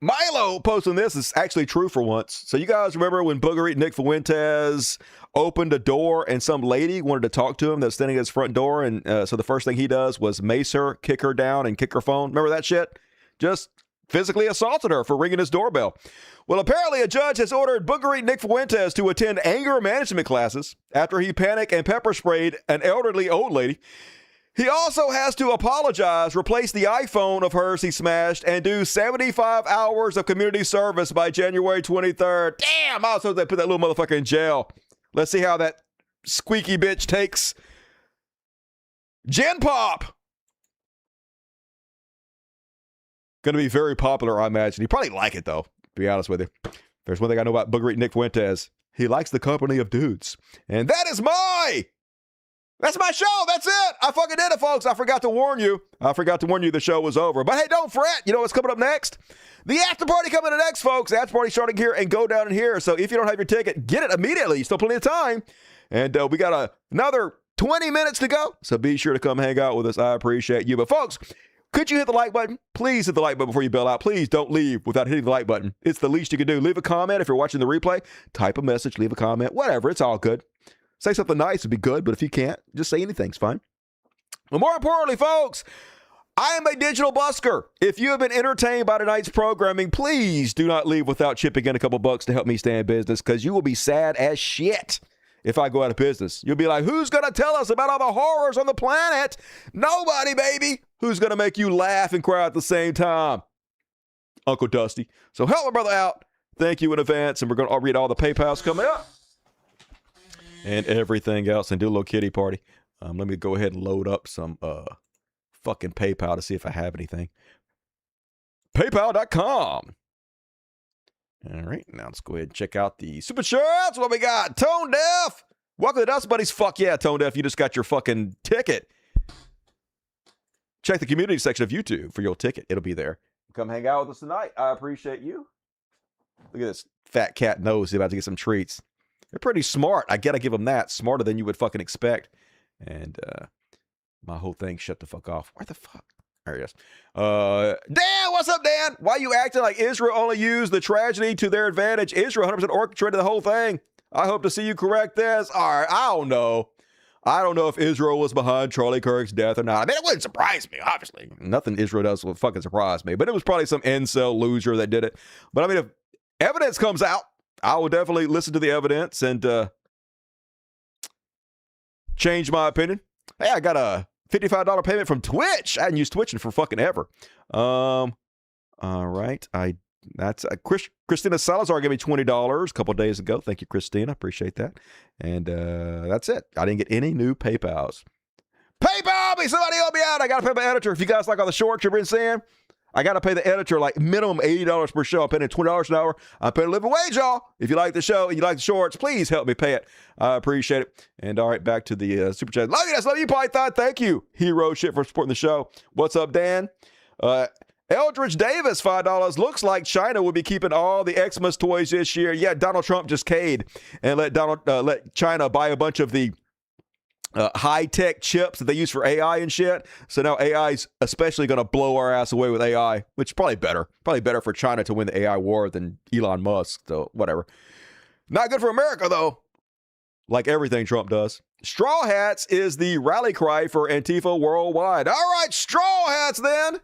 Milo posting this is actually true for once. So you guys remember when Booger and Nick Fuentes opened a door and some lady wanted to talk to him that's standing at his front door, and so the first thing he does was mace her, kick her down, and kick her phone. Remember that shit? Just physically assaulted her for ringing his doorbell. Well, apparently a judge has ordered Booger and Nick Fuentes to attend anger management classes after he panicked and pepper sprayed an elderly old lady. He also has to apologize, replace the iPhone of hers he smashed, and do 75 hours of community service by January 23rd. Damn, I was supposed to put that little motherfucker in jail. Let's see how that squeaky bitch takes Gen Pop. Going to be very popular, I imagine. He'd probably like it, though, to be honest with you. There's one thing I know about Booger Nick Fuentes. He likes the company of dudes. And that's my show. That's it. I fucking did it, folks. I forgot to warn you. The show was over. But hey, don't fret. You know what's coming up next? The after party coming up next, folks. After party starting here and go down in here. So if you don't have your ticket, get it immediately. Still plenty of time. And we got another 20 minutes to go. So be sure to come hang out with us. I appreciate you. But folks, could you hit the like button? Please hit the like button before you bail out. Please don't leave without hitting the like button. It's the least you can do. Leave a comment if you're watching the replay. Type a message, leave a comment, whatever. It's all good. Say something nice would be good, but if you can't, just say anything's fine. But more importantly, folks, I am a digital busker. If you have been entertained by tonight's programming, please do not leave without chipping in a couple bucks to help me stay in business, because you will be sad as shit if I go out of business. You'll be like, who's going to tell us about all the horrors on the planet? Nobody, baby. Who's going to make you laugh and cry at the same time? Uncle Dusty. So help my brother out. Thank you in advance, and we're going to read all the PayPals coming up. And everything else, and do a little kitty party. Let me go ahead and load up some fucking PayPal to see if I have anything. PayPal.com. All right, now let's go ahead and check out the super chats. What we got? Tone Deaf. Welcome to Dust Buddies. Fuck yeah, Tone Deaf. You just got your fucking ticket. Check the community section of YouTube for your ticket. It'll be there. Come hang out with us tonight. I appreciate you. Look at this fat cat nose. He's about to get some treats. They're pretty smart. I gotta give them that. Smarter than you would fucking expect. And my whole thing shut the fuck off. Where the fuck? There he is. Dan, what's up, Dan? Why you acting like Israel only used the tragedy to their advantage? Israel 100% orchestrated the whole thing. I hope to see you correct this. All right, I don't know. I don't know if Israel was behind Charlie Kirk's death or not. I mean, it wouldn't surprise me, obviously. Nothing Israel does will fucking surprise me. But it was probably some incel loser that did it. But I mean, if evidence comes out, I will definitely listen to the evidence and change my opinion. Hey, I got a $55 payment from Twitch. I hadn't used Twitch in for fucking ever. All right. Christina Salazar gave me $20 a couple days ago. Thank you, Christina. Appreciate that. And that's it. I didn't get any new PayPals. PayPal me! Somebody help me out. I got to pay my editor. If you guys like all the shorts you've been seeing, I got to pay the editor like minimum $80 per show. I'm paying $20 an hour. I'm paying a living wage, y'all. If you like the show and you like the shorts, please help me pay it. I appreciate it. And all right, back to the super chat. Love you guys. Love you, Python. Thank you. Hero shit for supporting the show. What's up, Dan? Eldridge Davis, $5. Looks like China will be keeping all the Xmas toys this year. Yeah, Donald Trump just caved and let China buy a bunch of the high-tech chips that they use for AI and shit. So now AI's especially going to blow our ass away with AI, which is probably better. Probably better for China to win the AI war than Elon Musk, so whatever. Not good for America, though, like everything Trump does. Straw hats is the rally cry for Antifa worldwide. All right, straw hats then,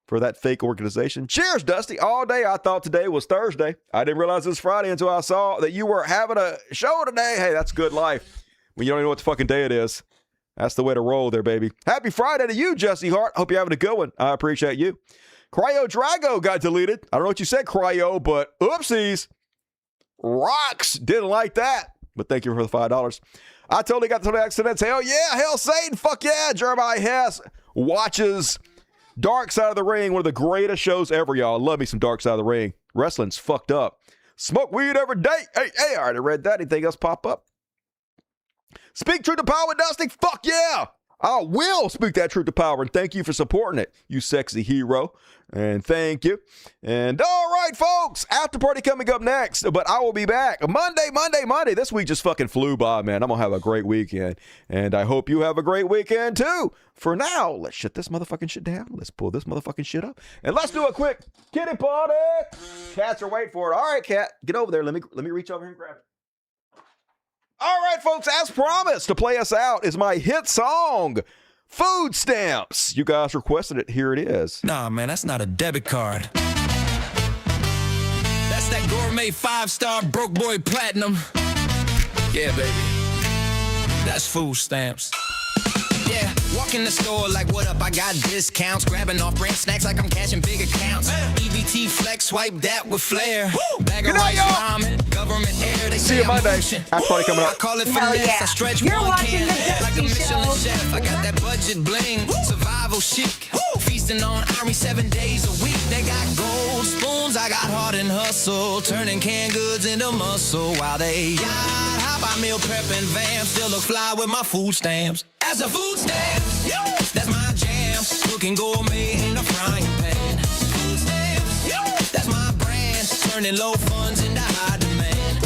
for that fake organization. Cheers, Dusty. All day I thought today was Thursday. I didn't realize it was Friday until I saw that you were having a show today. Hey, that's good life. When you don't even know what the fucking day it is. That's the way to roll there, baby. Happy Friday to you, Jesse Hart. Hope you're having a good one. I appreciate you. Cryo Drago got deleted. I don't know what you said, Cryo, but oopsies. Rocks didn't like that. But thank you for the $5. I totally got the accidents. Hell yeah. Hell Satan. Fuck yeah. Jeremiah Hess watches Dark Side of the Ring, one of the greatest shows ever, y'all. Love me some Dark Side of the Ring. Wrestling's fucked up. Smoke weed every day. Hey, I already read that. Anything else pop up? Speak truth to power, Dusty. Fuck yeah. I will speak that truth to power, and thank you for supporting it, you sexy hero. And thank you. And all right, folks, after party coming up next, but I will be back Monday. This week just fucking flew by, man. I'm going to have a great weekend, and I hope you have a great weekend, too. For now, let's shut this motherfucking shit down. Let's pull this motherfucking shit up, and let's do a quick kitty party. Cats are waiting for it. All right, cat, get over there. Let me reach over here and grab it. All right, folks, as promised, to play us out is my hit song, Food Stamps. You guys requested it. Here it is. Nah, man, that's not a debit card. That's that gourmet 5-star broke boy platinum. Yeah, baby. That's food stamps. Yeah, walk in the store like, what up, I got discounts. Grabbing off-brand snacks like I'm cashing big accounts. EBT flex, swipe that with flair. Bag of rice, ramen, government air. They see you Monday. After party coming up. I call it finesse. I stretch You're one watching can the like a Dusty Michelin Show. chef. I got that budget bling, survival chic. Feasting on Army 7 days a week. They got gold spoons, I got heart and hustle. Turning canned goods into muscle while they yacht hop. I meal prep and vamp. Still look fly with my food stamps. As a food stamps, that's my jam. Cooking gourmet in a frying pan. Food stamps, that's my brand. Turning low funds into high demand.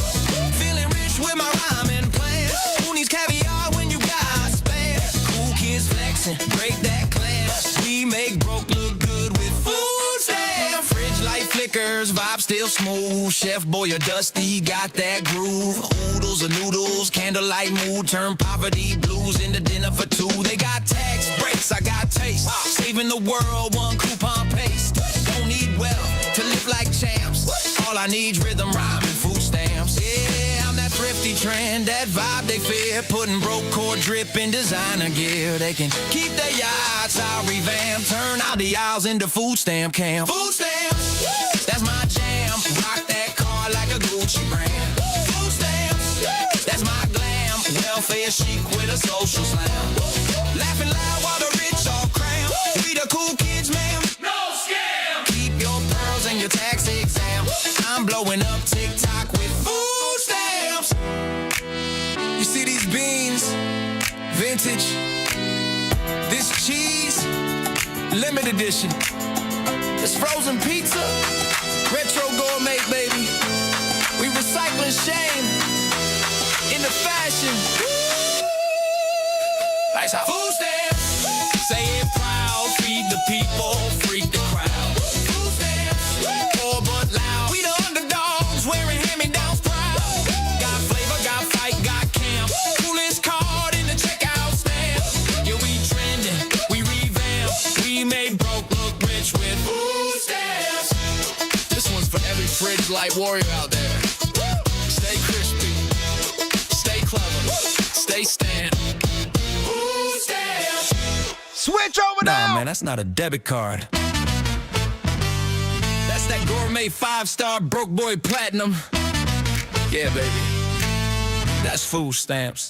Feeling rich with my rhyming plan. Who needs caviar when you got spare? Cool kids flexing, break that clan. We make broke look good with food stamps. Fridge light flickers, vibe still smooth. Chef boy or Dusty got that groove. Oodles or noodles, candlelight mood. Turn poverty blues into dinner for two. They got tax breaks, I got taste. Saving the world, one coupon paste. Don't need wealth to live like champs. All I need's rhythm, rhyme, and food stamps. Yeah, I'm that thrifty trend, that vibe they fear. Putting broke cord drip in designer gear. They can keep their yachts, I'll revamp. Turn out the aisles into food stamp camp. Food stamps, that's my jam. Rock that car like a Gucci brand. Food stamps, that's my glam. Welfare chic with a social slam. Laughing loud while the rich all cram. We the cool kids, ma'am. No scam. Keep your pearls and your tax exam. I'm blowing up TikTok with food stamps. You see these beans, vintage. This cheese, limited edition. This frozen pizza, retro gourmet, baby. We recycling shame into fashion. That's how food stamps. Say it proud, feed the people, freak the crowd. Food stamps, poor but loud. We the underdogs, wearing hand-me-downs proud. Got flavor, got fight, got camp. Coolest card in the checkout stamp. Yeah, we trending, we revamp. We made broke look rich with food stamps. This one's for every fridge light warrior out there. Stay crispy, stay clever, stay stand. Switch over now. Nah, man, that's not a debit card. That's that gourmet 5-star broke boy platinum. Yeah, baby. That's food stamps.